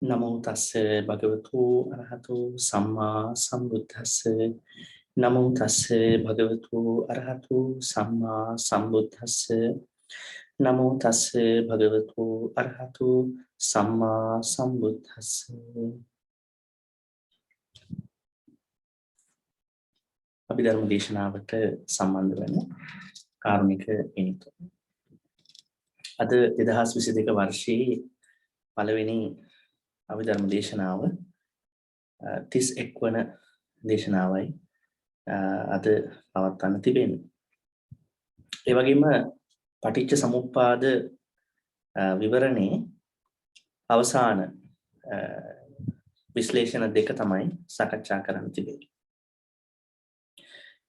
නමෝ තස්ස භගවතු අරහතු සම්මා සම්බුද්දස්ස නමෝ තස්ස භගවතු අරහතු සම්මා සම්බුද්දස්ස නමෝ තස්ස භගවතු අරහතු සම්මා සම්බුද්දස්ස අපි ධර්ම දේශනාවට සම්බන්ධ වෙන කාරුණික පින්තුන් අද 2022 වර්ෂයේ පළවෙනි අභිධර්ම දේශනාව 31 වන දේශනාවයි අද පවත්වන්න තිබෙන්නේ. ඒ වගේම පටිච්ච සමුප්පාද විවරණේ අවසාන විශ්ලේෂණ දෙක තමයි සාකච්ඡා කරන්න තිබෙන්නේ.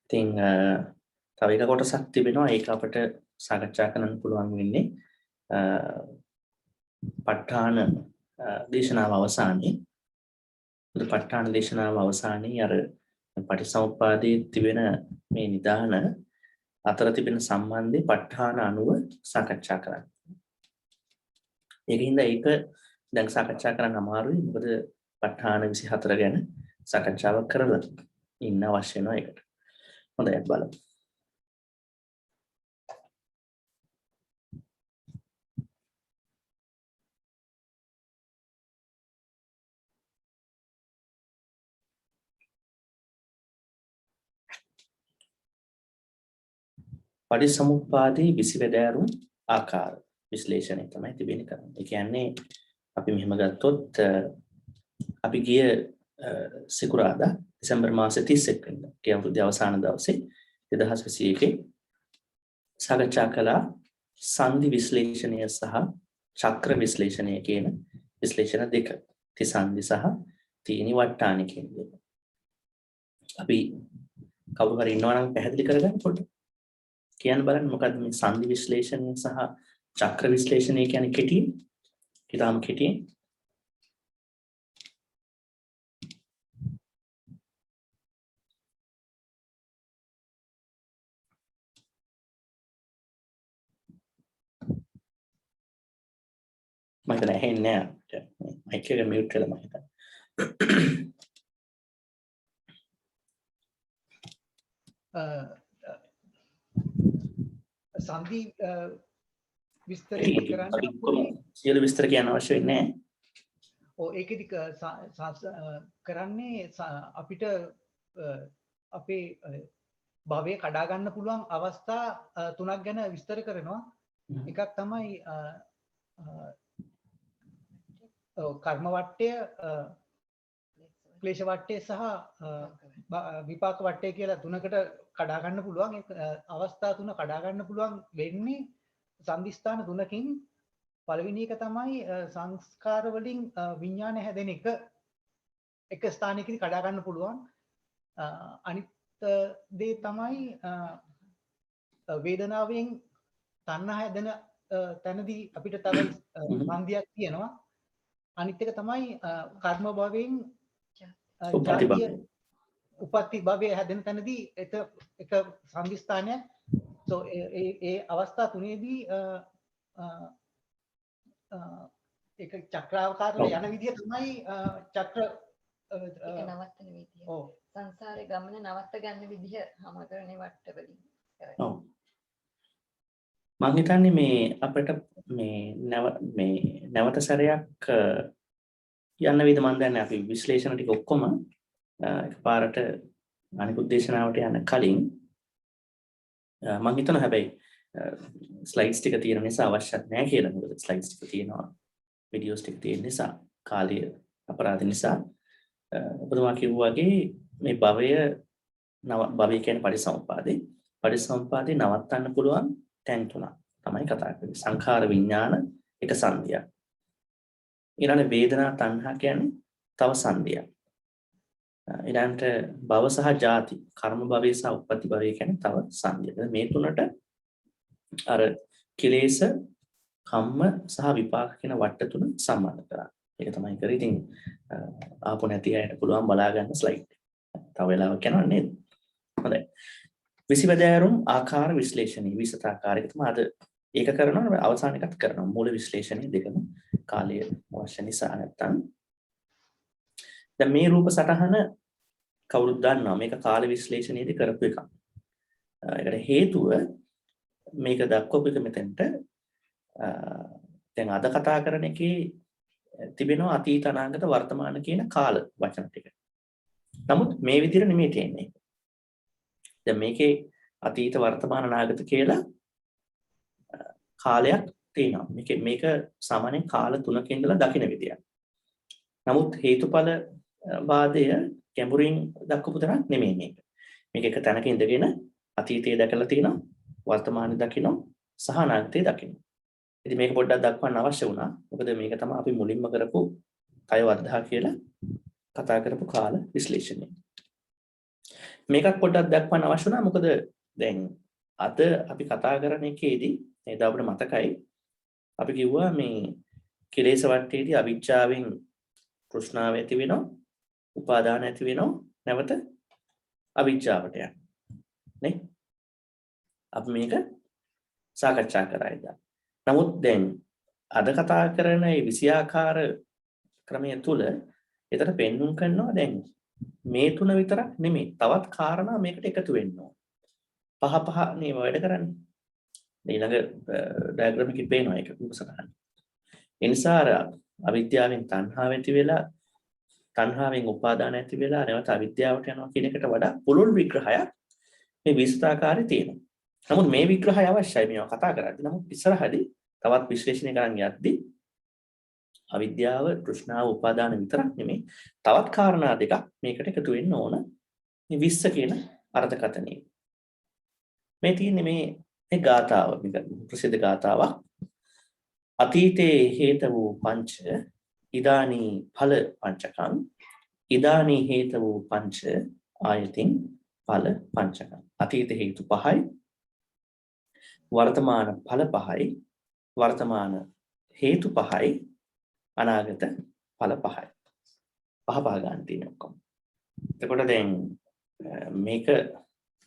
ඉතින් තව එක කොටසක් තිබෙනවා ඒක අපිට සාකච්ඡා කරන්න පුළුවන් වෙන්නේ ප ဋ ාණ දේශනාව අවසානයේ ප ဋ ාණ දේශනාව අවසානයේ අර පටිච්චසමුප්පාදයේ තිබෙන මේ නිදාන අතර තිබෙන සම්බන්ධේ ප ဋ ාණ අනුව සාකච්ඡා කරන්න. ඒකින්ද ඒක දැන් සාකච්ඡා කරන්න අමාරුයි මොකද ප ဋ ාණ 24 ගැන සාකච්ඡාවක් කරලා ඉන්න අවශ්‍ය වෙනවා ඒකට. හොඳයි බලමු. පටිච්චසමුප්පාදයේ විසිවැදෑරුම් ආකාර විශ්ලේෂණය තමයි තිබෙන්නේ කරන්නේ. ඒ කියන්නේ අපි මෙහෙම ගත්තොත් අපි ගිය සිකුරාදා දෙසැම්බර් මාසේ 31 වෙනිදා ඒ අවුරුද්දේ අවසාන දවසේ 2021 සාකච්ඡා කළා සංදි විශ්ලේෂණය සහ චක්‍ර විශ්ලේෂණය කියන විශ්ලේෂණ දෙක. ත්‍රිසන්දි සහ තීනි වට්ටාන කියන දෙක. අපි කවුරු හරි ඉන්නවා නම් පැහැදිලි කරගන්න පොඩ්ඩක්. කියන්න බලන්න මොකද්ද මේ සංදි විශ්ලේෂණය සහ චක්‍ර විශ්ලේෂණය කියන්නේ කෙටියෙන්? ඊටාම කෙටියෙන්. මම හිතන්නේ ඇහෙන්නේ නැහැ. මයික් එක මියුට් කරලා මම හිතන්නේ. සංදි විස්තර සියලු විස්තර කියන්න අවශ්‍ය වෙන්නේ නැහැ. ඔව් ඒකෙදි කරන්නේ අපිට අපේ භවය කඩා ගන්න පුළුවන් අවස්ථා තුනක් ගැන විස්තර කරනවා. එකක් තමයි කර්ම වට්ටය, ක්ලේශ වට්ටය සහ විපාක වට්ටය කියලා තුනකට කඩා ගන්න පුළුවන්. අවස්ථා තුන කඩා ගන්න පුළුවන් වෙන්නේ සංදිස්ථාන තුනකින්. පළවෙනි එක තමයි සංස්කාර වලින් විඥාන හැදෙන එක ස්ථානයකදී කඩා ගන්න පුළුවන්. අනිත් දේ තමයි වේදනාවෙන් තණ්හා හැදෙන තැනදී අපිට තව සංදියක් තියෙනවා. අනිත් එක තමයි කර්ම භවයෙන් උපත්ති භවයේ හැදෙන තැනදී එක සංදිස්ථානයක්. so ඒ අවස්ථා තුනේදී ඒක චක්‍රාකාරව යන විදිය තමයි චක්‍ර ඒක නවත්තන විදිය. ඔව්. සංසාරේ ගමන නවත්ත ගන්න විදිය හැමතැනම වට්ට වලින් කරන්නේ. ඔව්. මම හිතන්නේ මේ අපිට මේ නැවත සැරයක් යන්න විදිහ මම දන්නේ අපි විශ්ලේෂණ ටික ඔක්කොම එකපාරට අනිකුත් දේශනාවට යන්න කලින් මම හිතනවා හැබැයි ස්ලයිඩ්ස් ටික තියෙන නිසා අවශ්‍යත් නැහැ කියලා. මොකද ස්ලයිඩ්ස් ටික තියෙනවා වීඩියෝස් ටික තියෙන නිසා කාලය අපරාධ නිසා ඔබතුමා කිව්වා වගේ මේ භවය කියන්නේ පරිසම්පාදේ නවත්තන්න පුළුවන් තැන් තුනක් තමයි කතා කරන්නේ. සංඛාර විඥාන එක සංදියක්. ඊළඟ වේදනා තණ්හා කියන්නේ තව සංදියක්. ඊළඟට භව සහ ජාති කර්ම භවය සහ උප්පත්ති භවය කියන්නේ තව සංදියක්. මේ තුනට අර කෙලෙස් කම්ම සහ විපාක කියන වට්ට තුන සම්බන්ධ කරා. ඒක තමයි කරේ. ඉතින් ආපු නැති අයට පුළුවන් බලා ගන්න ස්ලයිඩ් එක. තව වෙලාවක් යනවා නේද? හොඳයි. විසිවැදෑරුම් ආකාර විශ්ලේෂණය 20 ආකාරයක තමයි අද ඒක කරනවා අවසාන එකත් කරනවා. මූල විශ්ලේෂණය දෙකම කාලය අවශ්‍ය නිසා නැත්තම් දැන් මේ රූප සටහන කවුරුත් දන්නවා මේක කාල විශ්ලේෂණයේදී කරපු එකක්. ඒකට හේතුව මේක දක්වපු එක මෙතෙන්ට දැන් අද කතා කරන එකේ තිබෙනවා අතීත අනාගත වර්තමාන කියන කාල වචන ටික. නමුත් මේ විදිහට නෙමෙයි තියෙන්නේ. දැන් මේකේ අතීත වර්තමාන අනාගත කියලා කාලයක් තියෙනවා. මේක සාමාන්‍යයෙන් කාල තුනක ඉඳලා දකින විදියක්. නමුත් හේතුඵල වාදය ගැඹුරින් දක්වපු තරක් නෙමෙයි මේක. මේක එක තැනක ඉඳගෙන අතීතයේ දැකලා තිනවා, වර්තමානයේ දකිනවා, සහ අනාගතයේ දකිනවා. ඉතින් මේක පොඩ්ඩක් දක්වන්න අවශ්‍ය වුණා. මොකද මේක තමයි අපි මුලින්ම කරපු කය වර්ධා කියලා කතා කරපු කාල විශ්ලේෂණය. මේකත් පොඩ්ඩක් දක්වන්න අවශ්‍ය වුණා. මොකද දැන් අද අපි කතා කරන එකේදී නේද අපිට මතකයි අපි කිව්වා මේ කෙලෙස් වටේදී අවිජ්ජාවෙන් තෘෂ්ණාව ඇති වෙනවා, උපාදාන ඇති වෙනවා, නැවත අවිජ්ජාවට යනවා. නේ? අපි මේක සාකච්ඡා කරා ඉතින්. නමුත් දැන් අද කතා කරන මේ 20 ආකාර ක්‍රමය තුල ඒතර පෙන්눔 කරනවා දැන් මේ තුන විතරක් නෙමෙයි තවත් කාරණා මේකට එකතු වෙන්න ඕන. පහ නේ වැඩ කරන්නේ. ඊළඟ ඩයග්‍රෑම් එකේ පේනවා ඒක උපසටහන. ඒ නිසා අවිද්‍යාවෙන් තණ්හාව ඇති වෙලා තණ්හාවෙන් උපාදාන ඇති වෙලා නැවත අවිද්‍යාවට යනවා කියන එකට වඩා පුළුල් විග්‍රහයක් මේ 20 ආකාරයේ තියෙනවා. නමුත් මේ විග්‍රහය අවශ්‍යයි මේවා කතා කරද්දී. නමුත් ඉස්සරහදී තවත් විශ්ලේෂණය කරන්න යද්දී අවිද්‍යාව, තෘෂ්ණාව, උපාදාන විතරක් නෙමෙයි තවත් කාරණා දෙකක් මේකට එකතු වෙන්න ඕන. මේ 20 කියන අර්ථකථනය. මේ තියෙන්නේ මේ ගාථාව ප්‍රසිද්ධ ගාථාවක්. අතීතේ හේත වූ පංච ඉදානී ඵල පංචකං ඉදානී හේත වූ පංච ආයතින් ඵල පංචකං. අතීත හේතු පහයි වර්තමාන ඵල පහයි වර්තමාන හේතු පහයි අනාගත ඵල පහයි. පහ ගන්න තියෙන ඔක්කොම. එතකොට දැන් මේක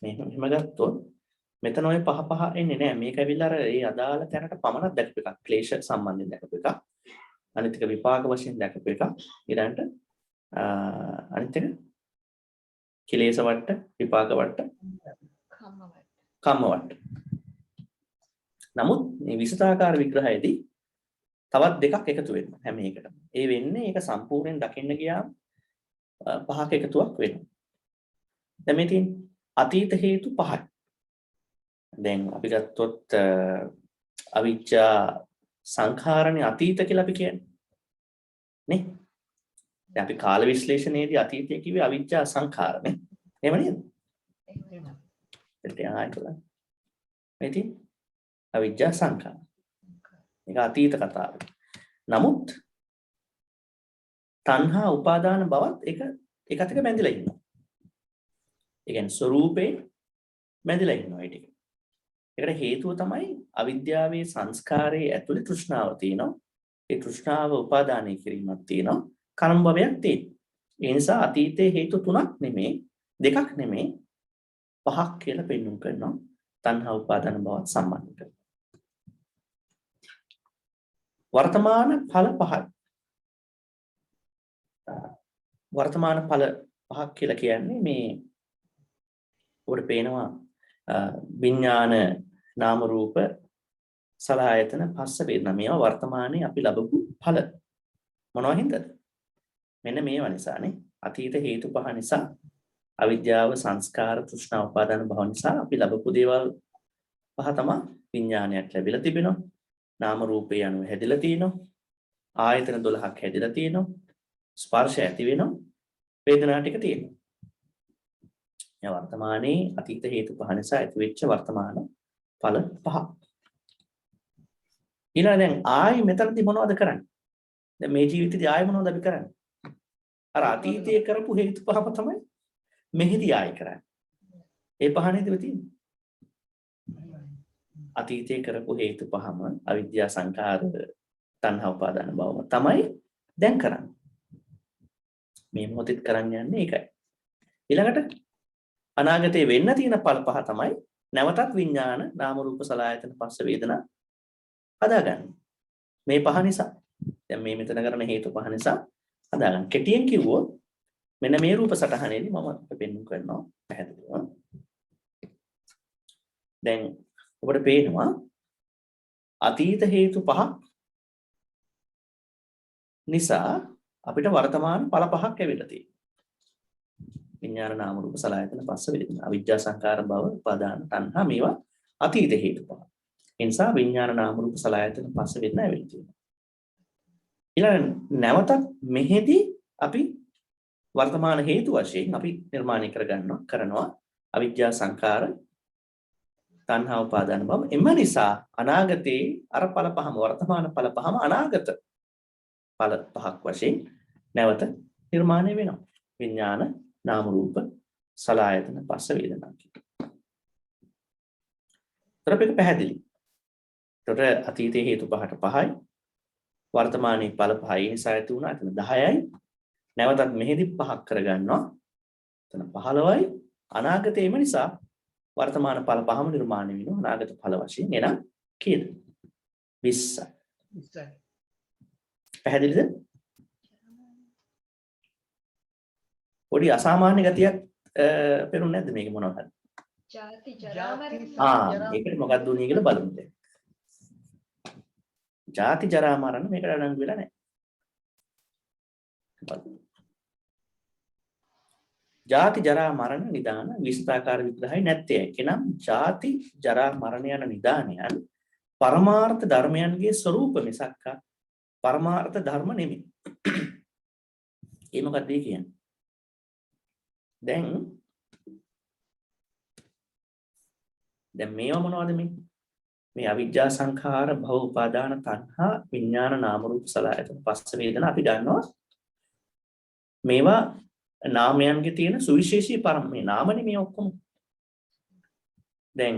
මෙහෙම ගත්තොත් මෙතන ඔය පහ එන්නේ නැහැ. මේක ඇවිල්ලා අර ඒ අදාළ තැනට පමණක් දැකපු එකක්. ක්ලේශ සම්බන්ධයෙන් දැකපු එකක්. අනිත් එක විපාක වශයෙන් දැකපු එකක්. ඊළඟට අනිත් එක කෙලෙස් වට්ට, විපාක වට්ට, කම්ම වට්ට. නමුත් මේ 20 ආකාර විග්‍රහයේදී තවත් දෙකක් එකතු වෙනවා හැම එකටම. ඒ වෙන්නේ ඒක සම්පූර්ණයෙන් දකින්න ගියාම පහක එකතුවක් වෙනවා. දැන් මේ තියෙන අතීත හේතු පහයි. දැන් අපි ගත්තොත් අවිජ්ජා සංඛාරණේ අතීත කියලා අපි කියන්නේ. නේ? දැන් අපි කාල විශ්ලේෂණයේදී අතීතය කිව්වේ අවිජ්ජා සංඛාරනේ. එහෙම නේද? එහෙම. එතන ආයතන. මේ අවිජ්ජා සංඛාර. මේක අතීත කතාව. නමුත් තණ්හා උපාදාන බවත් ඒකත් එක්ක බැඳිලා ඉන්නවා. ඒ කියන්නේ ස්වરૂපේ බැඳිලා ඉන්නවා ඒ ටික. ඒකට හේතුව තමයි අවිද්‍යාවේ සංස්කාරයේ ඇතුලේ තෘෂ්ණාව තියෙනවා. ඒ තෘෂ්ණාව උපාදානය කිරීමක් තියෙනවා. කර්ම භවයක් තියෙනවා. ඒ නිසා අතීතයේ හේතු තුනක් නෙමෙයි, දෙකක් නෙමෙයි, පහක් කියලා පෙන්වන්න කරනවා. තණ්හා උපාදාන බවත් සම්බන්ධ කරනවා. වර්තමාන ඵල පහයි. වර්තමාන ඵල පහක් කියලා කියන්නේ මේ උඩ පේනවා විඥාන නාම රූප සලආයතන පස්ස වේදනා. මේවා වර්තමානයේ අපි ලැබපු ඵල. මොනවා හින්දාද? මෙන්න මේවා නිසානේ අතීත හේතු පහ නිසා අවිද්‍යාව සංස්කාර තෘෂ්ණා උපාදාන භව නිසා අපි ලැබපු දේවල් පහ තමයි විඥානයක් ලැබිලා තිබෙනවා නාම රූපේ යනුව හැදිලා තිනවා ආයතන 12ක් හැදිලා තිනවා ස්පර්ශය ඇති වෙනවා වේදනා ටික තියෙනවා මේ වර්තමානයේ අතීත හේතු පහ නිසා ඇති වෙච්ච වර්තමාන ඵල පහ ඊළඟ දැන් ආයි මෙතනදී මොනවද කරන්නේ දැන් මේ ජීවිතේදී ආයි මොනවද අපි කරන්නේ අර අතීතයේ කරපු හේතු පහම තමයි මෙහිදී ආයි කරන්නේ ඒ පහ නේද තියෙන්නේ අතීතයේ කරපු හේතු පහම අවිද්‍යා සංඛාර තණ්හා උපාදාන භව තමයි දැන් කරන්නේ මේ මොහොතේ කරන්න යන්නේ ඒකයි ඊළඟට අනාගතේ වෙන්න තියෙන ඵල පහ තමයි නැවතත් විඥාන නාම රූප සලආයතන පස්ස වේදනා හදාගන්න මේ පහ නිසා දැන් මේ මෙතන කරන හේතු පහ නිසා හදාගන්න කෙටියෙන් කිව්වොත් මෙන්න මේ රූප සටහනේදී මම පෙන්වන්න කරනවා පැහැදිලිව දැන් ඔබට පේනවා අතීත හේතු පහ නිසා අපිට වර්තමාන ඵල පහක් ලැබිලා තියෙනවා විඥාන නාම රූප සලආයතන පස්ස වේදනා අවිජ්ජා සංකාර භව උපාදාන තණ්හා මේවා අතීත හේතු පහ ඒ නිසා විඥාන නාම රූප සලආයතන පස්ස වේදනා වෙන්නේ තියෙනවා ඊළඟ නැවතත් මෙහෙදී අපි වර්තමාන හේතු වශයෙන් අපි නිර්මාණය කරනවා අවිජ්ජා සංකාර තණ්හා උපාදාන භව එම නිසා අනාගතේ අර ඵල පහම වර්තමාන ඵල පහම අනාගත ඵල පහක් වශයෙන් නැවත නිර්මාණය වෙනවා විඥාන නාම රූප සලආයතන පස්ස වේදනා තරපෙක පැහැදිලි. ඒතර අතීතයේ හේතු පහට 5යි වර්තමානයේ ඵල 5යි නිසා ඇති වුණා. එතන 10යි. නැවතත් මෙහෙදි 5ක් කරගන්නවා. එතන 15යි. අනාගතයේම නිසා වර්තමාන ඵල 5ම නිර්මාණය වෙනවා. අනාගත ඵල වශයෙන් එනම් කීයද? 20යි. 20යි. පැහැදිලිද? පොඩි අසාමාන්‍ය ගතියක් පෙරුනේ නැද්ද මේක මොනවද? ජාති ජරා මරණ ඒකට මොකක්ද උනේ කියලා බලමු දැන්. ජාති ජරා මරණ මේකට අඩංගු වෙලා නැහැ. ජාති ජරා මරණ නිදාන විස්තාකාර විග්‍රහය නැත්තේ. එනම් ජාති ජරා මරණ යන නිදානයන් පරමාර්ථ ධර්මයන්ගේ ස්වરૂප මිසක් පරමාර්ථ ධර්ම නෙමෙයි. ඒ මොකක්ද කියන්නේ? දැන් මේව මොනවද මේ අවිජ්ජා සංඛාර භව උපාදාන තණ්හා විඥාන නාම රූප සලආයතන පස්ස වේදනා අපි දන්නවා මේවා නාමයන්ගේ තියෙන සුවිශේෂී මේ නාමනේ මේ ඔක්කොම දැන්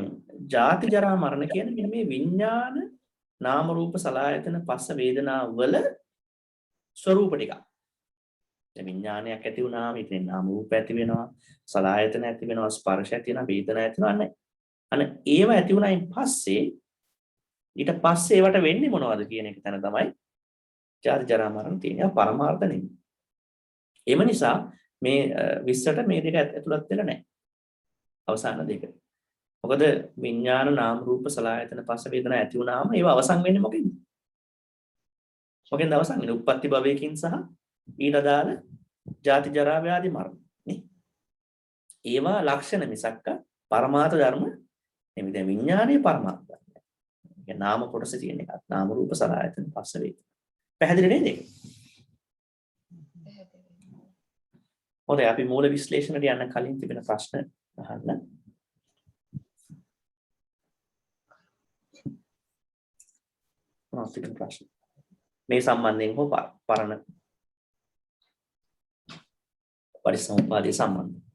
ජාති ජරා මරණ කියන්නේ මෙන්න මේ විඥාන නාම රූප සලආයතන පස්ස වේදනා වල ස්වરૂප ටික දැන් විඥානයක් ඇති වුණාම ඉතින් නාම රූප ඇති වෙනවා සලආයතන ඇති වෙනවා ස්පර්ශ ඇති වෙනවා වේදනා ඇති වෙනවා අනේ ඒව ඇති වුණායින් පස්සේ ඊට පස්සේ ඒවට වෙන්නේ මොනවද කියන එක තැන තමයි ජාති ජරා මරණ තියෙනවා පරමාර්ථ නෙමෙයි. එම නිසා මේ 20ට මේ දෙක ඇතුළත් වෙලා නැහැ. අවසාන දෙක. මොකද විඥාන නාම රූප සලආයතන පස්ස වේදනා ඇති වුණාම ඒව අවසන් වෙන්නේ මොකෙන්ද? මොකෙන්ද අවසන් වෙන්නේ? උප්පත්ති භවයකින් සහ ඊට අදාළ ජාති ජරා ව්‍යාධි මරණ නේ. ඒවා ලක්ෂණ මිසක්ක පරමාර්ථ ධර්ම නෙමෙයි. දැන් විඥානයේ පරමාර්ථ ධර්ම. ඒ නාම කොටසේ තියෙන එකක්. නාම රූප සලආයතන පස්ස වේදනා. පැහැදිලි නේද ඒක? හොඳයි අපි මූල විශ්ලේෂණයට යන්න කලින් තිබෙන ප්‍රශ්න අහන්න. මොනවද ප්‍රශ්න? මේ සම්බන්ධයෙන් හෝ පරණ පරිසම්පාදයේ සම්බන්ධ.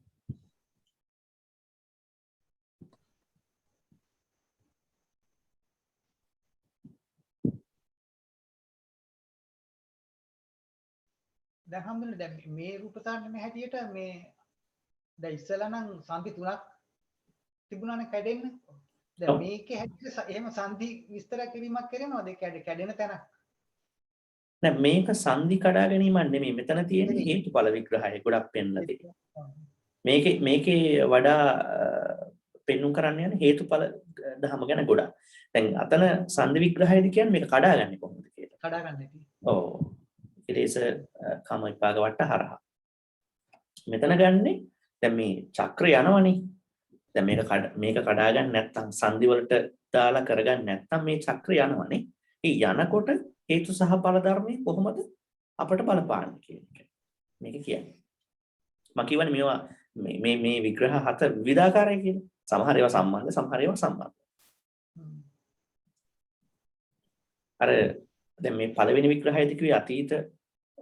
දැන් හම්බෙන්නේ දැන් මේ රූප තාන්නනේ හැටියට මේ දැන් ඉස්සලා නම් සංදි තුනක් තිබුණානේ කැඩෙන්න. දැන් මේකේ හැටියට එහෙම සංදි විස්තර කිරීමක් කරනවද කැඩෙන තැන? නෑ මේක සංදි කඩා ගැනීමක් නෙමෙයි. මෙතන තියෙන හේතුඵල විග්‍රහය ගොඩක් පෙන්නලා තියෙනවා. මේකේ වඩා පෙන්වුම් කරන්න යන හේතුඵල ධම ගැන ගොඩක්. දැන් අතන සංදි විග්‍රහයද කියන්නේ මේක කඩාගන්නේ කොහොමද කියලා. කඩාගන්නේ. ඔව්. කෙලෙස් කාම විපාක වට හරහා. මෙතන ගන්නේ දැන් මේ චක්‍රය යනවනේ. දැන් මේක කඩා ගන්න නැත්නම් සංදි වලට දාලා කරගන්න නැත්නම් මේ චක්‍රය යනවනේ. ඒ යනකොට හේතු සහ ඵල ධර්මයේ කොහොමද අපට බලපාන්නේ කියන එක. මේක කියන්නේ. මම කියවනේ මේවා මේ විග්‍රහ 7 විවිධාකාරයි කියන්නේ. සමහර ඒවා සම්බන්ධ, සමහර ඒවා සම්බන්ධ. අර දැන් මේ පළවෙනි විග්‍රහයේදී කිව්වේ අතීත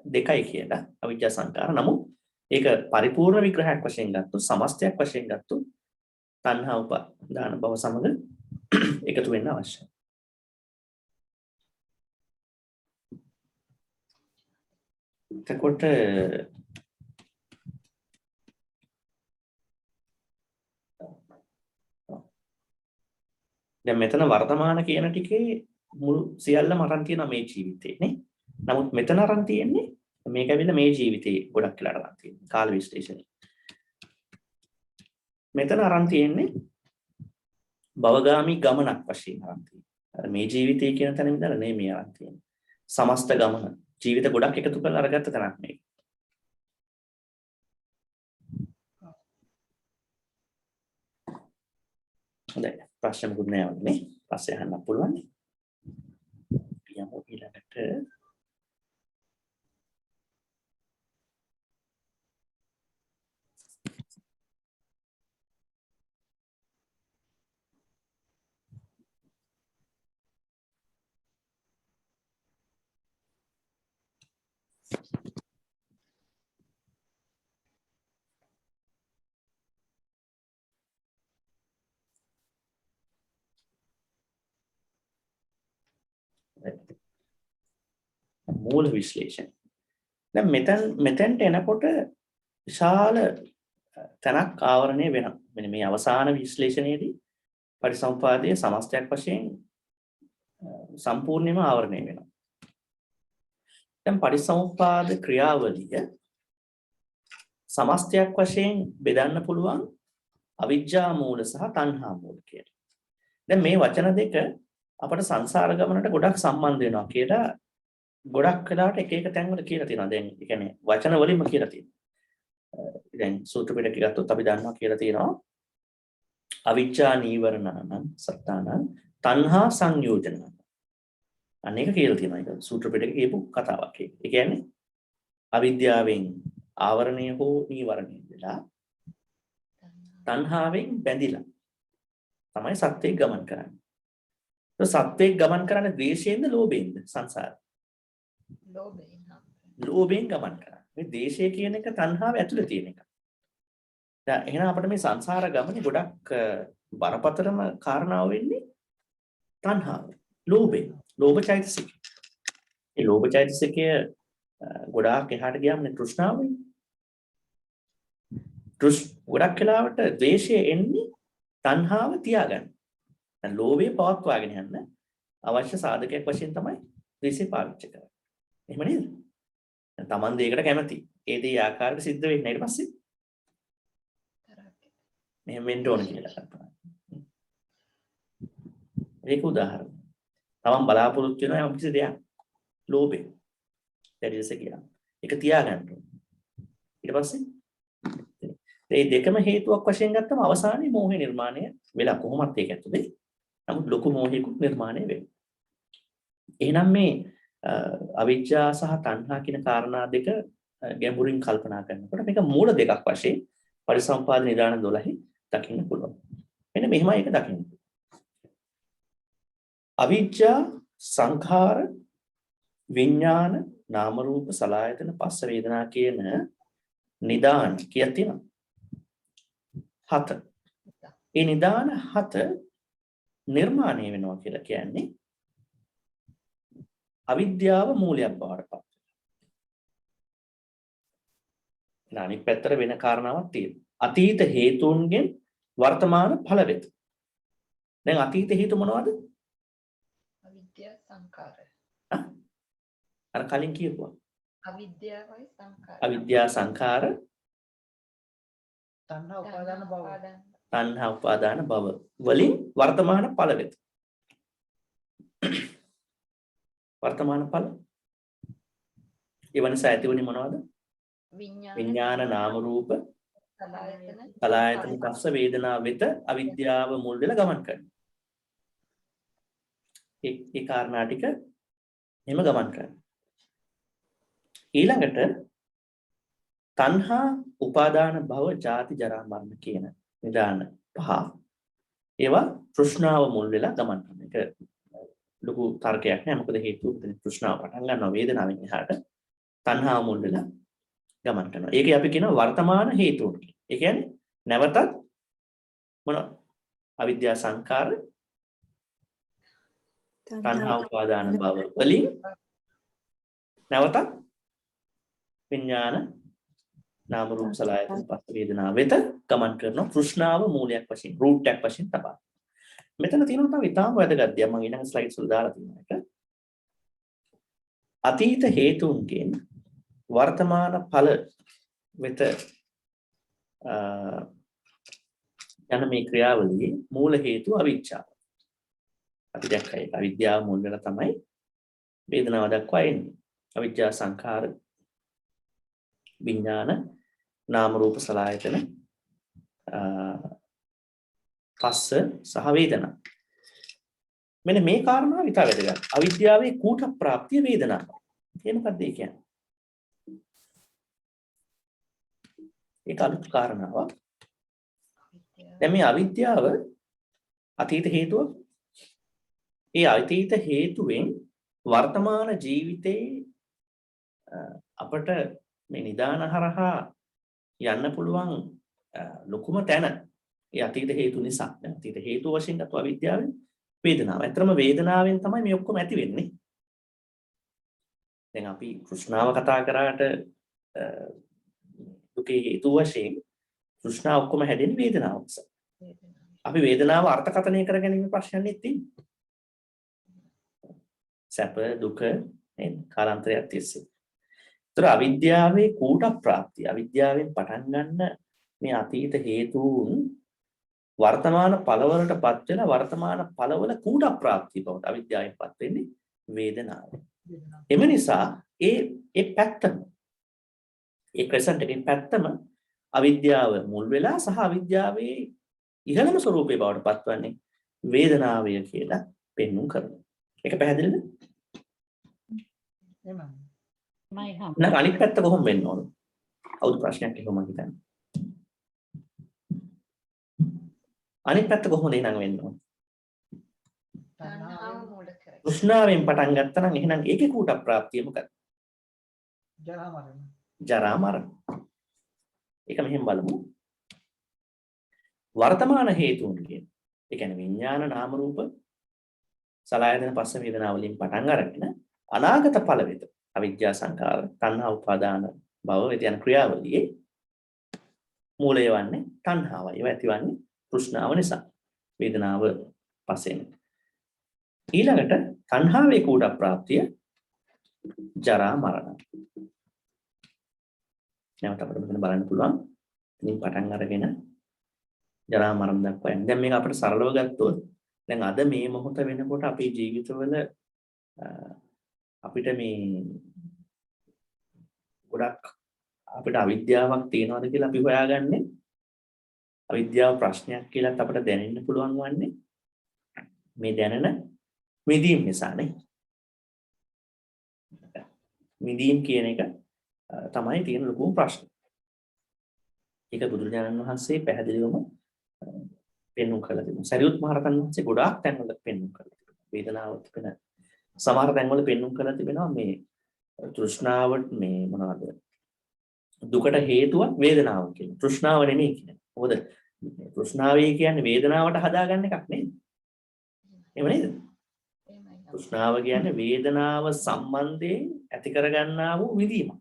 දෙකයි කියලා අවිජ්ජා සංකාර. නමුත් ඒක පරිපූර්ණ විග්‍රහයක් වශයෙන් ගත්තොත්, සමස්තයක් වශයෙන් ගත්තොත් තණ්හා උපාදාන භව සමග එකතු වෙන්න අවශ්‍යයි. එතකොට දැන් මෙතන වර්තමාන කියන ටිකේ මුළු සියල්ලම අරන් තියෙනවා මේ ජීවිතේ නේ. නමුත් මෙතන අරන් තියෙන්නේ මේක ඇවිල්ලා මේ ජීවිතේ ගොඩක් වෙලාට අරන් තියෙන්නේ කාල විශ්ලේෂණය. මෙතන අරන් තියෙන්නේ භවගාමි ගමනක් වශයෙන් අරන් තියෙන්නේ. මේ ජීවිතේ කියන තැන ඉඳලා නේ මේ අරන් තියෙන්නේ. සමස්ත ගමන ජීවිත ගොඩක් එකතු කරලා අරගත්ත තැනක් මේක. හොඳයි. ප්‍රශ්න මොකුත් නෑ වගේ නේ. පස්සේ අහන්න පුළුවන් නේ. යමු ඊළඟට මූල විශ්ලේෂණ. දැන් මෙතෙන්ට එනකොට විශාල තනක් ආවරණය වෙනවා. මෙන්න මේ අවසාන විශ්ලේෂණයේදී පරිසම්පාදයේ සමස්තයක් වශයෙන් සම්පූර්ණයෙන්ම ආවරණය වෙනවා. දැන් පරිසම්පාද ක්‍රියාවලිය සමස්තයක් වශයෙන් බෙදන්න පුළුවන් අවිජ්ජා මූල සහ තණ්හා මූල කියලා. දැන් මේ වචන දෙක අපට සංසාර ගමනට ගොඩක් සම්බන්ධ වෙනවා කියලා ගොඩක් වෙලාවට එක තැන්වල කියලා තියෙනවා. දැන් ඒ කියන්නේ වචන වලින්ම කියලා තියෙනවා. දැන් සූත්‍ර පිටකේ ගත්තොත් අපි දන්නවා කියලා තියෙනවා අවිජ්ජා නීවරණානම් සත්තානම් තණ්හා සංයෝජනං. අනේක කියලා තියෙනවා. ඒක සූත්‍ර පිටකේ කියපු කතාවක් ඒක. ඒ කියන්නේ අවිද්‍යාවෙන් ආවරණය හෝ නීවරණය වෙලා තණ්හාවෙන් බැඳිලා තමයි සත්‍යය ගමන් කරන්නේ. ඒ සත්‍යය ගමන් කරන්නේ ද්වේෂයෙන්ද ලෝභයෙන්ද සංසාරේ? ලෝභයෙන් ගමන් කරන්නේ. මේ ද්වේෂය කියන එක තණ්හාව ඇතුලේ තියෙන එක. දැන් එහෙනම් අපිට මේ සංසාර ගමනේ ගොඩක් බරපතලම කාරණාව වෙන්නේ තණ්හාව. ලෝභය. ලෝභ චෛතසිකය. ඒ ලෝභ චෛතසිකය ගොඩාක් එහාට ගියාම තෘෂ්ණාව වෙන්නේ. ගොඩක් වෙලාවට ද්වේෂය එන්නේ තණ්හාව තියාගන්න. දැන් ලෝභය පවත්වාගෙන යන්න අවශ්‍ය සාධකයක් වශයෙන් තමයි ද්වේෂය පාවිච්චි කරන්නේ. එහෙම නේද? දැන් Taman දෙයකට කැමති. ඒ දේ ආකාරයට සිද්ධ වෙන්නේ ඊට පස්සේ මෙහෙම වෙන්න ඕන කියලා කල්පනා. ඒක උදාහරණ. Taman බලාපොරොත්තු වෙනවා යම් කිසි දෙයක්. ලෝභය. දැඩිලස කියලා. ඒක තියාගන්න ඕන. ඊට පස්සේ මේ දෙකම හේතුවක් වශයෙන් ගත්තම අවසානයේ මෝහය නිර්මාණය වෙලා කොහොමත් ඒක ඇතුලේ. නමුත් ලොකු මෝහයකුත් නිර්මාණය වෙනවා. එහෙනම් මේ අවිජ්ජා සහ තණ්හා කියන කාරණා දෙක ගැඹුරින් කල්පනා කරනකොට මේක මූල දෙකක් වශයෙන් පරිසම්පාද නිදාන 12 දකින්න පුළුවන්. මෙන්න මෙහෙමයි ඒක දකින්න. අවිජ්ජා සංඛාර විඥාන නාම රූප සලආයතන පස්ස වේදනා කියන නිදාන කියක් තියෙනවා. 7. ඒ නිදාන 7 නිර්මාණය වෙනවා කියලා කියන්නේ අවිද්‍යාව මූලයක් බවට පත් වෙනවා. අනිත් පැත්තට වෙන කාරණාවක් තියෙනවා. අතීත හේතුන්ගෙන් වර්තමාන ඵල වෙත. දැන් අතීත හේතු මොනවද? අවිද්‍යා සංකාර. අර කලින් කියපුවා. අවිද්‍යාවයි සංකාර. අවිද්‍යා සංඛාර තණ්හා උපාදාන භව. තණ්හා උපාදාන භව වලින් වර්තමාන ඵල වෙත. වර්තමාන ඵල ඒ වෙනස ඇති වෙන්නේ මොනවද? විඥාන නාම රූප සලආයතන පස්ස වේදනාව වෙත අවිද්‍යාව මුල් වෙලා ගමන් කරනවා. ඒ කාරණා ටික එහෙම ගමන් කරනවා. ඊළඟට තණ්හා උපාදාන භව ජාති ජරා මරණ කියන නිදාන පහ ඒවා තෘෂ්ණාව මුල් වෙලා ගමන් කරන එක ලොකු තර්කයක් නෑ. මොකද හේතුව මෙතන තෘෂ්ණාව පටන් ගන්නවා වේදනාවෙන් එහාට තණ්හාව මුල් වෙලා ගමන් කරනවා. ඒකේ අපි කියනවා වර්තමාන හේතුන් කියලා. ඒ කියන්නේ නැවතත් මොන අවිද්‍යා සංකාර තණ්හා උපාදාන භව වලින් නැවතත් විඥාන නාම රූප සලආයතන පස්ස වේදනාව වෙත ගමන් කරන තෘෂ්ණාව මූලයක් වශයෙන් රූට් එකක් වශයෙන් තබා. මෙතන තියෙනවා තව ඉතාම වැදගත් දෙයක්. මම ඊළඟ ස්ලයිඩ්ස් වල දාලා තියෙනවා එක. අතීත හේතුන්ගෙන් වර්තමාන ඵල වෙත යන මේ ක්‍රියාවලියේ මූල හේතුව අවිද්‍යාව. අපි දැක්කා ඒක අවිද්‍යාව මුල් වෙලා තමයි වේදනාව දක්වා එන්නේ. අවිද්‍යා සංඛාර විඥාන නාම රූප සලආයතන පස්ස සහ වේදනා. මෙන්න මේ කාරණාව විතර වැදගත්. අවිද්‍යාවේ කූට ප්‍රාප්තිය වේදනාව. ඒ මොකක්ද ඒ කියන්නේ? ඒක අලුත් කාරණාවක්. දැන් මේ අවිද්‍යාව අතීත හේතුව. ඒ අතීත හේතුවෙන් වර්තමාන ජීවිතේ අපට මේ නිදාන හරහා යන්න පුළුවන් ලොකුම තැන ඒ අතීත හේතු නිසා. දැන් අතීත හේතු වශයෙන් ගත්ත අවිද්‍යාවෙන් වේදනාව. ඇත්තම වේදනාවෙන් තමයි මේ ඔක්කොම ඇති වෙන්නේ. දැන් අපි තෘෂ්ණාව කතා කරාට දුකේ හේතු වශයෙන් තෘෂ්ණාව ඔක්කොම හැදෙන්නේ වේදනාව නිසා. අපි වේදනාව අර්ථකථනය කරගැනීමේ ප්‍රශ්නයක් තියෙන්නේ. සැප දුක නේද? කාලාන්තරයක් තිස්සේ. ඒතර අවිද්‍යාවේ කූට ප්‍රාප්තිය අවිද්‍යාවෙන් පටන් ගන්න මේ අතීත හේතුන් වර්තමාන ඵලවලටපත් වෙන වර්තමාන ඵලවල කූට ප්‍රාප්තිය බවට අවිද්‍යාවෙන්පත් වෙන්නේ වේදනාව. එම නිසා ඒ පැත්තම ඒ ක්‍රෙසන්ට් එකේ පැත්තම අවිද්‍යාව මුල් වෙලා සහ අවිද්‍යාවේ ඉහළම ස්වરૂපේ බවට පත්වන්නේ වේදනාවය කියලා පෙන්වුම් කරනවා. ඒක පැහැදිලිද? එහෙමයි. නැත්නම් අනිත් පැත්ත කොහොම වෙන්න ඕන? අවුත් ප්‍රශ්නයක් එහෙම මම හිතන්නේ. අනිත් පැත්ත කොහොමද එහෙනම් වෙන්න ඕන? තණ්හාව මූල කරගෙන. තෘෂ්ණාවෙන් පටන් ගත්තා නම් එහෙනම් ඒකේ කූට ප්‍රාප්තිය මොකක්ද? ජරා මරණ. ජරා මරණ. ඒක මෙහෙම බලමු. වර්තමාන හේතුන්ගෙන් ඒ කියන්නේ විඥාන නාම රූප සලආයතන පස්ස වේදනා වලින් පටන් අරගෙන අනාගත ඵල වෙත අවිද්‍යා සංකාර තණ්හා උපාදාන භව වෙත යන ක්‍රියාවලියේ මූලය වන්නේ තණ්හාවයි. ඒවා ඇතිවන්නේ තෘෂ්ණාව නිසා. වේදනාව පස්සෙන්. ඊළඟට තණ්හාවේ කූට ප්‍රාප්තිය ජරා මරණ. නැවත අපිට මෙතන බලන්න පුළුවන්. ඉතින් පටන් අරගෙන ජරා මරණ දක්වා යන. දැන් මේක අපිට සරලව ගත්තොත් දැන් අද මේ මොහොත වෙනකොට අපේ ජීවිතවල අපිට මේ ගොඩක් අපිට අවිද්‍යාවක් තියෙනවද කියලා අපි හොයාගන්නේ අවිද්‍යාව ප්‍රශ්නයක් කියලා අපිට දැනෙන්න පුළුවන් වන්නේ මේ දැනන විදීම් නිසානේ. විදීම් කියන එක තමයි තියෙන ලොකුම ප්‍රශ්න. ඒක බුදුරජාණන් වහන්සේ පැහැදිලිවම පෙන්වුම් කරලා තිබුණා. සරියුත් මහ රහතන් වහන්සේ ගොඩාක් තැන්වල පෙන්වුම් කරලා තිබුණා. වේදනාව තිබෙන සමහර තැන්වල පෙන්වුම් කරලා තිබෙනවා මේ තෘෂ්ණාව මේ මොනවද? දුකට හේතුව වේදනාව කියන. තෘෂ්ණාව නෙමෙයි කියන්නේ. මොකද තෘෂ්ණාවේ කියන්නේ වේදනාවට හදාගන්න එකක් නේද? එහෙම නේද? තෘෂ්ණාව කියන්නේ වේදනාව සම්බන්ධයෙන් ඇති කරගන්නා වූ විදීමක්.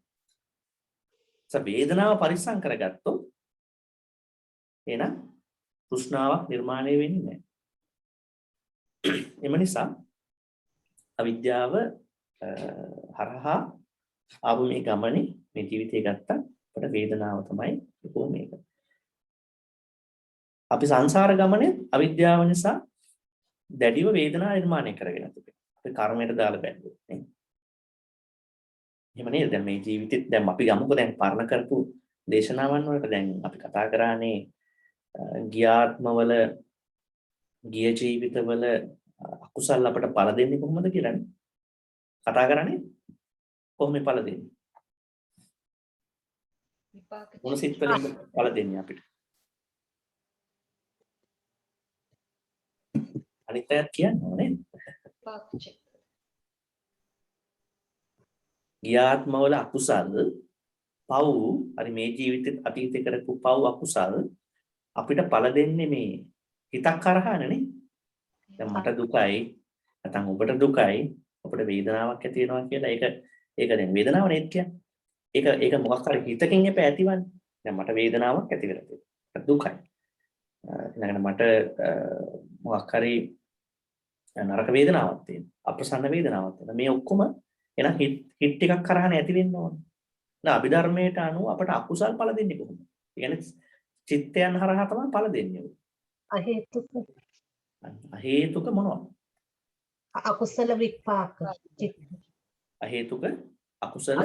වේදනාව පරිස්සම් කරගත්තොත් එහෙනම් තෘෂ්ණාවක් නිර්මාණය වෙන්නේ නැහැ. එම නිසා අවිද්‍යාව හරහා ආව මේ ගමනේ මේ ජීවිතය ගත්තා අපට වේදනාව තමයි කොහොම මේක. අපි සංසාර ගමනේ අවිද්‍යාව නිසා දැඩිව වේදනාව නිර්මාණය කරගෙන තිබෙනවා. අපි කර්මයට දාලා බැලුවොත් නේ. එහෙම නේද? දැන් මේ ජීවිතෙත් දැන් අපි ගමුකෝ දැන් පරණ කරපු දේශනාවන් වලට දැන් අපි කතා කරානේ ගියාත්මවල ගිය ජීවිතවල අකුසල් අපට පළ දෙන්නේ කොහොමද කියලානේ. කතා කරන්නේ කොහොමද පළ දෙන්නේ? විපාක මොන සිත් වලින්ද පළ දෙන්නේ අපිට? අනිත් අයත් කියනවා නේද? විපාක චිත්ත. ගියාත්මවල අකුසල් පව් හරි මේ ජීවිතේ අතීතේ කරපු පව් අකුසල් අපිට පළ දෙන්නේ මේ හිතක් කරහානේ. දැන් මට දුකයි නැත්නම් ඔබට දුකයි ඔබට වේදනාවක් ඇති වෙනවා කියලා ඒක දැන් වේදනාව නේද කියන්නේ. ඒක මොකක් හරි හිතකින් එපා ඇතිවන්නේ. දැන් මට වේදනාවක් ඇති වෙලා තියෙනවා. දුකයි. ඊළඟට මට මොකක් හරි නරක වේදනාවක් තියෙනවා. අප්‍රසන්න වේදනාවක් තියෙනවා. මේ ඔක්කොම එහෙනම් හිත ටිකක් කරහානේ ඇති වෙන්න ඕනේ. දැන් අභිධර්මයට අනුව අපට අකුසල් ඵල දෙන්නේ කොහොමද? ඒ කියන්නේ චිත්තයන් හරහා තමයි ඵල දෙන්නේ. අහේතුක මොනවද? අකුසල විපාක චිත්ත. අහේතුක අකුසල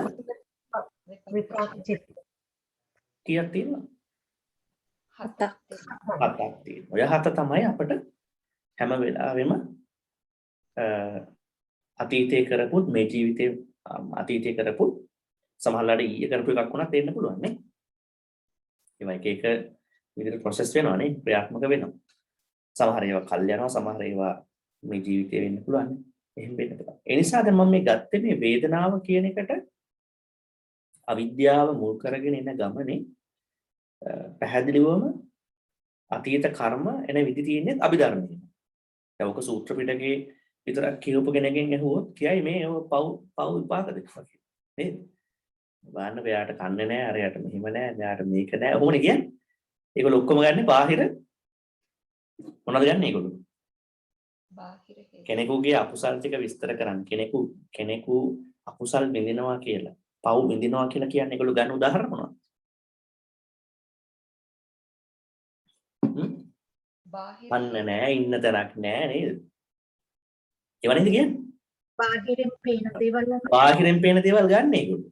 විපාක චිත්ත. කීයක් තියෙනවද? හතක්. හතක් තියෙනවා. ඔය හත තමයි අපිට හැම වෙලාවෙම අතීතයේ කරපුත් මේ ජීවිතේ අතීතයේ කරපුත් සමහරවිට ඊයේ කරපු එකක් වුණත් දෙන්න පුළුවන් නේ. ඒවා එක විදිහට ප්‍රොසෙස් වෙනවා නේ, ක්‍රියාත්මක වෙනවා. සමහර ඒවා කල් යනවා, සමහර ඒවා මේ ජීවිතේ වෙන්න පුළුවන් නේ. එහෙම වෙන්න පුළුවන්. ඒ නිසා දැන් මම මේ ගත්තේ මේ වේදනාව කියන එකට අවිද්‍යාව මුල් කරගෙන එන ගමනේ පැහැදිලිවම අතීත කර්ම එන විදි තියෙන්නේ අභිධර්මයේ. දැන් ඔක සූත්‍ර පිටකේ විතරක් කියවපු කෙනකින් ඇහුවොත් කියයි මේ පව් විපාක දෙකක් නේද? බලන්න එයාට කන්නේ නැහැ, අරයට මෙහිම නැහැ, එයාට මේක නැහැ. ඔහොමනේ කියන්නේ. ඒගොල්ලෝ ඔක්කොම ගන්නේ බාහිර මොනවද ගන්න ඒගොල්ලෝ? බාහිර හේතු. කෙනෙකුගේ අකුසල් ටික විස්තර කරන්න. කෙනෙකු අකුසල් විඳිනවා කියලා, පව් විඳිනවා කියලා කියන්නේ ඒගොල්ලෝ ගන්න උදාහරණ මොනවද? බාහිර අන්න නෑ, ඉන්න තැනක් නෑ නේද? ඒව නේද කියන්නේ? බාහිරින් පේන දේවල් බාහිරින් පේන දේවල් ගන්න ඒගොල්ලෝ.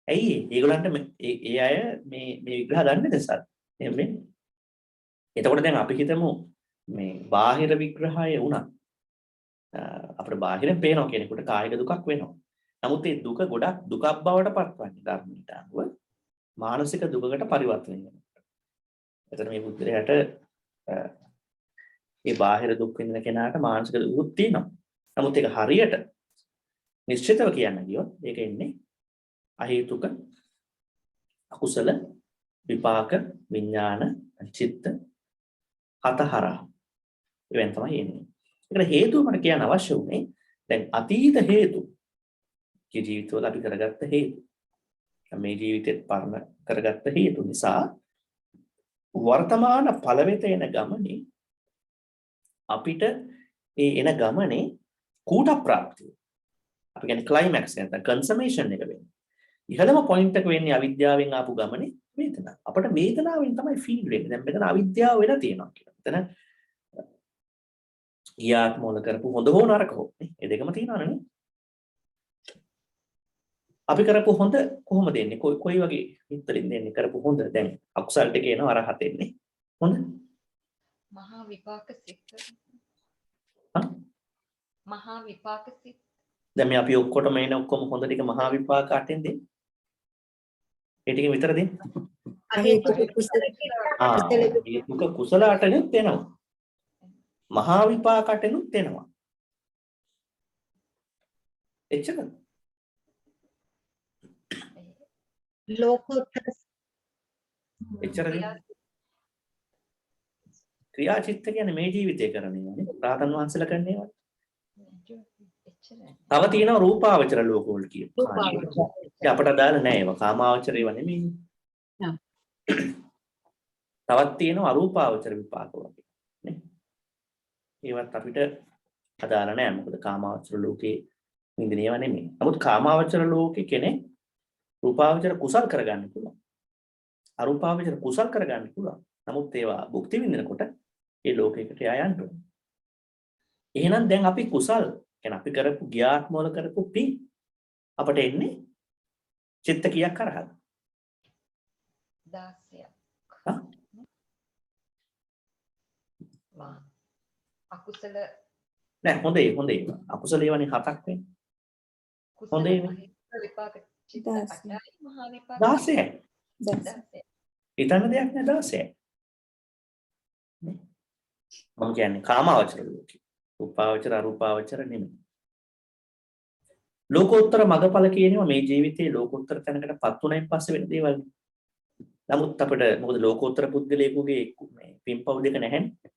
ඇයි ඒගොල්ලන්ට ඒ අය මේ විග්‍රහ ගන්නද සර්? එහෙම වෙන්නේ. එතකොට දැන් අපි හිතමු මේ බාහිර විග්‍රහය වුණා. අපිට බාහිරින් පේනවා කෙනෙකුට කායික දුකක් වෙනවා. නමුත් ඒ දුක ගොඩක් දුකක් බවට පත්වන්නේ ධර්මයට අනුව මානසික දුකකට පරිවර්තනය වෙනවා. එතන මේ බුද්ධයාට ඒ බාහිර දුක් විඳින කෙනාට මානසික දුක් තියෙනවා. නමුත් ඒක හරියට නිශ්චිතව කියන්න ගියොත් ඒක එන්නේ අහේතුක අකුසල විපාක විඥාන චිත්ත හතරහරා. ඉවෙන් තමයි එන්නේ. ඒකට හේතුව මට කියන්න අවශ්‍ය උනේ දැන් අතීත හේතු ජීවිතවල අපි කරගත්ත හේතු. මේ ජීවිතෙත් පරණ කරගත්ත හේතු නිසා වර්තමාන ඵල වෙත එන ගමනේ අපිට ඒ එන ගමනේ කූට ප්‍රාප්තිය. අපි කියන්නේ ක්ලයිමැක්ස් නැත්නම් කන්සමේෂන් එක වෙන්නේ. ඉහළම පොයින්ට් එක වෙන්නේ අවිද්‍යාවෙන් ආපු ගමනේ වේදනාව. අපිට වේදනාවෙන් තමයි ෆීල් වෙන්නේ. දැන් මෙතන අවිද්‍යාව වෙලා තියෙනවා කියලා. මෙතන ගියාත්ම වල කරපු හොඳ හෝ නරක හෝ නේ. මේ දෙකම තියෙනවනේ. අපි කරපු හොඳ කොහොමද එන්නේ? කොයි වගේ හිතලින් දෙන්නේ කරපු හොඳ? දැන් අකුසල් ටික එනවා අරහත් එන්නේ. හොඳ? මහා විපාක සිත්. හා? මහා විපාක සිත්. දැන් මේ අපි ඔක්කොටම එන ඔක්කොම හොඳ ටික මහා විපාක අටෙන් දෙන්නේ. ඒ ටික විතර දෙන්නේ. අහේතුක කුසල හේතුක කුසල අටෙනුත් එනවා. මහා විපාක අටෙනුත් එනවා. එච්චරද? ලෝකෝත්තර එච්චරද? ක්‍රියාචිත්ත කියන්නේ මේ ජීවිතේ කරන ඒවා නේ. රාතන් වහන්සේලා කරන ඒවා. එච්චරයි. තව තියෙනවා රූපාවචර ලෝක වල කියපු. ඒ අපට දාලා නැහැ ඒවා. කාමාවචර ඒවා නෙමෙයි. තවත් තියෙනවා අරූපාවචර විපාක වගේ නේ. ඒවත් අපිට අදාළ නැහැ. මොකද කාමාවචර ලෝකේ විඳින ඒවා නෙමෙයි. නමුත් කාමාවචර ලෝකේ කෙනෙක් රූපාවචර කුසල් කරගන්න පුළුවන්. අරූපාවචර කුසල් කරගන්න පුළුවන්. නමුත් ඒවා භුක්ති විඳිනකොට ඒ ලෝකයකට යන්න ඕනේ. එහෙනම් දැන් අපි කුසල් කියන්නේ අපි කරපු ගියාත්ම වල කරපු පින් අපට එන්නේ චිත්ත කීයක් කරහද? 16ක්. හා? අකුසල නෑ හොඳේ. අකුසල ඒවානේ 7ක් වෙන්නේ. කුසල හොඳේ. මහේසර විපාක චිත්ත 8යි මහා විපාක 16යි. 16. හිතන්න දෙයක් නෑ 16යි. මම කියන්නේ කාමාවචර ලෝකේ. රූපාවචර අරූපාවචර නෙමෙයි. ලෝකෝත්තර මගඵල කියනවා මේ ජීවිතේ ලෝකෝත්තර තැනකටපත් උනායින් පස්සේ වෙන දේවල්. නමුත් අපිට මොකද ලෝකෝත්තර පුද්ගලයෙකුගේ මේ පින්පව් දෙක නැහැනේ.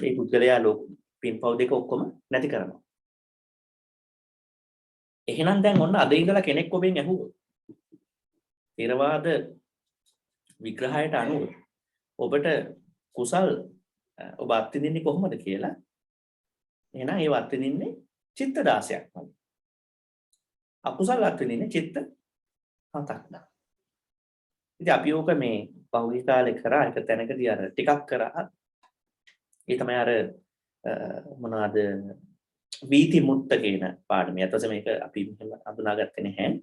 ඒ පුද්ගලයා පින්පව් දෙක ඔක්කොම නැති කරනවා. එහෙනම් දැන් ඔන්න අද ඉඳලා කෙනෙක් ඔබෙන් ඇහුවොත් ථේරවාද විග්‍රහයට අනුව ඔබට කුසල් ඔබ අත්විඳින්නේ කොහොමද කියලා. එහෙනම් ඒ අත්විඳින්නේ චිත්ත 16ක් වගේ. අකුසල් අත්විඳින්නේ චිත්ත 7ක්. ඉතින් අපි ඕක මේ පහුගිය කාලේ කරා එක තැනකදී අර ටිකක් කරා. ඒ තමයි අර මොනවාද වීති මුත්ත කියන පාඩම. ඊට පස්සේ මේක අපි මෙහෙම හඳුනාගත්තේ නැහැ.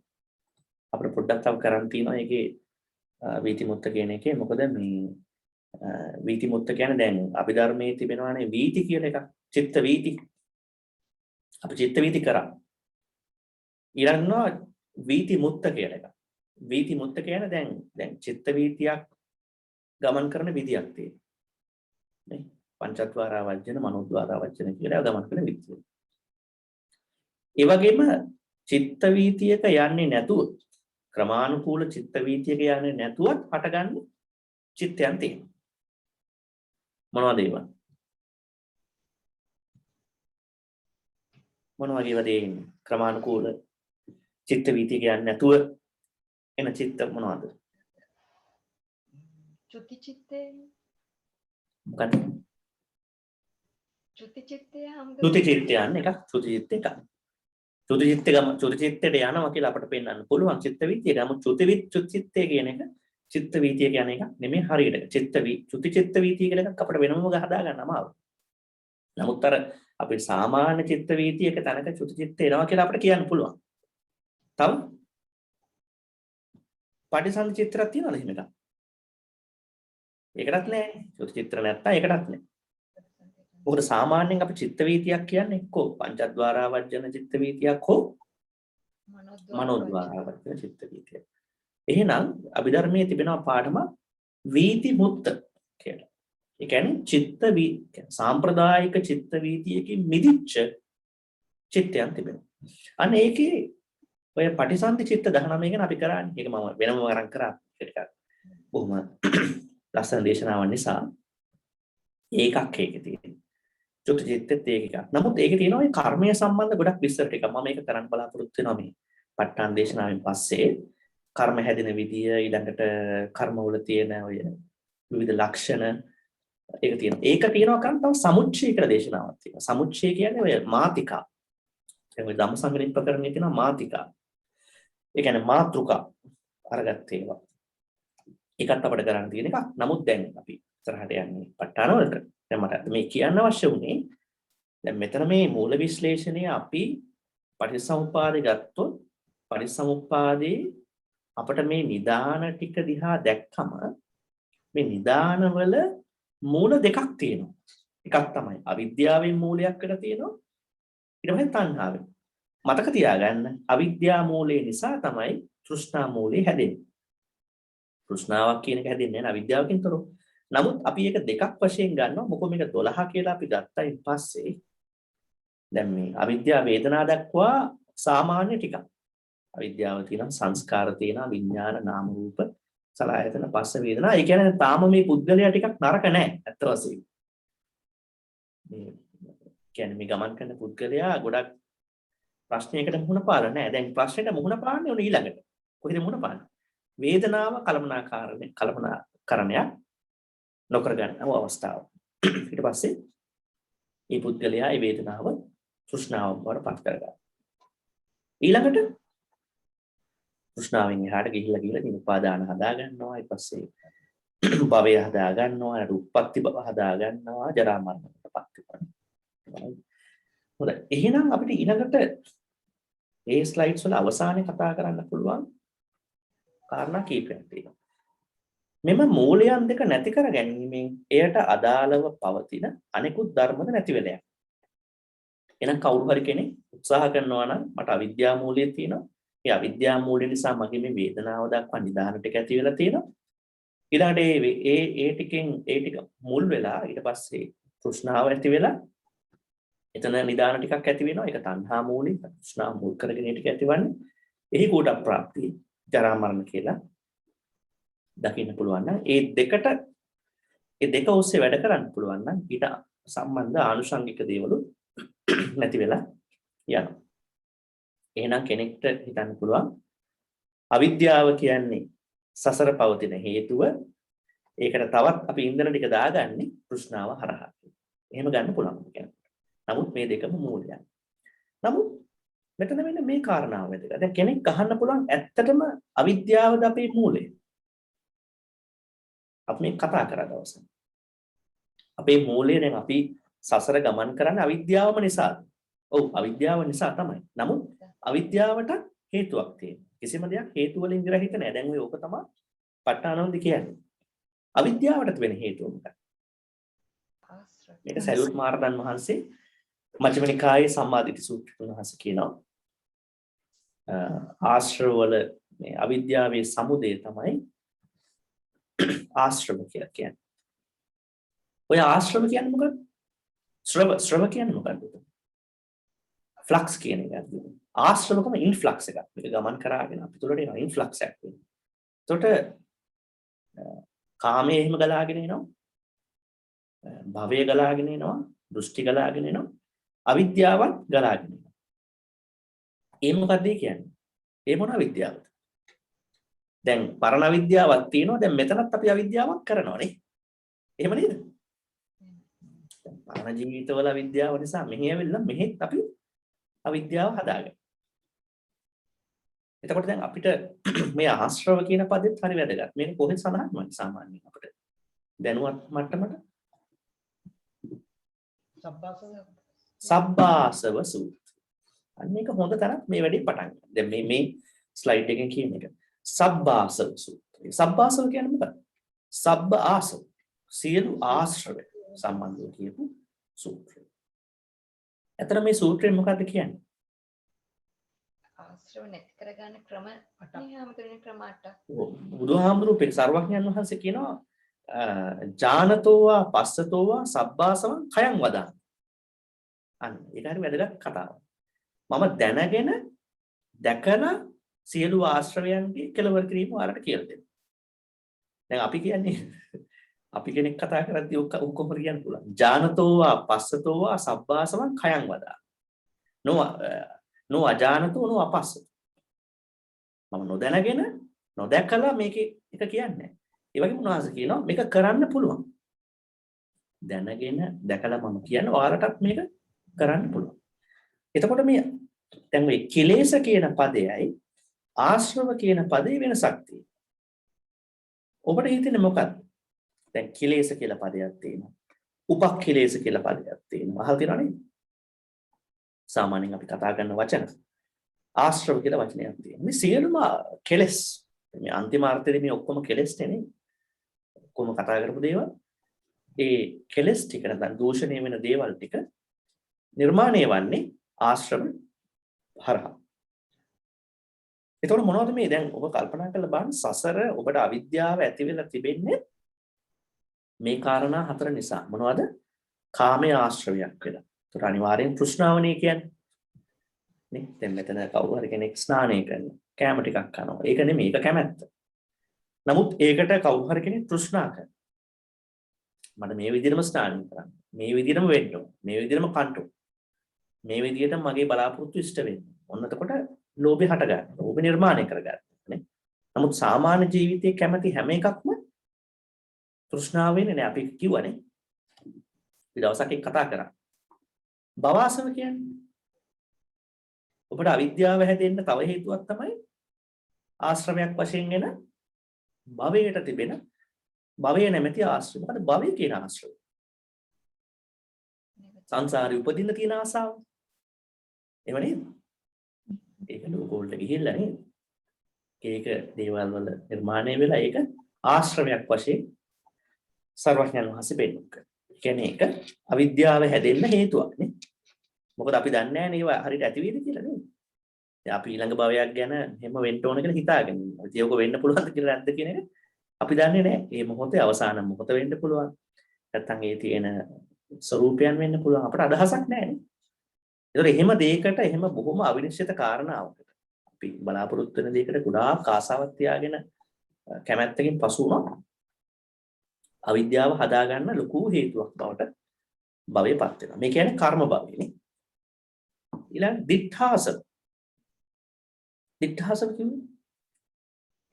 අපිට පොඩ්ඩක් තව කරන් තියෙනවා ඒකේ වීති මුත්ත කියන එකේ. මොකද මේ වීති මුත්ත කියන්නේ දැන් අභිධර්මයේ තිබෙනවානේ වීති කියලා එකක්. චිත්ත වීති. අපි චිත්ත වීති කරා. ඊළඟනවා වීති මුත්ත කියලා එකක්. වීති මුත්ත කියන්නේ දැන් චිත්ත වීතියක් ගමන් කරන විදියක් තියෙනවා. නේ? පංචද්වාරා වජ්ජන මනෝද්වාරා වජ්ජන කියලා ගමන් කරන විදිය. ඒ වගේම චිත්ත වීතියක යන්නේ නැතුව ක්‍රමානුකූල චිත්ත වීතියක යන්නේ නැතුවත් හටගන්න චිත්තයන් තියෙනවා. මොනවද ඒවා? මොන වගේ වදේ ක්‍රමානුකූල චිත්ත වීතියක යන්නේ නැතුව එන චිත්ත මොනවද? චුති චිත්තේ මොකද? චුති චිත්තේ චුති චිත්තයන් එකක්. චුති චිත්ත එකක්. චුති චිත්තයට යනවා කියලා අපට පෙන්වන්න පුළුවන් චිත්ත වීතිය. නමුත් චුති චිත්තය කියන එක චිත්ත වීතිය කියන එක නෙමෙයි හරියට. චුති චිත්ත වීතිය කියලා එකක් අපිට වෙනමම හදා ගන්න අමාරුයි. නමුත් අර අපි සාමාන්‍ය චිත්ත වීතියක තැනක චුති චිත්ත එනවා කියලා අපිට කියන්න පුළුවන්. තව පටිසන්ධි චිත්‍රයක් තියෙනවද එහෙම එකක්? ඒකටත් නෑ. චුති චිත්‍ර නැත්තම් ඒකටත් නෑ. මොකද සාමාන්‍යයෙන් අපි චිත්ත වීතියක් කියන්නේ එක්කෝ පංචද්වාරා වජ්ජන චිත්ත වීතියක් හෝ මනෝද්වාරා වජ්ජන චිත්ත වීතියක්. එහෙනම් අභිධර්මයේ තිබෙනවා පාඩම වීති මුත්ත කියලා. ඒ කියන්නේ සාම්ප්‍රදායික චිත්ත වීතියකින් මිදිච්ච චිත්තයන් තිබෙනවා. අන්න ඒකේ ඔය පටිසන්ධි චිත්ත 19 ගැන අපි කරන්නේ. ඒක මම වෙනම වරන් කරා. ඒක බොහොම ලස්සන දේශනාවක් නිසා ඒකක් ඒකේ තියෙනවා. චුති චිත්තෙත් ඒකක්. නමුත් ඒකේ තියෙනවා මේ කර්මය සම්බන්ධ ගොඩක් විස්තර ටික. මම මේක කරන්න බලාපොරොත්තු වෙනවා මේ ප ဋ ාණ දේශනාවෙන් පස්සේ. කර්ම හැදෙන විදිය ඊළඟට කර්මවල තියෙන ඔය විවිධ ලක්ෂණ ඒක තියෙනවා. ඒක තියෙනවා කරන් තව සමුච්චය කියලා දේශනාවක් තියෙනවා. සමුච්චය කියන්නේ ඔය මාතිකා. ඒ ඔය ධම්මසංගණි ප්‍රකරණයේ තියෙනවා මාතිකා. ඒ කියන්නේ මාත්‍රිකා අරගත්ත ඒවා. ඒකත් අපිට කරන්න තියෙන එකක්. නමුත් දැන් අපි ඉස්සරහට යන්නේ ප ဋ ාණ වලට. දැන් මට මේ කියන්න අවශ්‍ය වුණේ දැන් මෙතන මේ මූල විශ්ලේෂණය අපි පටිච්චසමුප්පාදේ ගත්තොත් පටිච්චසමුප්පාදේ අපිට මේ නිදාන ටික දිහා දැක්කම මේ නිදානවල මූල දෙකක් තියෙනවා. එකක් තමයි අවිද්‍යාවෙන් මූලයක් වෙලා තියෙනවා. ඊට පස්සේ තණ්හාවෙන්. මතක තියාගන්න අවිද්‍යා මූලය නිසා තමයි තෘෂ්ණා මූලය හැදෙන්නේ. තෘෂ්ණාවක් කියන එක හැදෙන්නේ නැහැ අවිද්‍යාවකින් තොරව. නමුත් අපි ඒක දෙකක් වශයෙන් ගන්නවා. මොකද මේක 12 කියලා අපි ගත්තයින් පස්සේ දැන් මේ අවිද්‍යා වේදනා දක්වා සාමාන්‍ය ටිකක්. අවිද්‍යාව තියෙනවා සංස්කාර තියෙනවා විඥාන නාම රූප සලආයතන පස්ස වේදනා. ඒ කියන්නේ තාම මේ පුද්ගලයා ටිකක් නරක නැහැ අත්ත වශයෙන්. මේ කියන්නේ මේ ගමන් කරන පුද්ගලයා ගොඩක් ප්‍රශ්නයකට මුහුණ පාලා නැහැ. දැන් ප්‍රශ්නෙට මුහුණ පාන්නේ උන ඊළඟට. කොහෙද මුහුණ පාන්නේ? වේදනාව කලමනාකරණයක් නොකර ගන්නව අවස්ථාව. ඊට පස්සේ මේ පුද්ගලයා මේ වේදනාව තෘෂ්ණාව බවට පත් කරගන්නවා. ඊළඟට තෘෂ්ණාවෙන් එහාට ගිහිල්ලා මේ උපාදාන හදා ගන්නවා. ඊට පස්සේ භවය හදා ගන්නවා. ඊට උප්පත්ති භව හදා ගන්නවා. ජරා මරණයටපත් වෙනවා. හොඳයි. එහෙනම් අපිට ඊළඟට ඒ ස්ලයිඩ්ස් වල අවසානයේ කතා කරන්න පුළුවන් කාරණා කීපයක් තියෙනවා. මෙම මූලයන් දෙක නැති කර ගැනීමෙන් එයට අදාළව පවතින අනෙකුත් ධර්මද නැති වෙලා යනවා. එහෙනම් කවුරු හරි කෙනෙක් උත්සාහ කරනවා නම් මට අවිද්‍යා මූලය තියෙනවා. ඒ අවිද්‍යා මූලය නිසා මගේ මේ වේදනාව දක්වා නිදාන ටික ඇති වෙලා තියෙනවා. ඊළඟට ඒ ටික මුල් වෙලා ඊට පස්සේ තෘෂ්ණාව ඇති වෙලා එතන නිදාන ටිකක් ඇති වෙනවා. ඒක තණ්හා මූලය. තෘෂ්ණාව මුල් කරගෙන ටික ඇතිවන්නේ. එහි කොට ප්‍රාප්තිය ජරා මරණ කියලා දකින්න පුළුවන් නම් ඒ දෙක ඔස්සේ වැඩ කරන්න පුළුවන් නම් ඊට සම්බන්ධ ආනුෂංගික දේවල් නැති වෙලා යනවා. එහෙනම් කෙනෙක්ට හිතන්න පුළුවන් අවිද්‍යාව කියන්නේ සසර පවතින හේතුව. ඒකට තවත් අපි ඉන්ධන ටික දාගන්නේ තෘෂ්ණාව හරහා. එහෙම ගන්න පුළුවන් කියන්නේ. නමුත් මේ දෙකම මූලයන්. නමුත් මෙතන වෙන මේ කාරණාව වැදගත්. දැන් කෙනෙක් අහන්න පුළුවන් ඇත්තටම අවිද්‍යාවද අපේ මූලය? අපි මේ කතා කරා දවසක්. අපේ මූලය දැන් අපි සසර ගමන් කරන්නේ අවිද්‍යාවම නිසාද? ඔව් අවිද්‍යාව නිසා තමයි. නමුත් අවිද්‍යාවට හේතුවක් තියෙනවා. කිසිම දෙයක් හේතු වලින් ග්‍රහිත නැහැ. දැන් ඔය ඕක තමයි ප ဋ ාණන්දි කියන්නේ. අවිද්‍යාවට වෙන හේතුව මොකක්ද? මේක සරියුත් මහරහතන් වහන්සේ මජ්ක්‍ධිම නිකායේ සම්මාදිට්ඨි සූත්‍රය තුනහස කියනවා. ආශ්‍රව වල මේ අවිද්‍යාවේ සමුදය තමයි ආශ්‍රව කියලා කියන්නේ. ඔය ආශ්‍රව කියන්නේ මොකක්ද? ශ්‍රව කියන්නේ මොකක්ද? ෆ්ලක්ස් කියන එක. ආශ්‍රවකම ඉන්ෆ්ලක්ස් එකක්. මේක ගමන් කරාගෙන අපි තුලට එන ඉන්ෆ්ලක්ස් එකක් වෙනවා. එතකොට කාමයේ එහෙම ගලාගෙන එනවා. භවය ගලාගෙන එනවා. දෘෂ්ටි ගලාගෙන එනවා. අවිද්‍යාවත් ගලාගෙන එනවා. ඒ මොකක්ද කියන්නේ? ඒ මොන අවිද්‍යාවද? දැන් පරණ අවිද්‍යාවක් තියෙනවා. දැන් මෙතනත් අපි අවිද්‍යාවක් කරනවා නේ. එහෙම නේද? දැන් පරණ ජීවිතවල අවිද්‍යාව නිසා මෙහි ඇවිල්ලා මෙහෙත් අපි අවිද්‍යාව හදාගන්න. එතකොට දැන් අපිට මේ ආශ්‍රව කියන පදෙත් හරි වැදගත්. මේක කොහෙද සඳහන් වෙන්නේ සාමාන්‍යයෙන් අපිට? දැනුවත් මට්ටමට සබ්බාසව සූත්‍රය. අන්න ඒක හොඳ තරක් මේ වැඩේ පටන් ගන්න. දැන් මේ ස්ලයිඩ් එකෙන් කියන එක. සබ්බාසව සූත්‍රය. සබ්බාසව කියන්නේ මොකක්ද? සබ්බ ආසව. සියලු ආශ්‍රව සම්බන්ධව කියපු සූත්‍රය. එතන මේ සූත්‍රයෙන් මොකක්ද කියන්නේ? ආශ්‍රව නැති කරගන්න ක්‍රම 8ක්. හැමතැනම ක්‍රම 8ක්. බුදුහාමුදුරුවෝ සර්වඥයන් වහන්සේ කියනවා ජානතෝවා පස්සතෝවා සබ්බාසවං khයං වදාන. අන්න ඒක හරි වැදගත් කතාවක්. මම දැනගෙන දැකලා සියලු ආශ්‍රවයන්ගේ කෙලවර කිරීම ඔයාලට කියලා දෙනවා. දැන් අපි කියන්නේ අපි කෙනෙක් කතා කරද්දී ඔක්කොම කියන්න පුළුවන්. ජානතෝවා පස්සතෝවා සබ්බාසවං khයං වදාන. නෝ අජානතෝ නෝ අපස්සතෝ. මම නොදැනගෙන නොදැකලා මේකේ එක කියන්නේ. ඒ වගේම උන්වහන්සේ කියනවා මේක කරන්න පුළුවන්. දැනගෙන දැකලා මම කියන්නේ ඔයාලටත් මේක කරන්න පුළුවන්. එතකොට මේ දැන් මේ කිලේශ කියන පදයයි ආශ්‍රව කියන පදේ වෙනසක් තියෙනවා. ඔබට හිතෙන්නේ මොකක්ද? දැන් කිලේශ කියලා පදයක් තියෙනවා. උපක්ඛිලේශ කියලා පදයක් තියෙනවා. අහලා තියෙනව නේද? සාමාන්‍යයෙන් අපි කතා කරන වචන ආශ්‍රව කියලා වචනයක් තියෙනවා. මේ සියලුම කෙලෙස් මේ අන්තිම අර්ථයේ මේ ඔක්කොම කෙලෙස් නේ. ඔක්කොම කතා කරපු දේවල් ඒ කෙලෙස් ටික නැත්නම් දූෂණය වෙන දේවල් ටික නිර්මාණය වන්නේ ආශ්‍රම හරහා. එතකොට මොනවද මේ දැන් ඔබ කල්පනා කරලා බලන්න සසර ඔබට අවිද්‍යාව ඇති වෙලා තිබෙන්නේ මේ කාරණා හතර නිසා. මොනවද? කාමයේ ආශ්‍රවයක් වෙලා. ඒකට අනිවාර්යෙන් තෘෂ්ණාවනේ කියන්නේ. නේ? දැන් මෙතන කවුරු හරි කෙනෙක් ස්නානය කරනවා. කැම ටිකක් කනවා. ඒක නෙමෙයි ඒක කැමැත්ත. නමුත් ඒකට කවුරු හරි කෙනෙක් තෘෂ්ණා කරනවා. මට මේ විදිහටම ස්නානය කරන්න. මේ විදිහටම වෙන්න ඕන. මේ විදිහටම කන්ට ඕන. මේ විදිහට මගේ බලාපොරොත්තු ඉෂ්ට වෙන්න. ඔන්න එතකොට ලෝභය හට ගන්නවා. ලෝභය නිර්මාණය කර ගන්නවා නේ. නමුත් සාමාන්‍ය ජීවිතයේ කැමැති හැම එකක්ම තෘෂ්ණාව වෙන්නේ නැහැ. අපි කිව්වනේ. අපි දවසක් එක්ක කතා කරා. භවආසව කියන්නේ ඔබට අවිද්‍යාව හැදෙන්න තව හේතුවක් තමයි ආශ්‍රමයක් වශයෙන් එන භවයට තිබෙන භවය නැමැති ආශ්‍රය. මොකද භවය කියන ආශ්‍රය? සංසාරේ උපදින්න තියෙන ආසාව. එහෙම නේද? ඒක ලෝක වලට ගිහිල්ලා නේද? ඒක දේවල් වල නිර්මාණය වෙලා ඒක ආශ්‍රමයක් වශයෙන් සර්වඥයන් වහන්සේ පෙන්නනවා. ඒ කියන්නේ ඒක අවිද්‍යාව හැදෙන්න හේතුවක් නේ. මොකද අපි දන්නේ නැහැ නේ ඒවා හරියට ඇති වෙයිද කියලා නේද? දැන් අපි ඊළඟ භවයක් ගැන හැම වෙන්න ඕන කියලා හිතාගෙන ඉන්නවා. ඉතින් ඕක වෙන්න පුළුවන්ද කියලා නැද්ද කියන එක අපි දන්නේ නැහැ. මේ මොහොතේ අවසාන මොහොත වෙන්න පුළුවන්. නැත්තම් ඒ තියෙන ස්වરૂපයන් වෙන්න පුළුවන්. අපට අදහසක් නැහැ නේ. ඒතර එහෙම දෙයකට එහෙම බොහොම අවිනිශ්චිත කාරණාවකට අපි බලාපොරොත්තු වෙන දෙයකට ගොඩාක් ආසාවක් තියාගෙන කැමැත්තකින් පසු වුණා. අවිද්‍යාව හදාගන්න ලොකු හේතුවක් බවට භවයපත් වෙනවා. මේ කියන්නේ කර්ම භවයනේ. ඊළඟ දිඨාස. දිඨාස කියන්නේ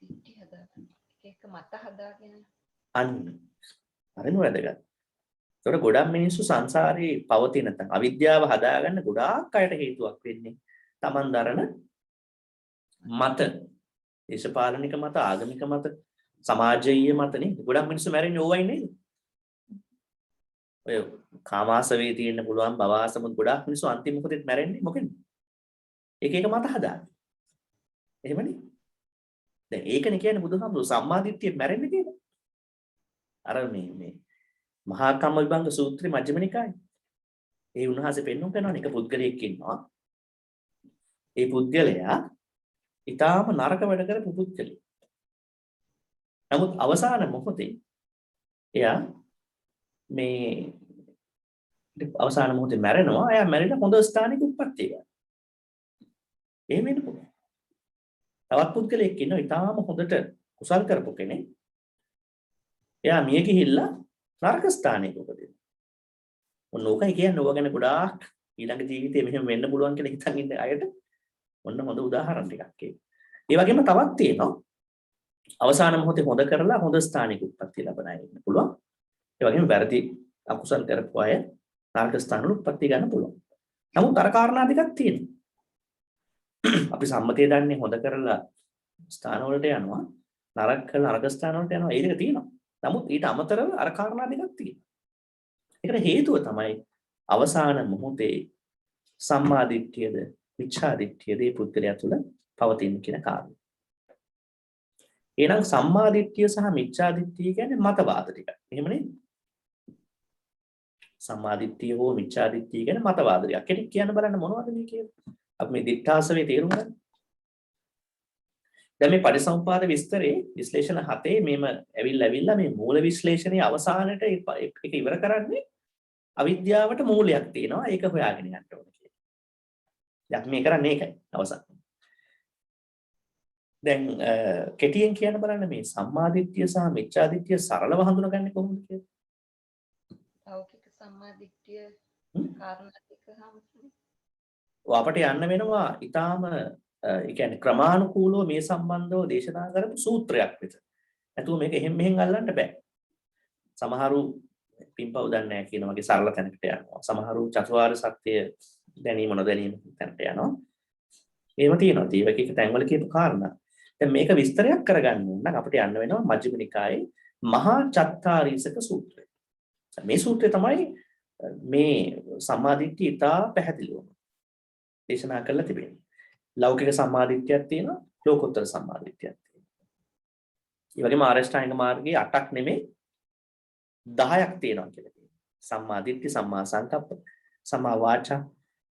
දිට්ඨි හදාගන්න. ඒක මත හදාගෙන අන්න. හරිම වැදගත්. ඒතකොට ගොඩක් මිනිස්සු සංසාරේ පවතින නැත්නම් අවිද්‍යාව හදාගන්න ගොඩාක් අයට හේතුවක් වෙන්නේ Taman දරන මත, දේශපාලනික මත, ආගමික මත, සමාජීය මතනේ. ගොඩක් මිනිස්සු මැරෙන්නේ ඕවයි නේද? ඔය කාමාසවේ තියෙන්න පුළුවන් භවආසම ගොඩාක් මිනිස්සු අන්තිම මොකදෙත් මැරෙන්නේ මොකෙන්ද? එක එක මත හදාගන්න. එහෙමනේ. දැන් ඒකනේ කියන්නේ බුදුහාමුදුරුවෝ සම්මාදිට්ඨිය මැරෙන්නේ කියලා. අර මේ මහා කම්ම විභංග සූත්‍රයේ මජ්ක්‍ධිම නිකායේ. ඒ උන්වහන්සේ පෙන්වන්න කරනවා එක පුද්ගලයෙක් ඉන්නවා. ඒ පුද්ගලයා ඊටාම නරක වැඩ කරපු පුද්ගලයෙක්. නමුත් අවසාන මොහොතේ එයා මේ අවසාන මොහොතේ මැරෙනවා. එයා මැරිලා හොඳ ස්ථානික උප්පත්තිය ගන්නවා. එහෙම වෙන්න පුළුවන්. තවත් පුද්ගලයෙක් ඉන්නවා ඊටාම හොඳට කුසල් කරපු කෙනෙක්. එයා මිය ගිහිල්ලා නරක ස්ථානයක උපදිනවා. ඔන්න ඕකයි කියන්නේ ඕක ගැන ගොඩාක් ඊළඟ ජීවිතේ මෙහෙම වෙන්න පුළුවන් කියලා හිතන් ඉන්න අයට ඔන්න හොඳ උදාහරණ ටිකක් ඒක. ඒ වගේම තවත් තියෙනවා අවසාන මොහොතේ හොඳ කරලා හොඳ ස්ථානික උත්පත්ති ලැබන අය ඉන්න පුළුවන්. ඒ වගේම වැරදි අකුසල් කරපු අය නරක ස්ථානවල උත්පත්ති ගන්න පුළුවන්. නමුත් අර කාරණා දෙකක් තියෙනවා. අපි සම්මතය දන්නේ හොඳ කරලා ස්ථාන වලට යනවා නරක කරලා නරක ස්ථාන වලට යනවා ඒ දෙක තියෙනවා. නමුත් ඊට අමතරව අර කාරණා දෙකක් තියෙනවා. ඒකට හේතුව තමයි අවසාන මොහොතේ සම්මා දිට්ඨියද මිච්ඡා දිට්ඨියද මේ පුද්ගලයා තුළ පවතින කියන කාරණා. එහෙනම් සම්මා දිට්ඨිය සහ මිච්ඡා දිට්ඨිය කියන්නේ මතවාද ටික. එහෙම නේද? සම්මා දිට්ඨිය හෝ මිච්ඡා දිට්ඨිය කියන්නේ මතවාද ටික. කෙනෙක් කියන්න බලන්න මොනවද මේ කියන්නේ? අපි මේ දිට්ඨාසවේ තේරුම් ගන්න. දැන් මේ පටිසමුපාද විස්තරේ විශ්ලේෂණ 7 මේම ඇවිල්ලා මේ මූල විශ්ලේෂණයේ අවසානයේ ඒක ඉවර කරන්නේ අවිද්‍යාවට මූලයක් තියෙනවා. ඒක හොයාගෙන යන්න ඕනේ කියලා. දැන් මේ කරන්නේ ඒකයි අවසාන. දැන් කෙටියෙන් කියන්න බලන්න මේ සම්මාදිට්ඨිය සහ මිච්ඡාදිට්ඨිය සරලව හඳුනගන්නේ කොහොමද කියලා? ලෞකික සම්මාදිට්ඨිය කාරණා ටික හම්බුනේ. අපට යන්න වෙනවා ඊටාම ඒ කියන්නේ ක්‍රමානුකූලව මේ සම්බන්ධව දේශනා කරපු සූත්‍රයක් විතර. නැතුව මේක එහෙම මෙහෙන් අල්ලන්න බෑ. සමහරු පින්පව් දන්නේ නැහැ කියන වගේ සරල තැනකට යනවා. සමහරු චතුරාර්ය සත්‍ය දැනීම නොදැනීම තැනට යනවා. එහෙම තියෙනවා. දීවකේක තැන්වල කියපු කාරණා. දැන් මේක විස්තරයක් කරගන්න ඕන නම් අපිට යන්න වෙනවා මජ්ක්‍ධිම නිකායේ මහා චත්තාරීසක සූත්‍රය. මේ සූත්‍රය තමයි මේ සම්මාදිට්ඨිය ඉතා පැහැදිලිවම දේශනා කරලා තිබෙන්නේ. ලෞකික සම්මාදිට්ඨියක් තියෙනවා, ලෝකෝත්තර සම්මාදිට්ඨියක් තියෙනවා. ඒ වගේම ආරෂ්ඨාංග මාර්ගයේ 8ක් නෙමෙයි 10ක් තියෙනවා කියලා කියනවා. සම්මාදිට්ඨි, සම්මා සංකප්ප, සම්මා වාචා,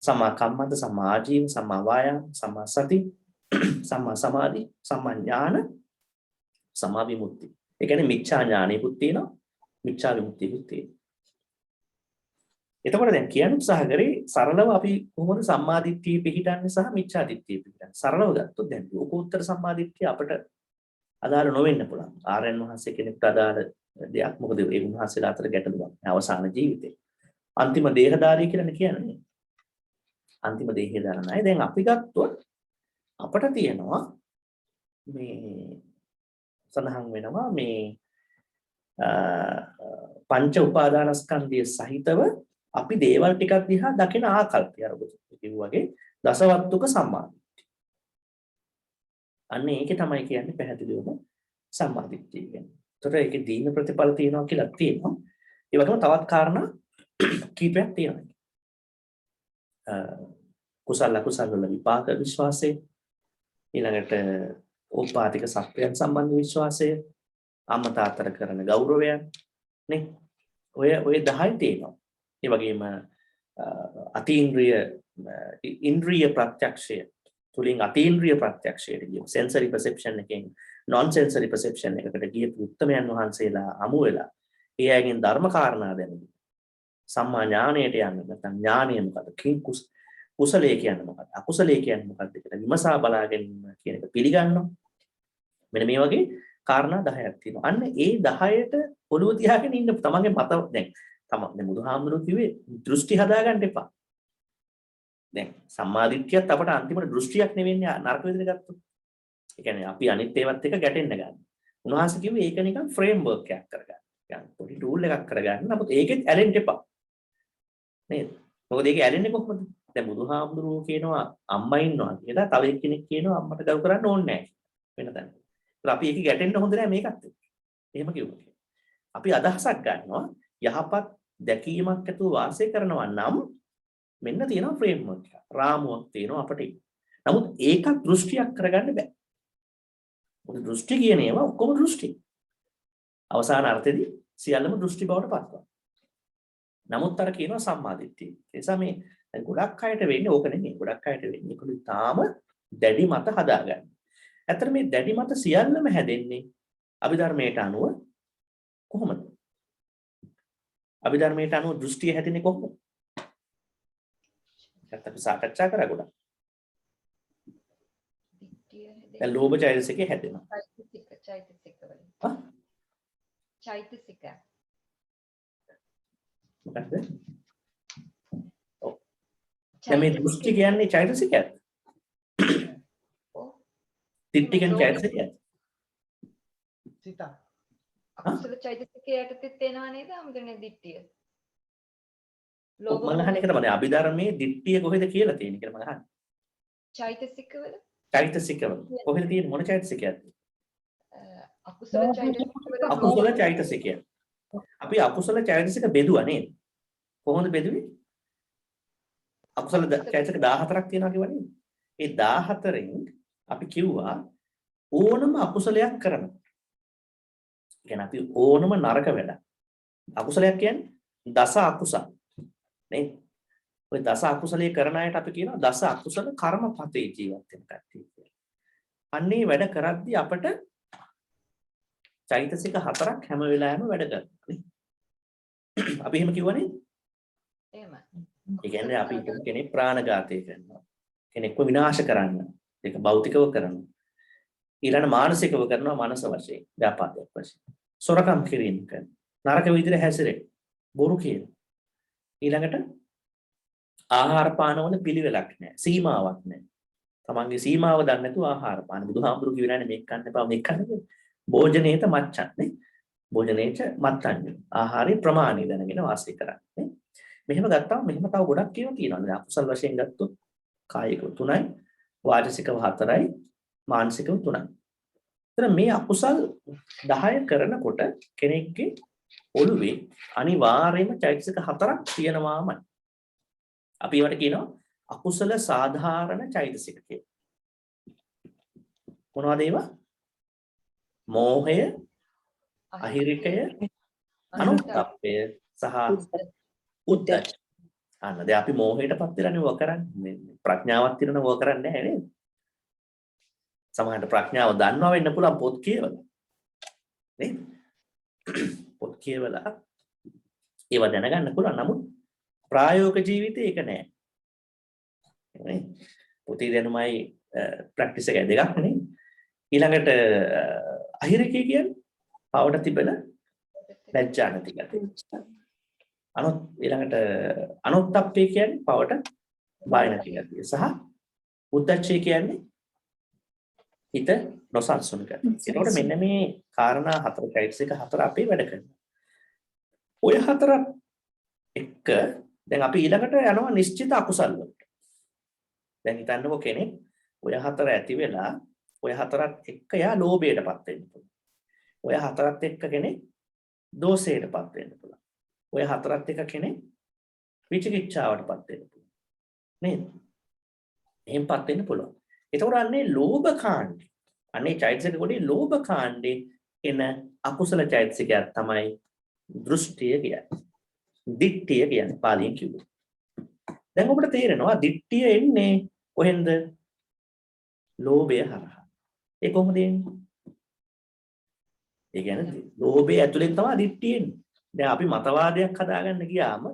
සම්මා කම්මන්ත, සම්මා ආජීව, සම්මා වායාම, සම්මා සති, සම්මා සමාධි, සම්මා ඥාන, සම්මා විමුක්ති. ඒ කියන්නේ මිච්ඡා ඥානෙකුත් තියෙනවා, මිච්ඡා විමුක්තියකුත් තියෙනවා. එතකොට දැන් කියන්න උත්සාහ කරේ සරලව අපි කොහොමද සම්මාදිට්ඨිය පිළිහිටන්නේ සහ මිච්ඡාදිට්ඨිය පිළිහිටන්නේ. සරලව ගත්තොත් දැන් ලෝකෝත්තර සම්මාදිට්ඨිය අපට අදාළ නොවෙන්න පුළුවන්. ආර්යයන් වහන්සේ කෙනෙකුට අදාළ දෙයක්. මොකද ඒ උන්වහන්සේලා අතර ගැටලුවක් අවසාන ජීවිතේ. අන්තිම දේහධාරී කියලානේ කියන්නේ. අන්තිම දේහය දාන අය. දැන් අපි ගත්තොත් අපට තියෙනවා මේ සඳහන් වෙනවා මේ පංච උපාදානස්කන්ධය සහිතව අපි දේවල් ටිකක් දිහා දකින ආකල්පය අර කිව්වාගේ දසවත්තුක සම්මාදිට්ඨිය. අන්න ඒකේ තමයි කියන්නේ පැහැදිලිවම සම්මාදිට්ඨිය කියන්නේ. ඒතර ඒකේ දීන ප්‍රතිපල තියෙනවා කියලා තියෙනවා. ඒ වගේම තවත් කාරණා කීපයක් තියෙනවා. කුසල අකුසල වල විපාක විශ්වාසය, ඊළඟට ඕපාතික සත්‍යයන් සම්බන්ධ විශ්වාසය, අම්මා තාත්තට කරන ගෞරවයන් නේ. ඔය 10 තියෙනවා. ඒ වගේම අතීන්ද්‍රිය ඉන්ද්‍රිය ප්‍රත්‍යක්ෂය තුලින් අතීන්ද්‍රිය ප්‍රත්‍යක්ෂයට ගියොත් සෙන්සරි පර්සෙප්ෂන් එකෙන් non sensory perception එකකට ගියපු උත්තමයන් වහන්සේලා අමු වෙලා ඒ අයගෙන් ධර්ම කාරණා දැනගෙන සම්මා ඥාණයට යන්න නැත්නම් ඥාණය මොකද, කුසලයේ කියන්නේ මොකක්ද, අකුසලයේ කියන්නේ මොකක්ද කියලා විමසා බලාගෙන කියන එක පිළිගන්නවා. මෙන්න මේ වගේ කාරණා 10ක් තියෙනවා. අන්න ඒ 10ට ඔළුව තියාගෙන ඉන්න තමන්ගේ මත දැන් බුදුහාමුදුරුවෝ කිව්වේ දෘෂ්ටි හදාගන්න එපා. දැන් සම්මාදිට්ඨියත් අපට අන්තිමට දෘෂ්ටියක් නෙවෙන්නේ නරක විදිහට ගත්තොත්. ඒ කියන්නේ අපි අනිත් ඒවත් එක ගැටෙන්න ගන්න. උන්වහන්සේ කිව්වේ ඒක නිකන් ෆ්‍රේම්වර්ක් එකක් කරගන්න. يعني පොඩි ටූල් එකක් කරගන්න. නමුත් ඒකෙත් ඇලෙන්න එපා. නේද? මොකද ඒක ඇලෙන්නේ කොහොමද? දැන් බුදුහාමුදුරුවෝ කියනවා අම්මා ඉන්නවා කියලා තව එක්කෙනෙක් කියනවා අම්මට ගරු කරන්න ඕනේ නැහැ. වෙන තැන. ඒත් අපි ඒක ගැටෙන්න හොඳ නැහැ මේකත්. එහෙම කිව්වා. අපි අදහසක් ගන්නවා යහපත් දැකීමක් ඇතුව වාසය කරනවා නම් මෙන්න තියෙනවා ෆ්‍රේම්වර්ක් එක. රාමුවක් තියෙනවා අපිට. නමුත් ඒක දෘෂ්ටියක් කරගන්න බෑ. මොකද දෘෂ්ටි කියන ඒවා ඔක්කොම දෘෂ්ටි. අවසාන අර්ථයේදී සියල්ලම දෘෂ්ටි බවට පත්වනවා. නමුත් අර කියනවා සම්මාදිට්ඨිය. ඒ නිසා මේ දැන් ගොඩක් අයට වෙන්නේ ඕක නෙමෙයි. ගොඩක් අයට වෙන්නේ ඒකළු තාම දැඩි මත හදාගන්න. ඇත්තට මේ දැඩි මත සියල්ලම හැදෙන්නේ අභිධර්මයට අනුව කොහොමද? අභිධර්මයට අනුව දෘෂ්ටිය හැදෙන්නේ කොහොමද? ඒකත් අපි සාකච්ඡා කරා ගොඩක්. දැන් ලෝභ චෛතසිකේ හැදෙනවා. චෛතසික වලින්. හා? චෛතසික. මොකක්ද? ඔව්. දැන් මේ දෘෂ්ටි කියන්නේ චෛතසිකයක්ද? ඔව්. දිට්ඨි කියන්නේ චෛතසිකයක්ද? සිත. අකුසල චෛතසිකයටත් එනවා නේද? අමුදනේ දිට්ඨිය. ඔව් මම අහන්නේ ඒක තමයි. අභිධර්මයේ දිට්ඨිය කොහෙද කියලා තියෙන්නේ කියලා මම අහන්නේ. චෛතසිකවල චෛතසිකවල කොහෙද තියෙන්නේ මොන චෛතසිකයක්ද? අකුසල චෛතසිකවල අකුසල චෛතසිකය. අපි අකුසල චෛතසික බෙදුවා නේද? කොහොමද බෙදුවේ? අකුසල චෛතසික 14ක් තියෙනවා කිව්වා නේද? ඒ 14න් අපි කිව්වා ඕනම අකුසලයක් කරනවා. කියන්නේ අපි ඕනම නරක වැඩ. අකුසලයක් කියන්නේ දස අකුසල. නේද? ඔය දස අකුසලයේ කරන අයට අපි කියනවා දස අකුසල කර්මපතේ ජීවත් වෙන කට්ටිය කියලා. අන්නේ වැඩ කරද්දී අපට චෛතසික 4ක් හැම වෙලාවෙම වැඩ කරනවා නේ. අපි එහෙම කිව්වනේ. එහෙම. ඒ කියන්නේ අපි කෙනෙක් ප්‍රාණඝාතය කරනවා. කෙනෙක්ව විනාශ කරන්න. ඒක භෞතිකව කරනවා. ඊළඟ මානසිකව කරනවා මනස වශයෙන්, ව්‍යාපාදයක් වශයෙන්. සොරකම් කිරීම කරනවා. නරක විදිහට හැසිරෙන. බොරු කියන. ඊළඟට ආහාර පාන වල පිළිවෙලක් නැහැ. සීමාවක් නැහැ. තමන්ගේ සීමාව දන්නේ නැතුව ආහාර පාන. බුදුහාමුදුරු කියනනේ මේක කන්න එපා මේක කන්න එපා. භෝජනේත මච්ඡන්නේ. භෝජනේච මත්තන්නේ. ආහාරේ ප්‍රමාණය දැනගෙන වාසය කරන්නේ. මෙහෙම ගත්තාම මෙහෙම තව ගොඩක් කියනවා තියෙනවා. දැන් අකුසල් වශයෙන් ගත්තොත් කායිකව 3යි, වාචිකව 4යි, මානසිකව 3යි. එතන මේ අකුසල් 10 කරනකොට කෙනෙක්ගේ ඔළුවේ අනිවාර්යයෙන්ම චෛතසික 4ක් තියෙනවාමයි. අපි ඒවට කියනවා අකුසල සාධාරණ චෛතසික කියලා. මොනවද ඒවා? මෝහය, අහිරිකය, අනුත්ප්පය සහ උද්ධච්ච. අන්න දැන් අපි මෝහයටපත් වෙලානේ වව කරන්නේ. ප්‍රඥාවක් තියෙනවනේ වව කරන්නේ නැහැ නේද? සමහරවිට ප්‍රඥාව දන්නවා වෙන්න පුළුවන් පොත් කියවලා. නේද? පොත් කියවලා ඒව දැනගන්න පුළුවන්. නමුත් ප්‍රායෝගික ජීවිතේ ඒක නෑ. නේ? පොතේ දැනුමයි ප්‍රැක්ටිස් එක දෙකක් නේ. ඊළඟට අහිරිකය කියන්නේ පවට තිබෙන ලැජ්ජා නැති ගතිය. ඊළඟට අනුත්ප්පය කියන්නේ පවට බය නැති ගතිය. සහ උද්ධච්චය කියන්නේ හිත නොසන්සුන් ගතිය. ඒකට මෙන්න මේ කාරණා 4 චෛතසික 4 අපේ වැඩ කරනවා. ඔය 4 එක දැන් අපි ඊළඟට යනවා නිශ්චිත අකුසල් වලට. දැන් හිතන්නකෝ කෙනෙක් ඔය 4 ඇති වෙලා ඔය 4ත් එක්ක යා ලෝභයටපත් වෙන්න පුළුවන්. ඔය 4ත් එක්ක කෙනෙක් දෝෂයටපත් වෙන්න පුළුවන්. ඔය 4ත් එක්ක කෙනෙක් විචිකිච්ඡාවටපත් වෙන්න පුළුවන්. නේද? එහෙන්පත් වෙන්න පුළුවන්. එතකොට අන්නේ ලෝභ කාණ්ඩේ. අන්නේ චෛතසික කොටේ ලෝභ කාණ්ඩේ එන අකුසල චෛතසිකයක් තමයි දෘෂ්ටිය කියන්නේ. දිට්ඨිය කියන්නේ පාලියෙන් කිව්වොත්. දැන් ඔබට තේරෙනවා දිට්ඨිය එන්නේ කොහෙන්ද? ලෝභය හරහා. ඒ කොහොමද එන්නේ? ඒ කියන්නේ ලෝභය ඇතුලෙන් තමයි දිට්ඨිය එන්නේ. දැන් අපි මතවාදයක් හදාගන්න ගියාම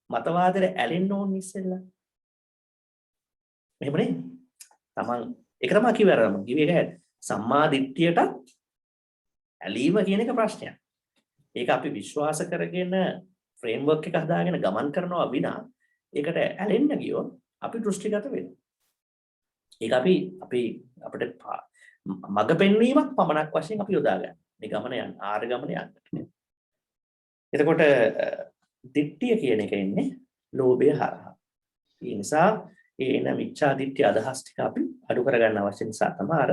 මතවාදෙට ඇලෙන්න ඕනේ ඉස්සෙල්ලා. මෙහෙම නේ. තමන් ඒක තමයි කිව්වරම. කිව්වේ ඒක සම්මා දිට්ඨියට ඇලීම කියන එක ප්‍රශ්නයක්. ඒක අපි විශ්වාස කරගෙන ෆ්‍රේම්වර්ක් එක හදාගෙන ගමන් කරනවා විනා ඒකට ඇලෙන්න ගියොත් අපි දෘෂ්ටිගත වෙනවා. ඒක අපිට මඟ පෙන්වීමක් පමණක් වශයෙන් අපි යොදා ගන්න. මේ ගමන යන ආර්ය ගමන යන්න. එතකොට දිට්ඨිය කියන එක එන්නේ ලෝභය හරහා. ඒ නිසා එන මිච්ඡා දිට්ඨිය අදහස් ටික අපි අඩු කරගන්න අවශ්‍ය නිසා තමයි අර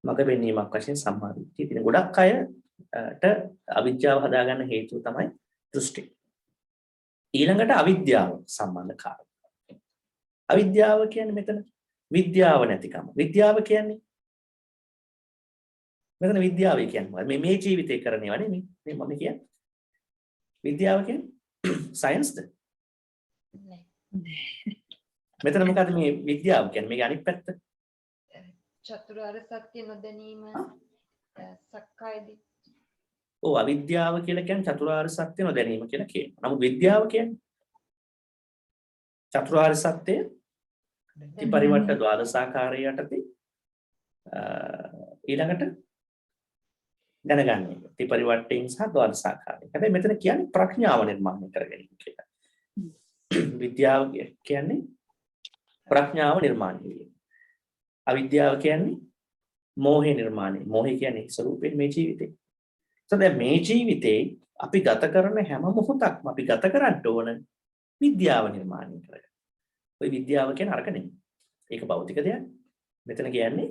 මඟ පෙන්වීමක් වශයෙන් සම්මා දිට්ඨිය තියෙන. ගොඩක් අයට අවිද්‍යාව හදාගන්න හේතුව තමයි දෘෂ්ටි. ඊළඟට අවිද්‍යාව සම්බන්ධ කාරණා. අවිද්‍යාව කියන්නේ මෙතන විද්‍යාව නැතිකම. විද්‍යාව කියන්නේ මෙතන විද්‍යාව කියන්නේ මේ ජීවිතේ කරන ඒවා නෙමෙයි. මේ මම කියන්නේ විද්‍යාව කියන්නේ සයන්ස්ද? නෑ. මෙතන මොකද මේ විද්‍යාව කියන්නේ? මේක අනිත් පැත්ත. චතුරාර්ය සත්‍ය නොදැනීම සක්කාය දිට්ඨිය. ඔව් අවිද්‍යාව කියලා කියන්නේ චතුරාර්ය සත්‍ය නොදැනීම කියලා කියනවා. නමුත් විද්‍යාව කියන්නේ චතුරාර්ය සත්‍ය ත්‍රිපරිවට්ට ද්වාදසාකාරය යටතේ ඊළඟට දැනගන්න එක. ත්‍රිපරිවට්ටයෙන් සහ ද්වාදසාකාරයෙන්. හැබැයි මෙතන කියන්නේ ප්‍රඥාව නිර්මාණය කර ගැනීම කියලා. විද්‍යාව කියන්නේ ප්‍රඥාව නිර්මාණය කිරීම. අවිද්‍යාව කියන්නේ මෝහය නිර්මාණය. මෝහය කියන්නේ ස්වરૂපයෙන් මේ ජීවිතේ. දැන් මේ ජීවිතේ අපි ගත කරන හැම මොහොතක්ම අපි ගත කරන්න ඕන විද්‍යාව නිර්මාණය කරගන්න. ওই විද්‍යාව කියන්නේ අරක නෙමෙයි. ඒක භෞතික දෙයක්. මෙතන කියන්නේ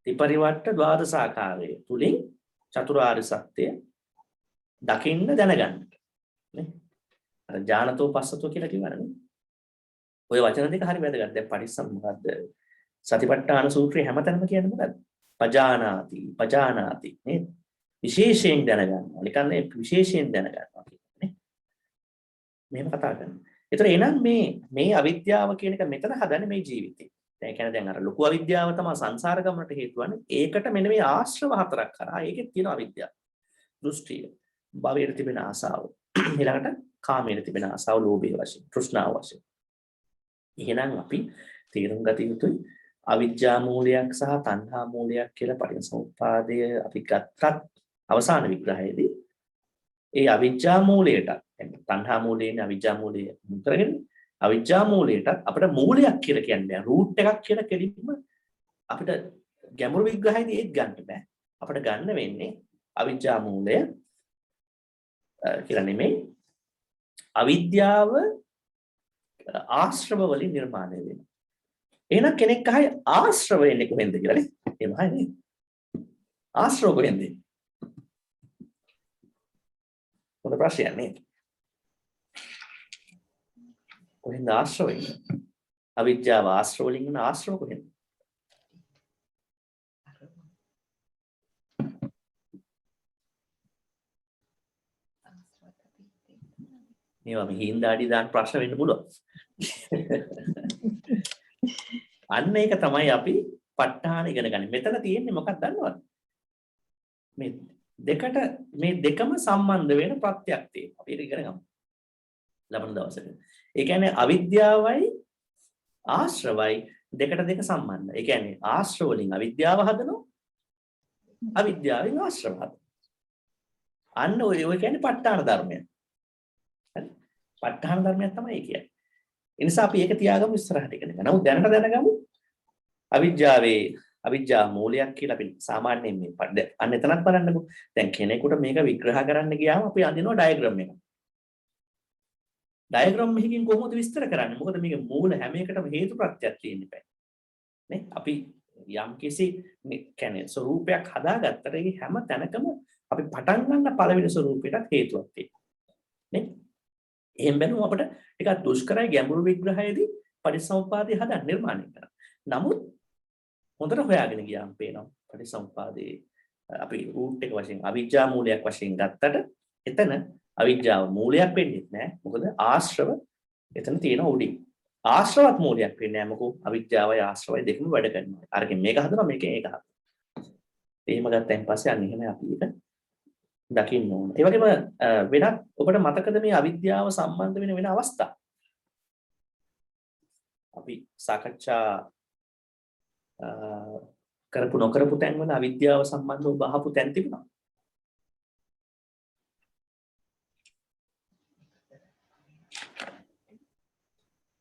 ත්‍රිපරිවට්ට ද්වාදසාකාරය තුලින් චතුරාර්ය සත්‍ය දකින්න දැනගන්න. නේ? අර ඥානතෝ පස්සතෝ කියලා කියවනේ. ওই වචන දෙක හරි වැදගත්. දැන් පරිස්සම් මොකද්ද? සතිපට්ඨාන සූත්‍රයේ හැමතැනම කියන්නේ මොකද්ද? පජානාති නේද? විශේෂයෙන් දැනගන්නවා. නිකන් විශේෂයෙන් දැනගන්නවා කියන්නේ. මෙහෙම කතා කරනවා. ඒතර එහෙනම් මේ අවිද්‍යාව කියන එක මෙතන හදන්නේ මේ ජීවිතේ. දැන් කියන්නේ දැන් අර ලොකු අවිද්‍යාව තමයි සංසාර ගමනට හේතු වන්නේ. ඒකට මෙන්න මේ ආශ්‍රව හතරක් කරා ඒකෙත් තියෙන අවිද්‍යාව. දෘෂ්ටිය, භවයට තිබෙන ආසාව, ඊළඟට කාමයට තිබෙන ආසාව, ලෝභය වශයෙන්, තෘෂ්ණාව වශයෙන්. එහෙනම් අපි තේරුම් ගත යුතුයි අවිජ්ජා මූලයක් සහ තණ්හා මූලයක් කියලා පටිච්චසමුප්පාදය අපි ගත්තත් අවසාන විග්‍රහයේදී ඒ අවිජ්ජා මූලයට තණ්හා මූලයෙන් අවිජ්ජා මූලය මුල් කරගෙන අවිජ්ජා මූලයට අපිට මූලයක් කියලා කියන්නේ රූට් එකක් කියලා කෙලින්ම අපිට ගැඹුරු විග්‍රහයේදී ඒත් ගන්න බෑ. අපිට ගන්න වෙන්නේ අවිජ්ජා මූලය කියලා නෙමෙයි අවිද්‍යාව ආශ්‍රව වලින් නිර්මාණය වෙනවා. එහෙනම් කෙනෙක් අහයි ආශ්‍රව වෙන්නේ කොහෙන්ද කියලා නේ? එහෙම අහන්නේ. ආශ්‍රව කොහෙන්ද? මොන ප්‍රශ්නයක් නේද? කොහෙන්ද ආශ්‍රව වෙන්නේ? අවිද්‍යාව ආශ්‍රව වලින් යන ආශ්‍රව කොහෙන්ද? මේවා මිහින්දාඩි දාන ප්‍රශ්න වෙන්න පුළුවන්. අන්න ඒක තමයි අපි ප ဋ ාණ ඉගෙන ගන්න. මෙතන තියෙන්නේ මොකක්ද දන්නවද? මේ දෙකම සම්බන්ධ වෙන ප්‍රත්‍යක් තියෙනවා. අපි ඒක ඉගෙන ගමු. ලබන දවසට. ඒ කියන්නේ අවිද්‍යාවයි ආශ්‍රවයි දෙකට දෙක සම්බන්ධයි. ඒ කියන්නේ ආශ්‍රව වලින් අවිද්‍යාව හදනවා. අවිද්‍යාවෙන් ආශ්‍රව හදනවා. අන්න ඔය කියන්නේ ප ဋ ාණ ධර්මය. හරි. ප ဋ ාණ ධර්මයක් තමයි ඒ කියන්නේ. ඒ නිසා අපි ඒක තියාගමු ඉස්සරහට ඉගෙන ගන්න. නමුත් දැනට දැනගමු අවිජ්ජා මූලයක් කියලා අපි සාමාන්‍යයෙන් මේ අන්න එතනත් බලන්නකෝ. දැන් කෙනෙකුට මේක විග්‍රහ කරන්න ගියාම අපි අඳිනවා ඩයග්‍රෑම් එකක්. ඩයග්‍රෑම් එකකින් කොහොමද විස්තර කරන්නේ? මොකද මේක මූල හැම එකටම හේතු ප්‍රත්‍යක් තියෙන්න බෑ. නේ? අපි යම්කිසි කියන්නේ ස්වරූපයක් හදාගත්තට ඒ හැම තැනකම අපි පටන් ගන්න පළවෙනි ස්වරූපයටත් හේතුවක් තියෙනවා. නේ? එහෙන් බැලුවම අපිට ටිකක් දුෂ්කරයි ගැඹුරු විග්‍රහයේදී පටිසමුපාදේ හදන්න නිර්මාණය කරා. නමුත් හොඳට හොයාගෙන ගියාම පේනවා පටිසමුපාදේ අපි රූට් එක වශයෙන් අවිජ්ජා මූලයක් වශයෙන් ගත්තට එතන අවිජ්ජාව මූලයක් වෙන්නේ නැහැ. මොකද ආශ්‍රව එතන තියෙන උඩින්. ආශ්‍රවත් මූලයක් වෙන්නේ නැහැ. මොකද අවිජ්ජාවයි ආශ්‍රවයි දෙකම වැඩ කරනවා. අරකින් මේක හදනවා මේකෙන් ඒක හදනවා. එහෙම ගත්තයින් පස්සේ අන්න එහෙම අපි ඒක දකින්න ඕන. ඒ වගේම වෙනත් ඔබට මතකද මේ අවිද්‍යාව සම්බන්ධ වෙන අවස්ථා? අපි සාකච්ඡා කරපු නොකරපු තැන් වල අවිද්‍යාව සම්බන්ධව බහපු තැන් තිබුණා.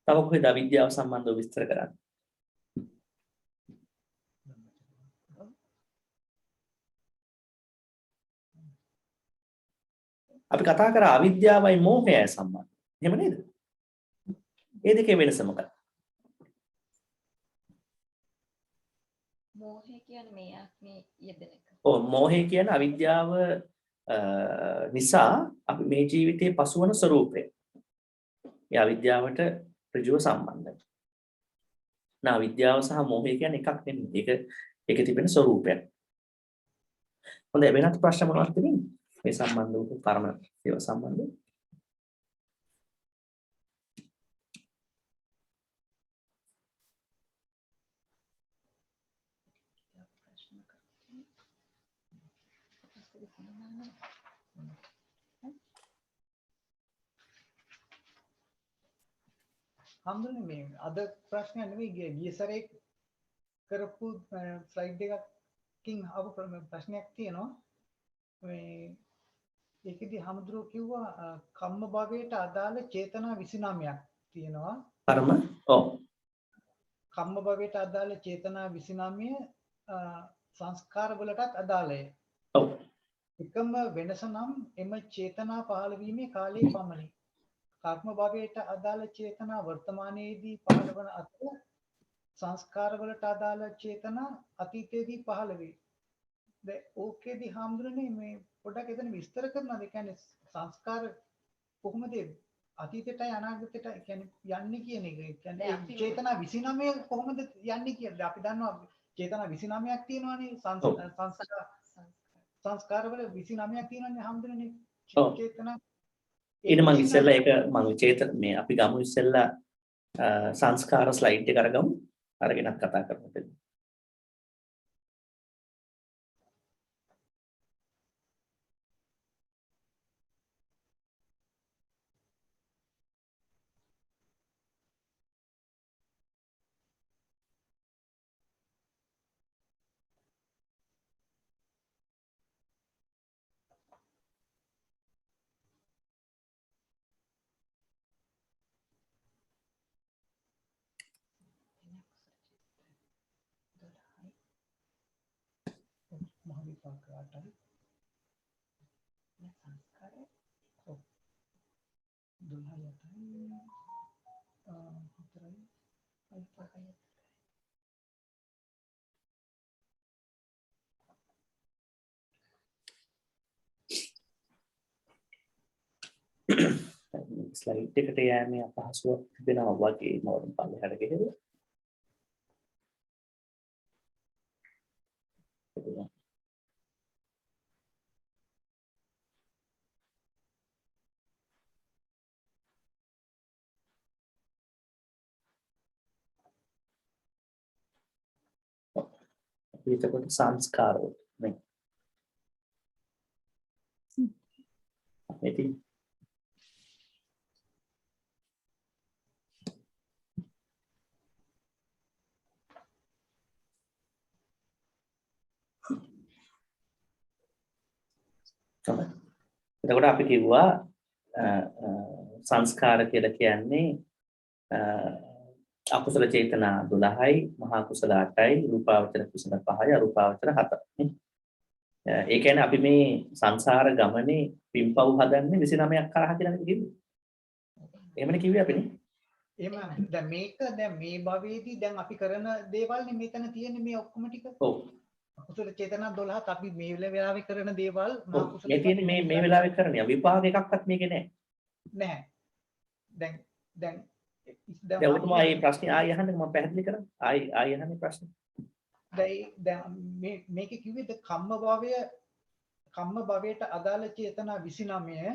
තව කොහෙද අවිද්‍යාව සම්බන්ධව විස්තර කරන්නේ? අපි කතා කරා අවිද්‍යාවයි මෝහයයි සම්බන්ධ. එහෙම නේද? ඒ දෙකේ වෙනස මොකක්ද? මෝහය කියන්නේ මේ ආත්මේ යෙදෙන එක. ඔව් මෝහය කියන්නේ අවිද්‍යාව නිසා අපි මේ ජීවිතයේ පසුවන ස්වરૂපය. ඒ අවිද්‍යාවට ඍජුව සම්බන්ධයි. නා අවිද්‍යාව සහ මෝහය කියන්නේ එකක් නෙමෙයි. ඒකේ තිබෙන ස්වરૂපයක්. හොඳයි වෙනත් ප්‍රශ්න මොනවද තිබෙන්නේ? මේ සම්බන්ධ වූ පරම ඒවා සම්බන්ධව හම්දුනේ මේ අද ප්‍රශ්නයක් නෙවෙයි ගිය සැරේ කරපු ස්ලයිඩ් එකකින් ආපු ප්‍රශ්නයක් තියෙනවා. මේ ඒකෙදි හම්දුරෝ කිව්වා කම්ම භවයට අදාළ චේතනා 29ක් තියෙනවා. පරම ඔව් කම්ම භවයට අදාළ චේතනා 29 සංස්කාර වලටත් අදාළයි. ඔව් එකම වෙනස නම් එම චේතනා පහළ වීමේ කාලයේ පමණි. කර්ම භවයට අදාළ චේතනා වර්තමානයේදී පහළ වන අතර සංස්කාර වලට අදාළ චේතනා අතීතයේදී පහළ වේ. දැන් ඕකේදී හාමුදුරනේ මේ පොඩ්ඩක් එතන විස්තර කරනවාද? ඒ කියන්නේ සංස්කාර කොහොමද අතීතයටයි අනාගතයටයි කියන්නේ යන්නේ කියන එක. ඒ කියන්නේ චේතනා 29 කොහොමද යන්නේ කියලා. අපි දන්නවා චේතනා 29ක් තියෙනවානේ සංස්කාරවල 29ක් තියෙනවානේ හාමුදුරනේ චේතනා. ඊට මම ඉස්සෙල්ලා ඒක මම මේ අපි ගමු ඉස්සෙල්ලා සංස්කාර ස්ලයිඩ් එක අරගමු. අරගෙනත් කතා කරමු. මහ විපාක 8යි. සංස්කාරය 12යි 8යි 4යි විපාකය. ස්ලයිඩ් එකට යෑමේ අපහසුතාවක් තිබෙනවා වගේ නෝඩම් පල්ලෙහාට ගෙහෙලා. එතකොට සංස්කාර නේ. ඉතින් එතකොට අපි කිව්වා සංස්කාර කියලා කියන්නේ අකුසල චේතනා 12යි මහා කුසල 8යි රූපාවචර කුසල 5යි අරූපාවචර 7යි. ඒ කියන්නේ අපි මේ සංසාර ගමනේ පින්පව් හදන්නේ 29ක් කරා කියලා නේද කිව්වේ? එහෙමනේ කිව්වේ අපිනේ. එහෙම දැන් මේ භවයේදී දැන් අපි කරන දේවල් නේ මෙතන තියෙන්නේ මේ ඔක්කොම ටික. ඔව්. අකුසල චේතනා 12ක් අපි මේ වෙලාවේ කරන දේවල් මහා කුසල මේ තියෙන්නේ මේ වෙලාවේ කරන්නේ විපාක එකක්වත් මේකේ නැහැ. නැහැ. දැන් දැන් ඔබතුමා මේ ප්‍රශ්නේ ආයෙ අහන්න මම පැහැදිලි කරා. ආයෙ අහන්නේ ප්‍රශ්නේ. දැන් මේක කිව්වේද කම්ම භවයට අදාළ චේතනා 29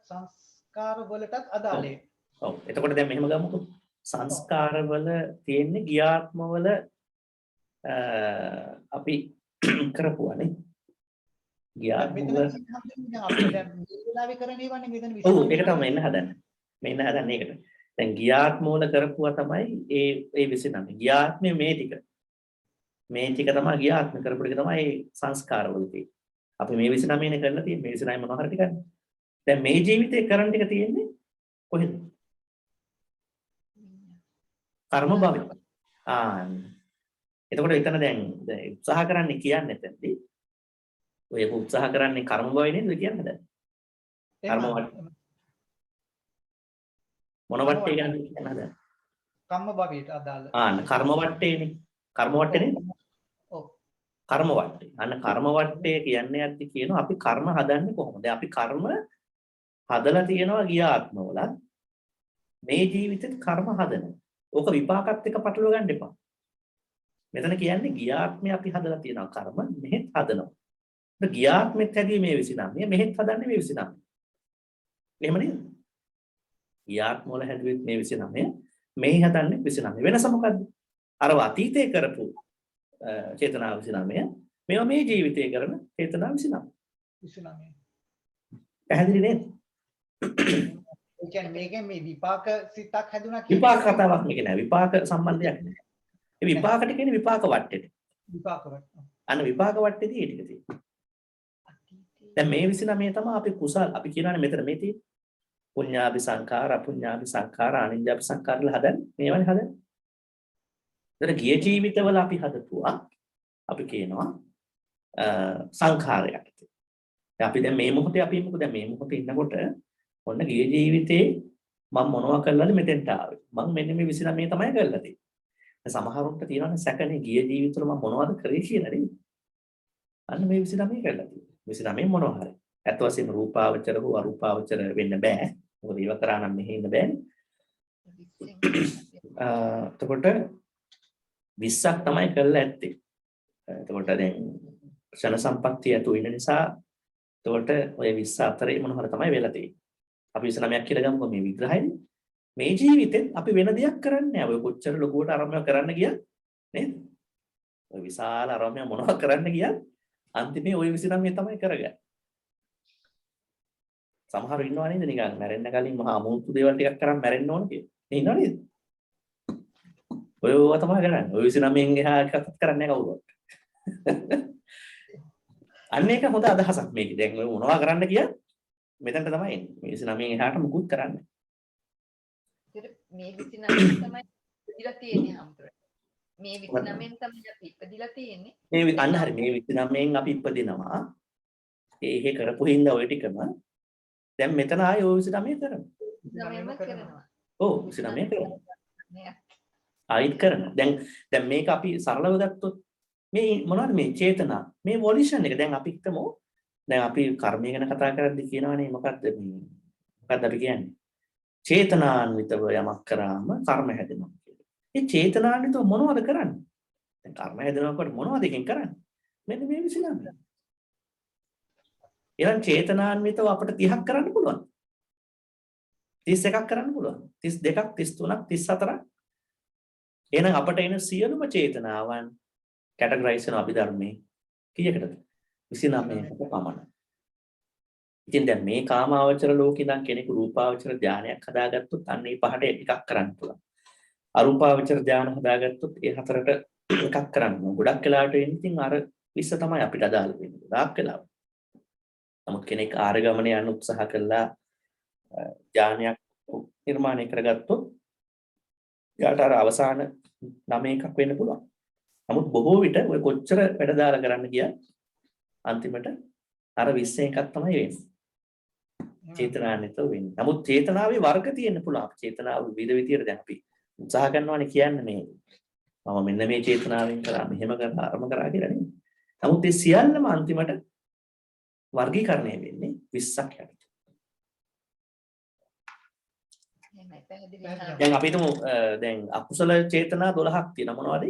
සංස්කාර වලටත් අදාළයි. ඔව්. එතකොට දැන් මෙහෙම ගමුකෝ. සංස්කාරවල තියෙන්නේ ගියාත්මවල අපි කරපුවානේ. ගියාත්මවල අපි දැන් මේ වෙලාවේ කරන්නේ වන්නේ මෙතන ඔව් ඒක තමයි මෙන්න හදන්නේ. මෙන්න හදන්නේ ඒකට. දැන් ගියාත්මවල කරපුවා තමයි ඒ 29. ගියාත්මේ මේ ටික තමයි ගියාත්ම කරපු ටික තමයි සංස්කාරවල තියෙන්නේ. අපි මේ 29 නේ කරලා තියෙන්නේ. මේ 29 මොනවා හරි ටිකක්. දැන් මේ ජීවිතේ කරන්න ටික තියෙන්නේ කොහෙද? කර්ම භවය. එතකොට එතන දැන් උත්සාහ කරන්නේ කියන්නේ එතනදී ඔය උත්සාහ කරන්නේ කර්ම භවය නේද කියන්නේ? කර්ම මොන වටේ ගැන කියන්න හදන්නේ? කම්ම භවයට අදාළ. කර්ම වටේනේ. කර්ම වටේ නේද? ඔව්. කර්ම වටේ. කර්ම වටේ කියන්නේ ඇත්ති කියනවා අපි කර්ම හදන්නේ කොහොමද? අපි කර්ම හදලා තියෙනවා ගිය ආත්මවල. මේ ජීවිතෙත් කර්ම හදනවා. ඕක විපාකත් එක්ක පටලව ගන්න එපා. මෙතන කියන්නේ ගිය ආත්මේ අපි හදලා තියෙනවා කර්ම මෙහෙත් හදනවා. ඒක ගිය ආත්මෙත් හැදී මේ 29 මෙහෙත් හදන්නේ මේ 29. එහෙම නේද? ගියාත්ම වල හැදුවෙත් මේ 29 මේ හදන්නේ 29 වෙනස මොකද්ද? අර අතීතේ කරපු චේතනා 29 මේවා මේ ජීවිතේ කරන චේතනා 29. පැහැදිලි නේද? ඒ කියන්නේ මේකෙන් මේ විපාක සිතක් හැදුනා විපාක කතාවක් මේක නෑ. විපාක සම්බන්ධයක් නෑ. ඒ විපාකට කියන්නේ විපාක වට්ටෙට. විපාක වට්ට. අන්න විපාක වට්ටේදී ඒ ටික තියෙනවා. දැන් මේ 29 තමයි අපි කුසල් අපි කියනවානේ මෙතන මේ තියෙන්නේ. පුඤ්ඤාභි සංඛාර අපුඤ්ඤාභි සංඛාර අනිඤ්ඤාභි සංඛාර වල හදන්නේ මේවනේ හදන්නේ. ඒතර ගිය ජීවිතවල අපි හදපුවා අපි කියනවා සංඛාරයක්. දැන් අපි දැන් මේ මොහොතේ අපි මොකද දැන් මේ මොහොතේ ඉන්නකොට ඔන්න ගිය ජීවිතේ මම මොනවා කළාද මෙතෙන්ට ආවේ. මම මෙන්න මේ 29 තමයි කරලා තියෙන්නේ. දැන් සමහරුන්ට තියෙනවානේ සැකනේ ගිය ජීවිතවල මම මොනවද කරේ කියලා නේද? අන්න මේ 29 කරලා තියෙන්නේ. 29 මොනවා හරි. ඇත්ත වශයෙන්ම රූපාවචර හෝ අරූපාවචර වෙන්න බෑ. මොකද ඒව කරා නම් මෙහෙ ඉන්න බෑනේ. එතකොට 20ක් තමයි කරලා ඇත්තේ. එතකොට දැන් ක්ෂණ සම්පත්තිය ඇතු වෙන නිසා එතකොට ඔය 20 අතරේ මොන හරි තමයි වෙලා තියෙන්නේ. අපි 29ක් කියලා ගමුකෝ මේ විග්‍රහයනේ. මේ ජීවිතෙත් අපි වෙන දෙයක් කරන්නේ නැහැ. ඔය කොච්චර ලොකුවට අරමුණ කරන්න ගියත් නේද? ඔය විශාල අරමුණ මොනවා කරන්න ගියත් අන්තිමේ ඔය 29 තමයි කරගන්නේ. සමහරව ඉන්නව නේද නිකන් මැරෙන්න කලින් මහා අමුතු දේවල් ටිකක් කරන් මැරෙන්න ඕන කියලා. ඉන්නව නේද? ඔය තමයි කරන්නේ. ඔය 29න් එහා එකක් කරන්නේ නැහැ කවුරුවත්. අන්න ඒක හොඳ අදහසක් මේක. දැන් ඔය මොනවා කරන්න කිය මෙතනට තමයි එන්නේ. මේ 29න් එහාට මුකුත් කරන්නේ නැහැ. මේ 29 තමයි ඉපදිලා තියෙන්නේ හැමතැනම. මේ 29න් තමයි අපි ඉපදිලා තියෙන්නේ. මේ අන්න හරි මේ 29න් අපි ඉපදිනවා. ඒ කරපු හින්දා ඔය ටිකම දැන් මෙතන ආයේ ඔය 29 කරනවා. ඔව් 29 කරනවා. ආයිත් කරනවා. දැන් මේක අපි සරලව ගත්තොත් මේ මොනවද මේ චේතනා මේ වොලිෂන් එක දැන් අපි හිතමු දැන් අපි කර්මය ගැන කතා කරද්දී කියනවානේ මොකක්ද අපි කියන්නේ චේතනාන්විතව යමක් කරාම කර්ම හැදෙනවා කියලා. මේ චේතනාන්විතව මොනවද කරන්නේ? දැන් කර්ම හැදෙනකොට මොනවද එකෙන් කරන්නේ? මෙන්න මේ 29. එහෙනම් චේතනාන්විතව අපිට 30ක් කරන්න පුළුවන්. 31ක් කරන්න පුළුවන්. 32ක් 33ක් 34ක්. එහෙනම් අපට එන සියලුම චේතනාවන් කැටගරයිස් වෙන අභිධර්මයේ කීයකටද? 29කට පමණයි. ඉතින් දැන් මේ කාමාවචර ලෝකේ ඉඳන් කෙනෙකු රූපාවචර ධානයක් හදාගත්තොත් අන්න ඒ පහට එකක් කරන්න පුළුවන්. අරූපාවචර ධාන හදාගත්තොත් ඒ හතරට එකක් කරන්න ඕන. ගොඩක් වෙලාවට වෙන්නේ ඉතින් අර 20 තමයි අපිට අදාළ වෙන්නේ. ගොඩක් වෙලාවට. නමුත් කෙනෙක් ආර්ය ගමනේ යන්න උත්සාහ කළා ධානයක් නිර්මාණය කරගත්තොත් යාට අර අවසාන 9 එකක් වෙන්න පුළුවන්. නමුත් බොහෝ විට ඔය කොච්චර වැඩ දාලා කරන්න ගියත් අන්තිමට අර 20 එකක් තමයි වෙන්නේ. චේතනාන්විතව වෙන්නේ. නමුත් චේතනාවේ වර්ග තියෙන්න පුළුවන්. චේතනාව විවිධ විදියට දැන් අපි උත්සාහ කරනවානේ කියන්නේ මේ මම මෙන්න මේ චේතනාවෙන් කරා මෙහෙම කරා අරම කරා කියලා නෙමෙයි. නමුත් ඒ සියල්ලම අන්තිමට වර්ගීකරණය වෙන්නේ 20ක් යටතේ. එහෙමයි පැහැදිලි. දැන් අපි හිතමු දැන් අකුසල චේතනා 12ක් තියෙනවා මොනවද?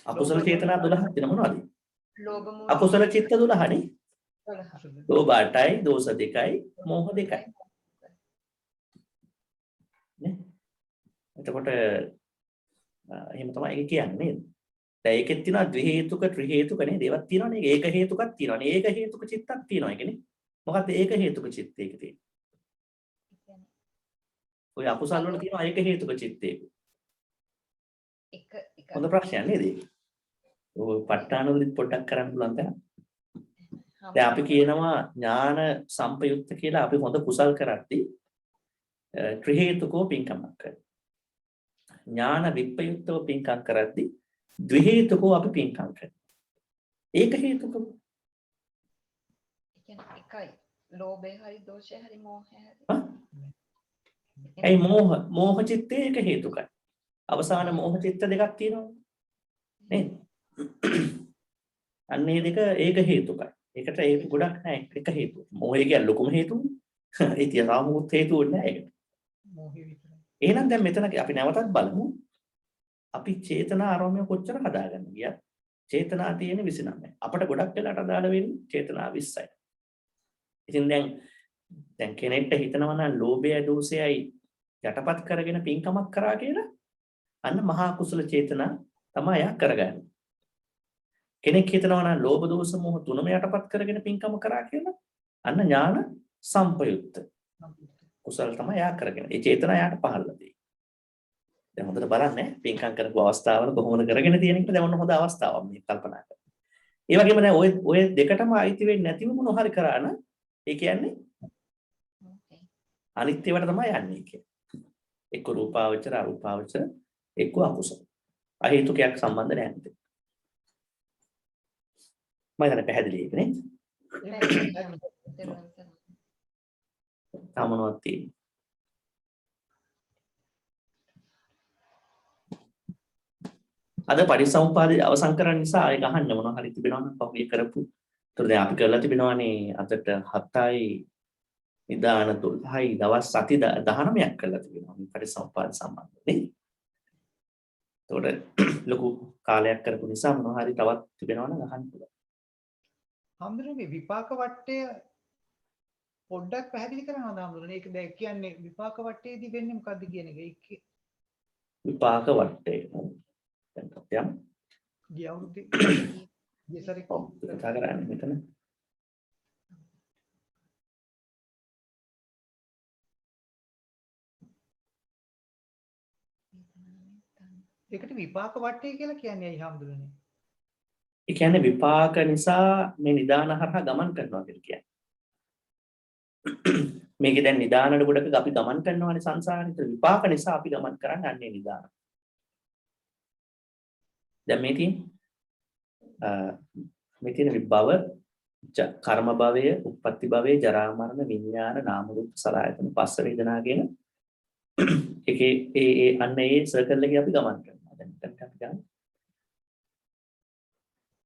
අකුසල චේතනා 12ක් තියෙනවා මොනවද? ලෝභ මූල අකුසල චිත්ත 12නේ. 12. ලෝභ 8යි, දෝෂ 2යි, මෝහ 2යි. නේ? එතකොට එහෙම තමයි ඒක කියන්නේ නේද? දැන් ඒකෙත් තියෙනවා ද්වි හේතුක, ත්‍රි හේතුක නේද? ඒවත් තියෙනවානේ. ඒක හේතුකක් තියෙනවානේ. ඒක හේතුක චිත්තක් තියෙනවා ඒකනේ. මොකද්ද ඒක හේතුක චිත්ත ඒක තියෙන්නේ? ඔය අකුසල් වල තියෙනවා ඒක හේතුක චිත්තේ. එක හොඳ ප්‍රශ්නයක් නේද ඒක? ඔය ප ဋ ාණ වලින් පොඩ්ඩක් කරන්න පුළුවන් දැන්. දැන් අපි කියනවා ඥාන සම්පයුක්ත කියලා අපි හොඳ කුසල් කරද්දී ත්‍රි හේතුකෝ පින්කමක් කරනවා. ඥාන විප්‍රයුක්තව පින්කම් කරද්දී ද්වි හේතුකෝ අපි පින්කම් කරනවා. ඒක හේතුකෝ. කියන්නේ එකයි. ලෝභය හරි දෝෂය හරි මෝහය හරි. ඒ මෝහ චිත්තේ ඒක හේතුකයි. අවසාන මෝහ චිත්ත දෙකක් තියෙනවා. නේද? අන්නේ දෙක ඒක හේතුකයි. ඒකට ඒක ගොඩක් නෑ එක හේතුව. මෝහය කියන්නේ ලොකුම හේතුව. ඒ තියනමුත් හේතුව නෑ ඒකට. මෝහය විතරයි. එහෙනම් දැන් මෙතන අපි නැවතත් බලමු. අපි චේතනා ආරෝමය කොච්චර හදාගන්න ගියත් චේතනා තියෙන 29. අපිට ගොඩක් වෙලාට අදාළ වෙන්නේ චේතනා 20යි. ඉතින් දැන් කෙනෙක්ට හිතනවා නම් ලෝභය දෝෂයයි යටපත් කරගෙන පින්කමක් කරා කියලා අන්න මහා කුසල චේතනා තමයි යා කරගන්නේ. කෙනෙක් හිතනවා නම් ලෝභ දෝෂ මොහ තුනම යටපත් කරගෙන පින්කම කරා කියලා අන්න ඥාන සම්පයුක්ත කුසල තමයි යා කරගෙන. ඒ චේතනා යාට පහළලා තියෙන්නේ. දැන් හොඳට බලන්න පින්කම් කරපු අවස්ථාවල කොහොමද කරගෙන තියෙන එක දැන් ඔන්න හොඳ අවස්ථාවක් මේ කල්පනා කරන්න. ඒ වගේම දැන් ඔය දෙකටම අයිති වෙන්නේ නැතිව මොන හරි කරා නම් ඒ කියන්නේ අනිත්‍යවට තමයි යන්නේ කියන්නේ. එක්ක රූපාවචර අරූපාවචර එක්ක අකුසල. අහේතුකයක් සම්බන්ධ නැහැ. මම හිතන්නේ පැහැදිලි ඒක නේ. තමනවත් තියෙන්නේ. අද පරිසම්පාදේ අවසන් කරන්න නිසා ඒක අහන්න මොනවා හරි තිබෙනවා නම් පහුගිය කරපු. ඒතර දැන් අපි කරලා තිබෙනවානේ අදට 7යි නිදාන 12යි දවස් සති 19ක් කරලා තිබෙනවා මේ පරිසම්පාද සම්බන්ධව නේ. ඒතකොට ලොකු කාලයක් කරපු නිසා මොනවා හරි තවත් තිබෙනවා නම් අහන්න පුළුවන්. හම්දුනේ මේ විපාක වටය පොඩ්ඩක් පැහැදිලි කරනවද හම්දුනේ? ඒක දැන් කියන්නේ විපාක වටයේදී වෙන්නේ මොකද්ද කියන එක? ඒක විපාක වටේ. දැන් අපියන් ගිය අවුරුද්දේ ගියසරේ කතා කරන්නේ මෙතන. ඒකට විපාක වටය කියලා කියන්නේ ඇයි හම්දුනේ? ඒ කියන්නේ විපාක නිසා මේ නිදාන හරහා ගමන් කරනවා කියලා කියන්නේ. මේකේ දැන් නිදානවල ගොඩක අපි ගමන් කරනවානේ සංසාරේ. විපාක නිසා අපි ගමන් කරන්නේ අන්නේ නිදාන. දැන් මේ තියෙන විභව කර්ම භවය, උප්පත්ති භවය, ජරා මරණ, විඥාන, නාම රූප, සලආයතන, පස්ස වේදනා කියන ඒකේ ඒ අන්න ඒ සර්කල් එකේ අපි ගමන් කරනවා. දැන් මෙතනට අපි ගමු.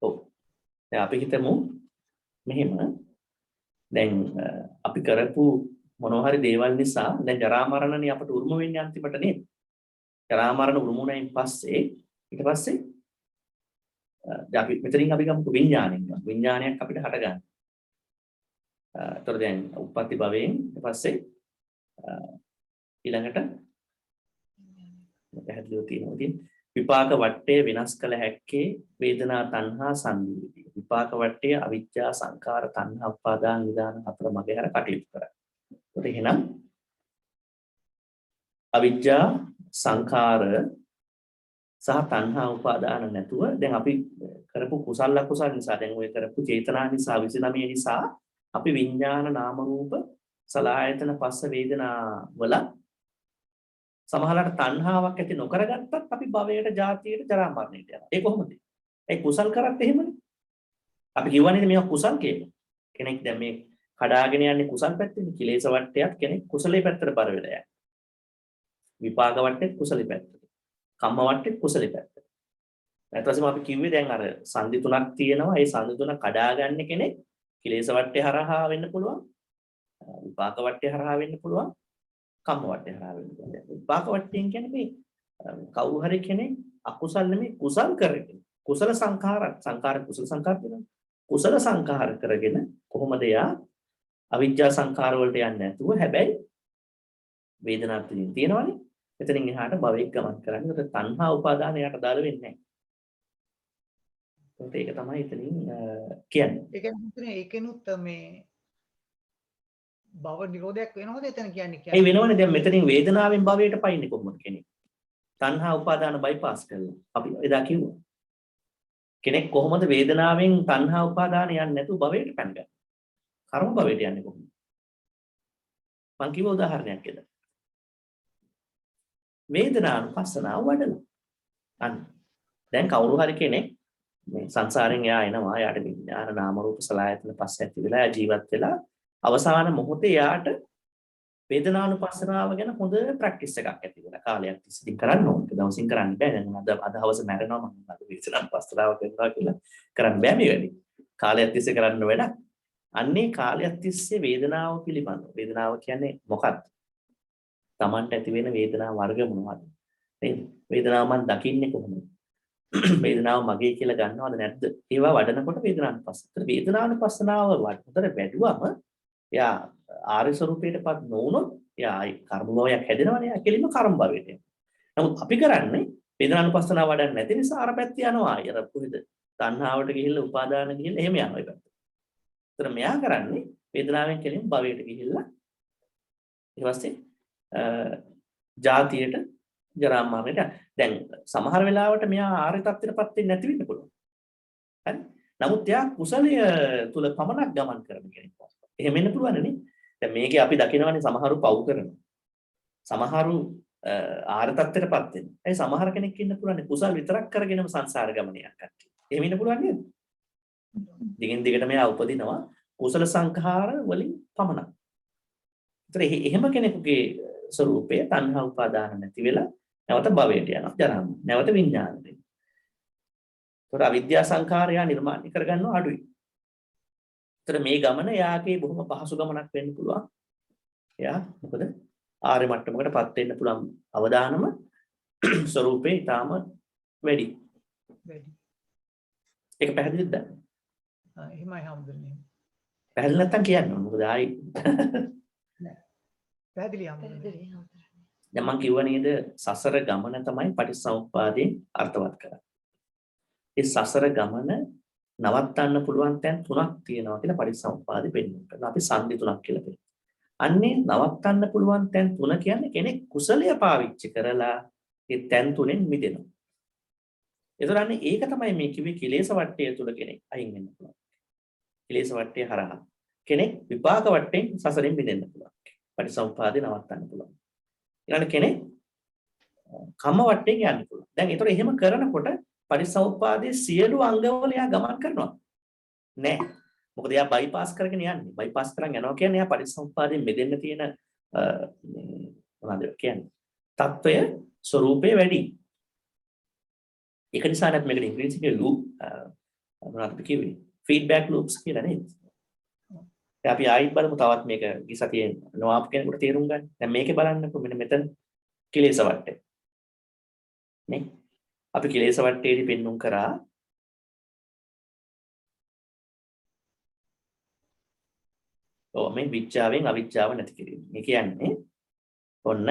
ඔව්. දැන් අපි හිතමු මෙහෙම දැන් අපි කරපු මොනවා හරි දේවල් නිසා දැන් ජරා මරණනේ අපට උරුම වෙන්නේ අන්තිමට නේද? ජරා මරණ උරුමුණයින් පස්සේ ඊට පස්සේ දැන් අපි මෙතනින් අපි ගමු විඥාණයෙන්. විඥානයක් අපිට හට ගන්න. ඒතර දැන් උප්පත්ති භවයෙන් ඊට පස්සේ ඊළඟට පැහැදිලිව තියෙනවා. විපාක වටය වෙනස් කළ හැක්කේ වේදනා තණ්හා සංයුතිය. විපාක වටය අවිජ්ජා සංඛාර තණ්හා උපාදාන නිදාන හතර මගහැර කටයුතු කරයි. ඒත් එහෙනම් අවිජ්ජා සංඛාර සහ තණ්හා උපාදාන නැතුව දැන් අපි කරපු කුසල අකුසල නිසා දැන් ඔය කරපු චේතනා නිසා 29 නිසා අපි විඥාන නාම රූප සලආයතන පස්ස වේදනා වල සමහරවිට තණ්හාවක් ඇති නොකරගත්තත් අපි භවයට ජාතියට ජරා මරණයට යනවා. ඒ කොහොමද? ඒ කුසල් කරත් එහෙමනේ. අපි කියවනේ මේවා කුසල් කියලා. කෙනෙක් දැන් මේ කඩාගෙන යන්නේ කුසල් පැත්තේ. කිලේශ වට්ටයක් කෙනෙක් කුසලයේ පැත්තට බර වෙලා යනවා. විපාක වට්ටේ කුසලයේ පැත්තට. කම්ම වට්ටේ කුසලයේ පැත්තට. ඊට පස්සේ අපි කිව්වේ දැන් අර සංදි තුනක් තියෙනවා. ඒ සංදි තුන කඩාගන්න කෙනෙක් කිලේශ වට්ටේ හරහා වෙන්න පුළුවන්. විපාක වට්ටය හරහා වෙන්න පුළුවන්. කම්ම වට්ටය හරහා වෙන්න පුළුවන්. විපාක වට්ටයෙන් කියන්නේ මේ කවුරු හරි කෙනෙක් අකුසල් නෙමෙයි කුසල් කරගෙන කුසල සංඛාර කුසල සංඛාර කියනවා. කුසල සංඛාර කරගෙන කොහොමද යා අවිජ්ජා සංඛාර වලට යන්නේ නැතුව හැබැයි වේදනාවක් තියෙනවනේ. එතනින් එහාට භවෙක් ගමන් කරන්නේ. ඒකට තණ්හා උපාදාන යට දාල වෙන්නේ නැහැ. ඒක තමයි එතනින් කියන්නේ. ඒ කියන්නේ ඒකෙනුත් මේ භව නිරෝධයක් වෙනවද එතන කියන්නේ? ඒ වෙනවනේ. දැන් මෙතනින් වේදනාවෙන් භවයට පයින්නේ කොහොමද කෙනෙක්? තණ්හා උපාදාන බයිපාස් කරලා. අපි එදා කිව්වා. කෙනෙක් කොහොමද වේදනාවෙන් තණ්හා උපාදාන යන්නේ නැතුව භවයට පැනගන්නේ? කර්ම භවයට යන්නේ කොහොමද? මම කිව්ව උදාහරණයක් එද. වේදනානුපස්සනාව වඩලා. අන්න. දැන් කවුරු හරි කෙනෙක් මේ සංසාරෙන් එයා එනවා. යාට විඥාන නාම රූප සලආයතන පස්ස ඇති වෙලා ජීවත් වෙලා අවසාන මොහොතේ යාට වේදනානුපස්සනාව ගැන හොඳ ප්‍රැක්ටිස් එකක් ඇති වෙලා කාලයක් තිස්සේ කරන්න ඕනේ. දවසින් කරන්න බෑ. දැන් අද හවස මැරෙනවා මම අද වේදනානුපස්සනාව කරනවා කියලා කරන්න බෑ මේ වැඩි. කාලයක් තිස්සේ කරන්න වැඩක්. අන්නේ කාලයක් තිස්සේ වේදනාව පිළිබඳව. වේදනාව කියන්නේ මොකක්ද? Tamanට ඇති වෙන වේදනා වර්ග මොනවද? නේද? වේදනාව මම දකින්නේ කොහොමද? වේදනාව මගේ කියලා ගන්නවද නැද්ද? ඒවා වඩනකොට වේදනානුපස්සනාව. වේදනානුපස්සනාව වඩනකොට වැඩුවම එයා ආර්ය ස්වરૂපයටපත් නොවුනොත් එයා කර්ම භවයක් හැදෙනවනේ. එයා කෙලින්ම කර්ම භවයට යනවා. නමුත් අපි කරන්නේ වේදනානුපස්සනාව වඩන්නේ නැති නිසා අර පැත්ත යනවා. අර කොහෙද? තණ්හාවට ගිහිල්ලා උපාදාන ගිහිල්ලා එහෙම යනවා ඒ පැත්ත. ඒතර මෙයා කරන්නේ වේදනාවෙන් කෙලින් භවයට ගිහිල්ලා ඊට පස්සේ ජාතියට ජරා මරණයට දැන් සමහර වෙලාවට මෙයා ආර්ය තත්ත්වයටපත් වෙන්නේ නැති වෙන්න පුළුවන්. හරි? නමුත් එයා කුසලය තුල පමණක් ගමන් කරන කෙනෙක්. එහෙම වෙන්න පුළුවන් නේ. දැන් මේකේ අපි දකිනවනේ සමහරු පව් කරනවා. සමහරු ආර්ය තත්ත්වයටපත් වෙනවා. ඒ සමහර කෙනෙක් ඉන්න පුළුවන් කුසල් විතරක් කරගෙනම සංසාර ගමනේ යන කට්ටිය. එහෙම ඉන්න පුළුවන් නේද? දිගින් දිගට මෙයා උපදිනවා කුසල සංඛාර වලින් පමණක්. ඒතර එහෙම කෙනෙකුගේ ස්වરૂපය තණ්හා උපාදාන නැති වෙලා නැවත භවයට යනවා. ජරාම නැවත විඥානෙට. ඒතර අවිද්‍යා සංඛාරය නිර්මාණය කරගන්නවා අඩුයි. ඒතර මේ ගමන යාගේ බොහොම පහසු ගමනක් වෙන්න පුළුවන්. එයා මොකද ආර්ය මට්ටමකටපත් වෙන්න පුළුවන් අවදානම ස්වરૂපේ ඊටාම වැඩි. ඒක පැහැදිලිද? එහෙමයි හම්දුනේ. පැහැදිලි නැත්තම් කියන්න ඕන. මොකද ආයි පැහැදිලි හම්දුනේ. දැන් මම කිව්වා නේද සසර ගමන තමයි පටිච්චසමුප්පාදයෙන් අර්ථවත් කරන්නේ. ඒ සසර ගමන නවත්තන්න පුළුවන් තැන් තුනක් තියෙනවා කියලා පටිච්චසමුප්පාදෙ පෙන්නනවා. අපි සංදි තුනක් කියලා කියනවා. අන්නේ නවත්තන්න පුළුවන් තැන් තුන කියන්නේ කෙනෙක් කුසලය පාවිච්චි කරලා ඒ තැන් තුනෙන් මිදෙනවා. ඒතරන්නේ ඒක තමයි මේ කිව්වේ කිලේශ වට්ටය තුල කෙනෙක් අයින් වෙන්න පුළුවන්. කිලේශ වට්ටය හරහා කෙනෙක් විපාක වට්ටෙන් සසරෙන් මිදෙන්න පුළුවන්. පටිච්චසමුප්පාදේ නවත්තන්න පුළුවන්. ඊළඟ කෙනෙක් කම්ම වට්ටෙන් යන්න පුළුවන්. දැන් ඒතර එහෙම කරනකොට පටිච්චසමුප්පාදේ සියලු අංගවල එයා ගමන් කරනවා. නෑ. මොකද එයා බයිපාස් කරගෙන යන්නේ. බයිපාස් කරන් යනවා කියන්නේ එයා පටිච්චසමුප්පාදයෙන් මෙදෙන්න තියෙන මොනවද කියන්නේ? తত্ত্বය ස්වરૂපේ වැඩි. ඒක නිසා නේද මේකට ඉංග්‍රීසියෙන් ලූප් මොනවද කිව්වේ? ෆීඩ්බැක් ලූප්ස් කියලා නේද? දැන් අපි ආයිත් බලමු තවත් මේක ගිසතියේ නොආප් කෙනෙකුට තේරුම් ගන්න. දැන් මේකේ බලන්නකෝ මෙන්න මෙතන කිලේශ වට්ටය. නේ? අපි කිලේශ වට්ටයේදී පෙන්눔 කරා මේ විචාවෙන් අවිචාව නැති කිරීම. මේ කියන්නේ ඔන්න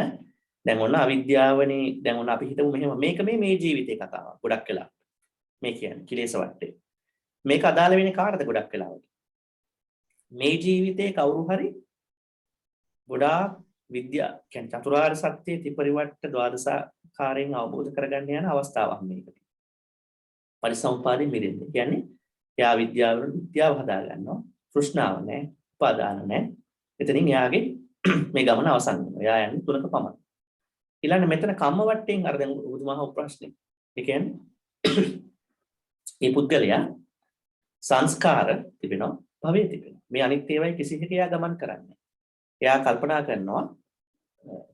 දැන් ඔන්න අවිද්‍යාවනේ දැන් ඔන්න අපි හිතමු මෙහෙම මේක මේ ජීවිතේ කතාවක් ගොඩක් වෙලා. මේ කියන්නේ කිලේශ වට්ටේ. මේක අදාළ වෙන්නේ කාටද ගොඩක් වෙලාවට? මේ ජීවිතේ කවුරු හරි ගොඩාක් විද්‍යා කියන්නේ චතුරාර්ය සත්‍ය ත්‍රිපරිවට්ට ද්වාදසාකාරයෙන් අවබෝධ කරගන්න යන අවස්ථාවක් මේකට. පරිසම්පාදයෙන් මිදෙන්නේ. කියන්නේ එයා විද්‍යාව හදා ගන්නවා. තෘෂ්ණාව නැහැ, උපාදාන නැහැ. එතනින් එයාගේ මේ ගමන අවසන් වෙනවා. එයා යන්නේ තුනක පමණ. ඊළඟ මෙතන කම්ම වට්ටෙන් අර දැන් උතුමහා ප්‍රශ්නේ. ඒ කියන්නේ මේ පුද්ගලයා සංස්කාර තිබෙනවා, භවයේ තිබෙනවා. මේ අනිත් ඒවායි කිසිහෙක එයා ගමන් කරන්නේ. එයා කල්පනා කරනවා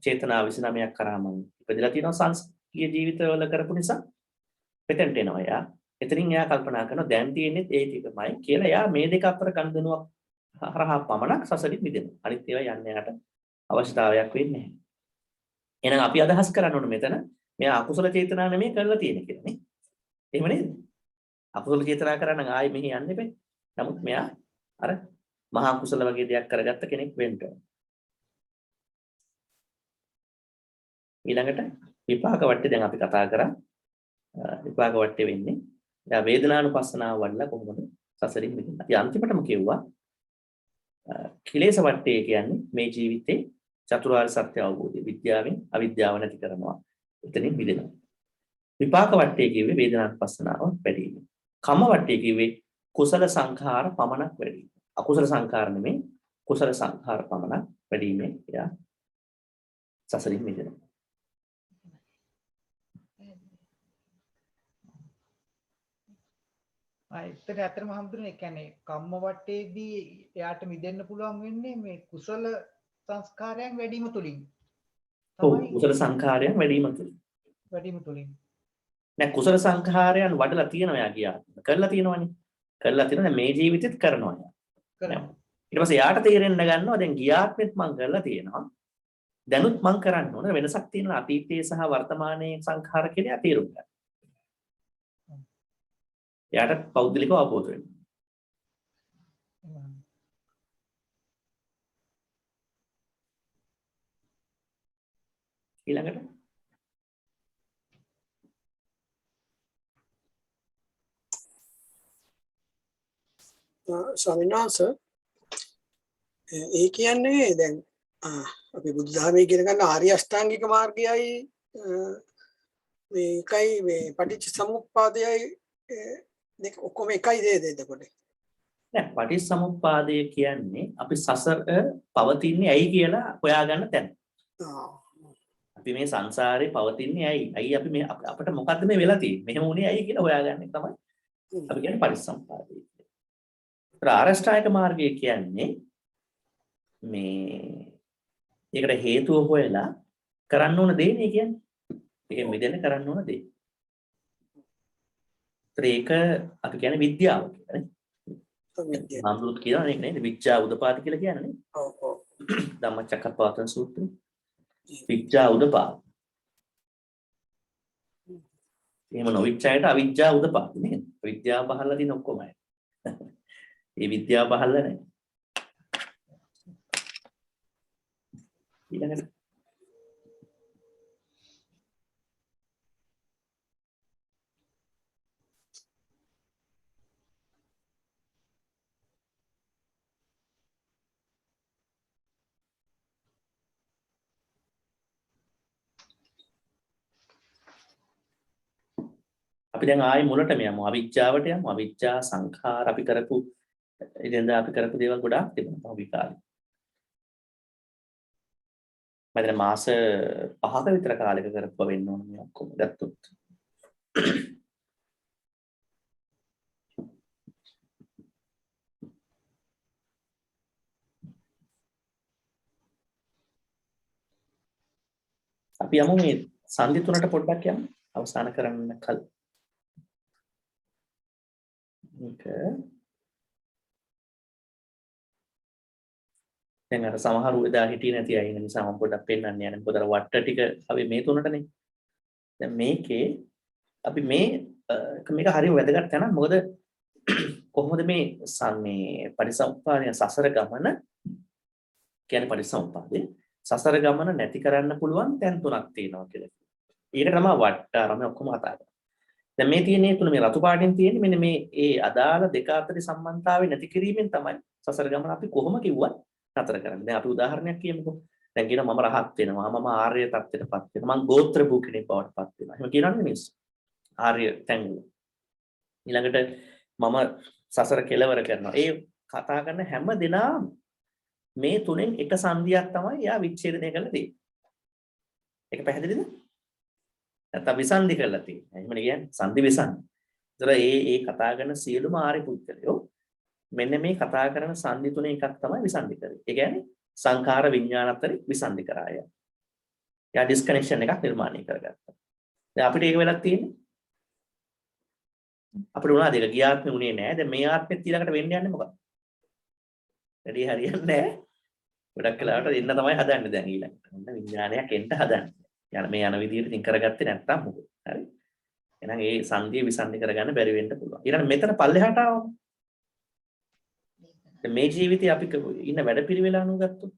චේතනා 29ක් කරා මම ඉපදලා තියෙනවා සංස්කීය ජීවිතවල කරපු නිසා මෙතෙන්ට එනවා එයා. එතනින් එයා කල්පනා කරනවා දැන් තියෙන්නේ ඒ ටිකමයි කියලා එයා මේ දෙක අතර ගනුදෙනුවක් හරහා පමණක් සසරින් මිදෙනවා. අනිත් ඒවා යන්න යට අවශ්‍යතාවයක් වෙන්නේ නැහැ. එහෙනම් අපි අදහස් කරන්න ඕනේ මෙතන මෙයා අකුසල චේතනා නෙමෙයි කරලා තියෙන්නේ කියලා නේ. එහෙම නේද? අකුසල චේතනා කරා නම් ආයේ මෙහි යන්න එපේ. නමුත් මෙයා අර මහා කුසල වගේ දෙයක් කරගත්ත කෙනෙක් වෙන්න ඕන. ඊළඟට විපාක වට්ටේ දැන් අපි කතා කරා. විපාක වට්ටේ වෙන්නේ එයා වේදනානුපස්සනාව වඩලා කොහොමද සසරින් මිදෙන්නේ. අපි අන්තිමටම කිව්වා කිලේශ වට්ටේ කියන්නේ මේ ජීවිතේ චතුරාර්ය සත්‍ය අවබෝධය විද්‍යාවෙන් අවිද්‍යාව නැති කරනවා. එතනින් මිදෙනවා. විපාක වට්ටේ කිව්වේ වේදනානුපස්සනාව වැඩි වීම. කම වට්ටේ කිව්වේ කුසල සංඛාර පමණක් වැඩි වීම. අකුසල සංඛාර නෙමෙයි කුසල සංඛාර පමණක් වැඩි වීමෙන් එයා සසරින් මිදෙනවා. එතන ඇත්තටම හම්දුනේ කියන්නේ කම්ම වටේදී එයාට මිදෙන්න පුළුවන් වෙන්නේ මේ කුසල සංස්කාරයන් වැඩිම තුලින්. ඔව් කුසල සංඛාරයන් වැඩිම තුලින්. වැඩිම තුලින්. දැන් කුසල සංඛාරයන් වඩලා තියෙනවා යා ගියා. කරලා තියෙනවනේ. කරලා තියෙනවා මේ ජීවිතෙත් කරනවා යා. කරනවා. ඊට පස්සේ යාට තේරෙන්න ගන්නවා දැන් ගියාත්මෙත් මං කරලා තියෙනවා. දැනුත් මං කරන්න ඕන වෙනසක් තියෙනවා අතීතයේ සහ වර්තමානයේ සංඛාර කියලා තේරුම් ගන්න. යාට පෞද්ගලිකව අවබෝධ වෙනවා. ඊළඟට ස්වාමීන් වහන්සේ ඒ කියන්නේ දැන් අපි බුදුදහමේ ඉගෙන ගන්න ආර්ය අෂ්ටාංගික මාර්ගයයි මේකයි මේ පටිච්ච සමුප්පාදයයි දෙක ඔක්කොම එකයි නේද එතකොට? නෑ පටිච්ච සමුප්පාදය කියන්නේ අපි සසර පවතින්නේ ඇයි කියලා හොයාගන්න තැන. අපි මේ සංසාරේ පවතින්නේ ඇයි? ඇයි අපි මේ අපිට මොකද්ද මේ වෙලා තියෙන්නේ? මෙහෙම වුණේ ඇයි කියලා හොයාගන්න තමයි අපි කියන්නේ පටිච්ච සමුප්පාදය. ආරෂ්ඨායක මාර්ගය කියන්නේ මේ ඒකට හේතුව හොයලා කරන්න ඕන දේ නේ කියන්නේ. ඒක මෙදෙන්න කරන්න ඕන දේ. ඒක අපි කියන්නේ විද්‍යාව කියලා නේ. මම්රුත් කියනවා නේද? විද්‍යා උදපාද කියලා කියන්නේ. ඔව් ඔව්. ධම්මචක්කප්පවත්තන සූත්‍රය. විද්‍යා උදපාද. එහෙම නොවිච්ඡයට අවිද්‍යා උදපාද නේද? විද්‍යාව බහලා දින ඔක්කොමයි. මේ විද්‍යාව බහලා නැහැ. ඊළඟට අපි දැන් ආයේ මුලටම යමු අවිජ්ජාවට යමු අවිජ්ජා සංඛාර අපි කරපු ඉතින්දා අපි කරපු දේවල් ගොඩාක් තිබුණා පහුගිය කාලේ. මම දැන් මාස 5ක විතර කාලයක කරපුවා වෙන්න ඕන මේ ඔක්කොම ගත්තොත්. අපි යමු මේ සංදි තුනට පොඩ්ඩක් යමු අවසන් කරන්න කල. දැන් අර සමහරු එදා හිටියේ නැති අය ඉන්න නිසා මම පොඩ්ඩක් පෙන්නන්න යන්නේ. මොකද අර වට්ට ටික අපි මේ තුනටනේ. දැන් මේකේ අපි මේක හරිය වැදගත් තැනක්. මොකද කොහොමද මේ පරිසම්පාදය සසර ගමන කියන්නේ පරිසම්පාදේ සසර ගමන නැති කරන්න පුළුවන් තැන් තුනක් තියෙනවා කියලා. ඊට තමයි වට්ට අරම ඔක්කොම කතා කරන්නේ. දැන් මේ තියෙන තුන මේ රතු පාටින් තියෙන්නේ මෙන්න මේ ඒ අදාළ දෙක අතරේ සම්බන්ධතාවය නැති කිරීමෙන් තමයි සසර ගමන අපි කොහොම කිව්වත් නතර කරන්නේ. දැන් අපි උදාහරණයක් කියමුකෝ. දැන් කියනවා මම රහත් වෙනවා, මම ආර්ය තත්ත්වයටපත් වෙනවා, මම ගෝත්‍ර භූ කෙනෙක් බවට පත් වෙනවා. එහෙම කියනවනේ මිනිස්සු. ආර්ය තැන්වල. ඊළඟට මම සසර කෙලවර කරනවා. ඒ කතා කරන හැම දිනම මේ තුනෙන් එක සංදියක් තමයි යා විච්ඡේදනය කරලා තියෙන්නේ. ඒක පැහැදිලිද? නැත්නම් විසන්ධි කරලා තියෙන්නේ. එහෙමනේ කියන්නේ සංදි විසන්ධි. ඒතර ඒ කතා කරන සියලුම ආර්ය පුද්ගලයෝ මෙන්න මේ කතා කරන සංදි තුනේ එකක් තමයි විසන්ධි කරේ. ඒ කියන්නේ සංඛාර විඥාන අතරේ විසන්ධි කරාය. යා ඩිස්කනෙක්ෂන් එකක් නිර්මාණය කරගත්තා. දැන් අපිට ඒක වෙලක් තියෙන්නේ. අපිට උනා දෙක ගියාත්මේ උනේ නැහැ. දැන් මේ ආත්මෙත් ඊළඟට වෙන්න යන්නේ මොකක්ද? වැඩි හරියන්නේ නැහැ. ගොඩක් වෙලාවට එන්න තමයි හදන්නේ දැන් ඊළඟට. ඔන්න විඥානයක් එන්න හදන්නේ. යන මේ යන විදිහට ඉතින් කරගත්තේ නැත්තම් මොකද? හරි. එහෙනම් ඒ සංදිය විසන්දි කරගන්න බැරි වෙන්න පුළුවන්. ඊළඟ මෙතන පල්ලෙහාට ආවම මේ ජීවිතේ අපි ඉන්න වැඩපිළිවෙල අනුව ගත්තොත්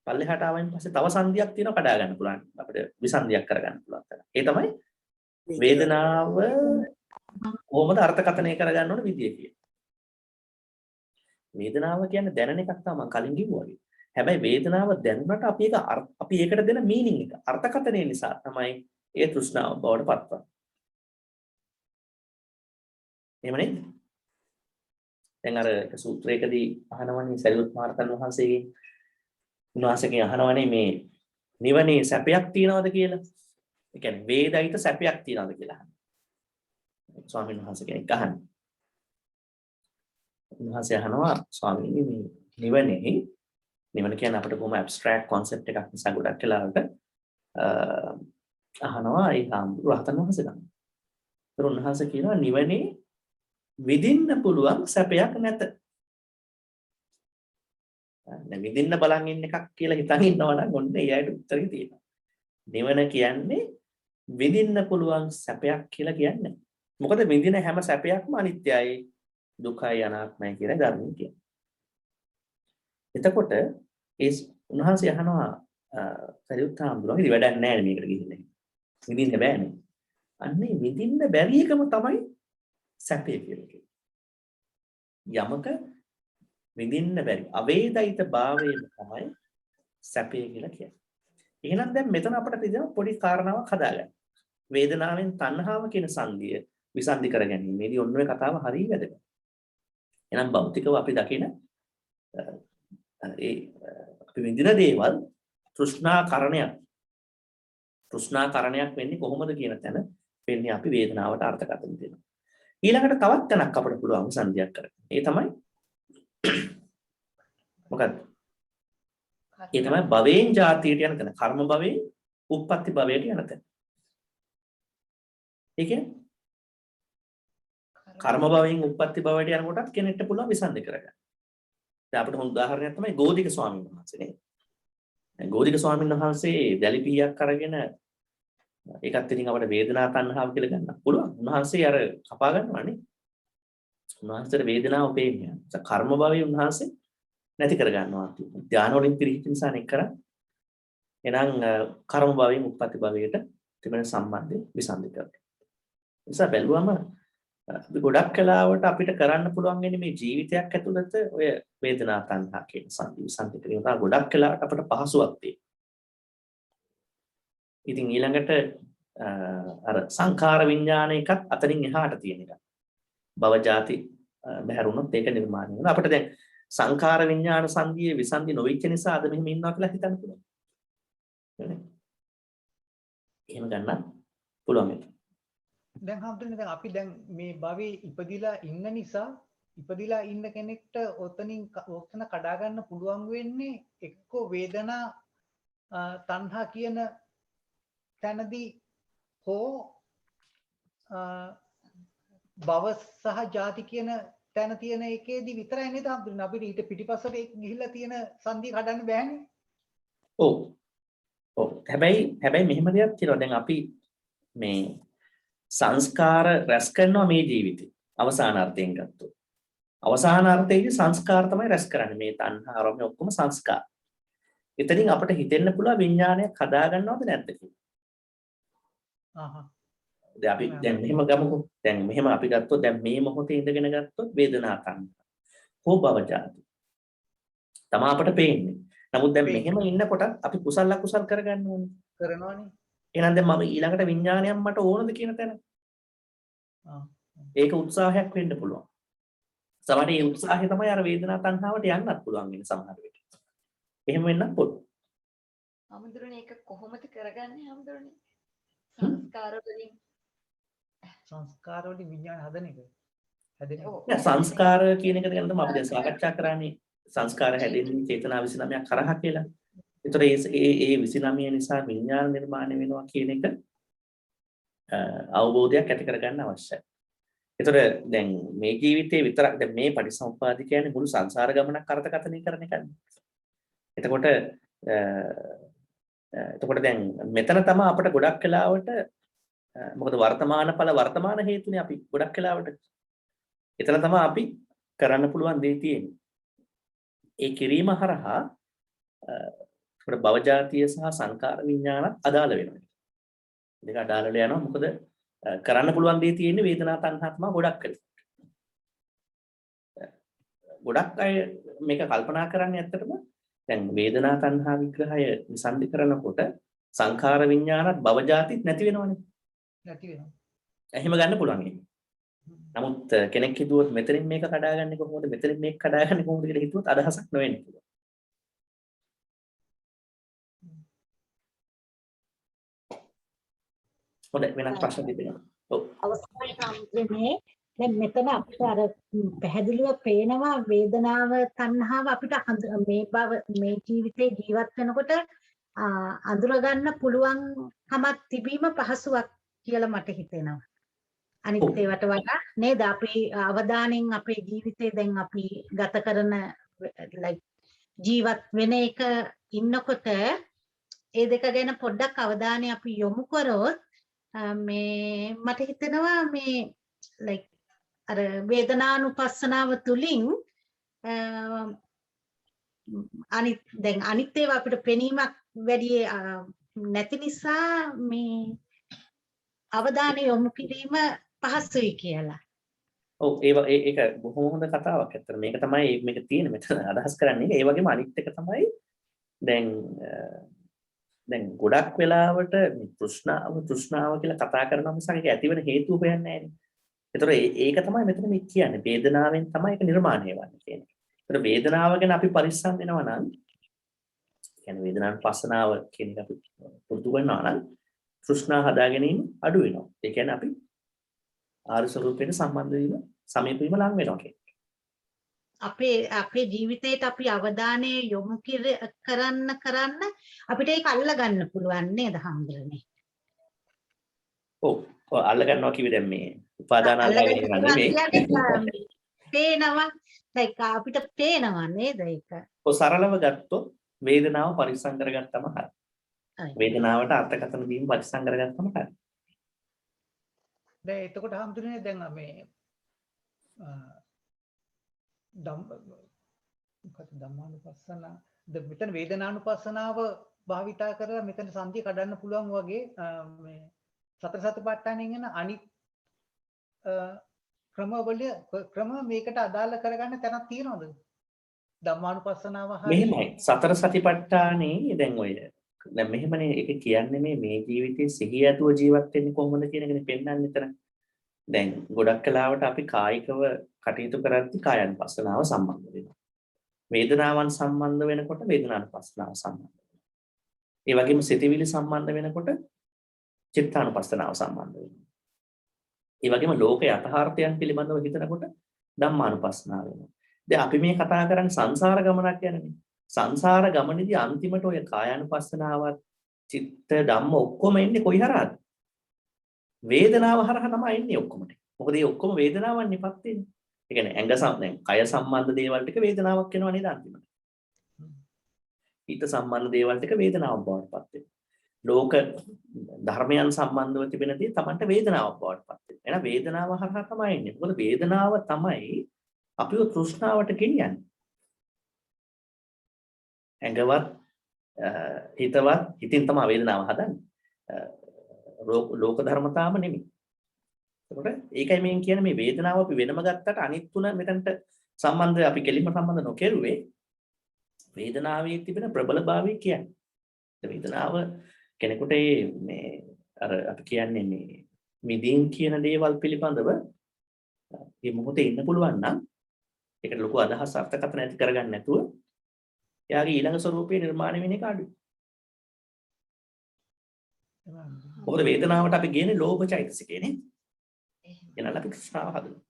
පල්ලෙහාට ආවයින් පස්සේ තව සංදියක් තියෙනවා කඩා ගන්න පුළුවන්. අපිට විසන්දියක් කරගන්න පුළුවන් තරම්. ඒ තමයි වේදනාව කොහොමද අර්ථකථනය කරගන්න ඕන විදිය කියන්නේ. වේදනාව කියන්නේ දැනෙන එකක් තමයි මම කලින් කිව්වා වගේ. හැබැයි වේදනාව දැනුණට අපි ඒකට දෙන මීනින් එක අර්ථකථනය නිසා තමයි ඒ තෘෂ්ණාව බවට පත්වන්නේ. එහෙම නේද? දැන් අර සූත්‍රයකදී අහනවනේ සරියුත් මහරහතන් වහන්සේගෙන් උන්වහන්සේගෙන් අහනවනේ මේ නිවනේ සැපයක් තියනවද කියලා. ඒ කියන්නේ වේදිත සැපයක් තියනවද කියලා අහනවා. ස්වාමීන් වහන්සේ කෙනෙක් අහනවා. උන්වහන්සේ අහනවා ස්වාමීනි මේ නිවන කියන්නේ අපිට බොහොම ඇබ්ස්ට්‍රැක්ට් concept එකක් නිසා ගොඩක් වෙලාවට අහනවා ඒ රහතන් වහන්සේලා. ඒතර උන්වහන්සේ කියනවා නිවනේ විඳින්න පුළුවන් සැපයක් නැත. දැන් විඳින්න බලන් ඉන්න එකක් කියලා හිතන් ඉන්නවා නම් ඔන්න ඒ අයට උත්තරේ තියෙනවා. නිවන කියන්නේ විඳින්න පුළුවන් සැපයක් කියලා කියන්නේ. මොකද විඳින හැම සැපයක්ම අනිත්‍යයි, දුකයි, අනාත්මයි කියලා ධර්මයෙන් කියනවා. එතකොට ඒ උන්වහන්සේ අහනවා සරියුත් හාමුදුරුවෝ ඉතින් වැඩක් නැහැ මේකට ගිහින්. විඳින්න බෑනේ. අන්නේ විඳින්න බැරි එකම තමයි සැපේ කියලා කියන්නේ. යමක විඳින්න බැරි අවේදිත භාවයම තමයි සැපේ කියලා කියන්නේ. එහෙනම් දැන් මෙතන අපිට තියෙන පොඩි කාරණාවක් හදාගන්න. වේදනාවෙන් තණ්හාව කියන සංදිය විසන්දි කර ගැනීමේදී ඔන්න ඔය කතාව හරිය වැදගත්. එහෙනම් භෞතිකව අපි දකින අපි විඳින දේවල් තෘෂ්ණාකරණයක් වෙන්නේ කොහොමද කියන තැන වෙන්නේ අපි වේදනාවට අර්ථකථන දෙනවා. ඊළඟට තවත් තැනක් අපිට පුළුවන් සංදියක් කරගන්න. ඒ තමයි මොකක්ද? ඒ තමයි භවයෙන් ජාතියට යන තැන. කර්ම භවයෙන් උප්පත්ති භවයට යන තැන. ඒ කියන්නේ කර්ම භවයෙන් උප්පත්ති භවයට යනකොට කෙනෙක්ට පුළුවන් විසන්දි කරගන්න. දැන් අපිට හොඳ උදාහරණයක් තමයි ගෝධික ස්වාමීන් වහන්සේ නේද? දැන් ගෝධික ස්වාමීන් වහන්සේ දැලිපියක් අරගෙන ඒකත් ඉතින් අපිට වේදනා තණ්හාව කියලා ගන්න පුළුවන්. උන්වහන්සේ අර කපා ගන්නවානේ. උන්වහන්සේට වේදනාව පේන්නේ. කර්ම භවයේ උන්වහන්සේ නැති කර ගන්නවා. ධාන වලින් පිරිහිච්ච නිසා නෙක් කරා. එහෙනම් කර්ම භවයෙන් උප්පත්ති භවයට තිබෙන සම්බන්ධය විසන්දි කරනවා. නිසා බැලුවම අපි ගොඩක් කලාවට අපිට කරන්න පුළුවන් වෙන්නේ මේ ජීවිතයක් ඇතුළත ඔය වේදනා තණ්හා කියන සංදි කිරීම තමයි ගොඩක් කලාවට අපිට පහසුවක් තියෙන්නේ. ඉතින් ඊළඟට අර සංඛාර විඥාන එකත් අතරින් එහාට තියෙන එක. භව ජාති බහැරුණොත් ඒක නිර්මාණය වෙනවා. අපිට දැන් සංඛාර විඥාන සංදියේ විසන්දි නොවිච්ච නිසා අද මෙහෙම ඉන්නවා කියලා හිතන්න පුළුවන්. එහෙම ගන්න පුළුවන් මේක. දැන් හම්දුනේ දැන් අපි දැන් මේ භවයේ ඉපදිලා ඉන්න නිසා ඉපදිලා ඉන්න කෙනෙක්ට ඔතනින් කඩා ගන්න පුළුවන් වෙන්නේ එක්ක වේදනා තණ්හා කියන තැනදී හෝ භව සහ ජාති කියන තැන තියෙන එකේදී විතරයි නේද හම්දුනේ අපිට ඊට පිටිපස්සට ගිහිල්ලා තියෙන සංදි කඩන්න බෑනේ. ඔව්. හැබැයි මෙහෙම දෙයක් තියෙනවා. දැන් අපි මේ සංස්කාර රැස් කරනවා මේ ජීවිතේ. අවසානාර්ථයෙන් ගත්තොත්. අවසානාර්ථයේදී සංස්කාර තමයි රැස් කරන්නේ. මේ තණ්හා ආරම්භය ඔක්කොම සංස්කාර. එතනින් අපිට හිතෙන්න පුළුවන් විඥානයක් හදා ගන්නවද නැද්ද කියලා. දැන් අපි දැන් මෙහෙම ගමුකෝ. දැන් මෙහෙම අපි ගත්තොත් දැන් මේ මොහොතේ ඉඳගෙන ගත්තොත් වේදනා තණ්හා. හෝ භව ජාති. තමයි අපිට පේන්නේ. නමුත් දැන් මෙහෙම ඉන්නකොට අපි කුසල අකුසල් කරගන්න ඕනේ. කරනවානේ. එහෙනම් දැන් මම ඊළඟට විඥානයක් මට ඕනද කියන තැන. ඒක උත්සාහයක් වෙන්න පුළුවන්. සමහර ඒ උත්සාහය තමයි අර වේදනා තණ්හාවට යන්නත් පුළුවන් වෙන සමහර වෙලට. එහෙම වෙන්නත් පුළුවන්. හමුදුරනේ ඒක කොහොමද කරගන්නේ හමුදුරනේ? සංස්කාර වලින් විඥාන හදන එක. හැදෙන එක. සංස්කාර කියන එක ගැන තමයි අපි දැන් සාකච්ඡා කරන්නේ. සංස්කාර හැදෙන්නේ චේතනා 29ක් කරහා කියලා. ඒතර ඒ 29 නිසා විඥාන නිර්මාණය වෙනවා කියන එක අවබෝධයක් ඇති කරගන්න අවශ්‍යයි. ඒතර දැන් මේ ජීවිතේ විතරක් දැන් මේ පටිසමුප්පාද කියන්නේ මුළු සංසාර ගමනක් අර්ථකථනය කරන එකනේ. එතකොට දැන් මෙතන තමයි අපිට ගොඩක් වෙලාවට මොකද වර්තමාන ඵල වර්තමාන හේතුනේ අපි ගොඩක් වෙලාවට. එතන තමයි අපි කරන්න පුළුවන් දේ තියෙන්නේ. ඒ කිරීම හරහා අපිට භවජාතිය සහ සංකාර විඥානත් අදාළ වෙනවා. දෙක අදාළ යනවා. මොකද කරන්න පුළුවන් දේ තියෙන්නේ වේදනා තණ්හා තමයි ගොඩක් වෙලාවට. ගොඩක් අය මේක කල්පනා කරන්නේ ඇත්තටම දැන් වේදනා තණ්හා විග්‍රහය විසන්ධි කරනකොට සංඛාර විඥානත් භවජාතිත් නැති වෙනවනේ. නැති වෙනවා. එහෙම ගන්න පුළුවන් ඒක. නමුත් කෙනෙක් හිතුවොත් මෙතනින් මේක කඩාගන්නේ කොහොමද මෙතනින් මේක කඩාගන්නේ කොහොමද කියලා හිතුවොත් අදහසක් නොවෙන්න පුළුවන්. හොඳයි වෙනත් ප්‍රශ්න දෙන්න. ඔව්. අවසරයි සම්ප්‍රනේ දැන් මෙතන අපිට අර පැහැදිලිව පේනවා වේදනාව තණ්හාව අපිට මේ බව මේ ජීවිතේ ජීවත් වෙනකොට අඳුර ගන්න පුළුවන් කමක් තිබීම පහසුවක් කියලා මට හිතෙනවා. අනිත් ඒවට වඩා නේද අපි අවදානෙන් අපේ ජීවිතේ දැන් අපි ගත කරන ජීවත් වෙන එක ඉන්නකොට ඒ දෙක ගැන පොඩ්ඩක් අවධානය අපි යොමු කරොත් මේ මට හිතෙනවා මේ අර වේදනානුපස්සනාව තුලින් අනිත් ඒවා අපිට පෙනීමක් වැඩි නැති නිසා මේ අවධානය යොමු කිරීම පහසුයි කියලා. ඔව් ඒක බොහොම හොඳ කතාවක්. ඇත්තට මේක තමයි මේක තියෙන මෙතන අදහස් කරන්නේ. ඒ වගේම අනිත් එක තමයි දැන් ගොඩක් වෙලාවට තෘෂ්ණාව කියලා කතා කරනවා මිසක් ඒක ඇතිවෙන හේතු හොයන්නේ නැහැ. ඒතර ඒක තමයි මෙතන මේ කියන්නේ. වේදනාවෙන් තමයි ඒක නිර්මාණය වෙන්නේ කියන්නේ. ඒතර වේදනාව ගැන අපි පරිස්සම් වෙනවා නම් කියන්නේ වේදනානුපස්සනාව කියන එක අපි පුරුදු කරනවා නම් තෘෂ්ණා හදා ගැනීම අඩු වෙනවා. ඒ කියන්නේ අපි ආර්ය ස්වરૂපයට සම්බන්ධ වීම සමීප වීම ලඟ වෙනවා කියන්නේ. අපේ ජීවිතේට අපි අවධානය යොමු කරන්න අපිට ඒක අල්ල ගන්න පුළුවන් නේද හම්බුනේ. ඔව් අල්ල ගන්නවා කිව්වේ දැන් මේ උපාදාන අල්ලගෙන නෙමෙයි. පේනවා අපිට පේනවා නේද ඒක. ඔය සරලව ගත්තොත් වේදනාව පරිස්සම් කරගත්තම හරි. වේදනාවට අර්ථකථන දීම පරිස්සම් කරගත්තම හරි. දැන් එතකොට හම්දුනේ දැන් මේ ධම්මානුපස්සන මෙතන වේදනානුපස්සනාව භාවිතා කරලා මෙතන සංධිය කඩන්න පුළුවන් වගේ මේ සතර සතිපට්ඨානෙන් එන අනිත් ක්‍රම මේකට අදාළ කරගන්න තැනක් තියෙනවද? ධම්මානුපස්සනාව මෙහෙමයි සතර සතිපට්ඨානේ දැන් මෙහෙමනේ ඒක කියන්නේ මේ ජීවිතයේ සිහිය ඇතුව ජීවත් වෙන්නේ කොහොමද කියන එකනේ පෙන්නන්නේ මෙතන. දැන් ගොඩක් කලාවට අපි කායිකව කටයුතු කරද්දී කායानुපස්සනාව සම්බන්ධ වෙනවා. වේදනාවන් සම්බන්ධ වෙනකොට වේදනානුපස්සනාව සම්බන්ධ වෙනවා. ඒ වගේම සිතවිලි සම්බන්ධ වෙනකොට චිත්තානුපස්සනාව සම්බන්ධ වෙනවා. ඒ වගේම ලෝක යථාර්ථයන් පිළිබඳව හිතනකොට ධම්මානුපස්සනාව වෙනවා. දැන් අපි මේ කතා කරන්නේ සංසාර ගමනක් ගැනනේ. සංසාර ගමනේදී අන්තිමට ඔය කායानुපස්සනාවත් චිත්ත ධම්ම ඔක්කොම එන්නේ කොයි හරහාද? වේදනාව හරහා තමයි එන්නේ ඔක්කොම ටික. මොකද මේ ඔක්කොම වේදනාවන් නිපත් වෙන්නේ. ඒ කියන්නේ දැන් කය සම්බන්ධ දේවල් ටික වේදනාවක් වෙනවා නේද අන්තිමට. හිත සම්බන්ධ දේවල් ටික වේදනාවක් බවට පත් වෙනවා. ලෝක ධර්මයන් සම්බන්ධව තිබෙන දේ Tamanට වේදනාවක් බවට පත් වෙනවා. එහෙනම් වේදනාව හරහා තමයි එන්නේ. මොකද වේදනාව තමයි අපිව තෘෂ්ණාවට ගෙනියන්නේ. ඇඟවත් හිතවත් හිතින් තමයි වේදනාව හදන්නේ. ලෝක ධර්මතාවම නෙමෙයි. ඒකට ඒකයි මේ කියන්නේ මේ වේදනාව අපි වෙනම ගත්තට අනිත් තුන මෙතනට සම්බන්ධ අපි කෙලින්ම සම්බන්ධ නොකරුවේ වේදනාවේ තිබෙන ප්‍රබලභාවය කියන්නේ. වේදනාව කෙනෙකුට මේ අර අපි කියන්නේ මේ මිදීන් කියන දේවල් පිළිබඳව මේ මොහොතේ ඉන්න පුළුවන් නම් ඒකට ලොකු අදහස් අර්ථකථන ඇති කරගන්න නැතුව එයාගේ ඊළඟ ස්වરૂපේ නිර්මාණය වෙන එක අඩුයි. මොකද වේදනාවට අපි ගේන්නේ ලෝභ චෛතසිකේ නේ. එහෙනම් අපි තෘෂ්ණාව හදනවා.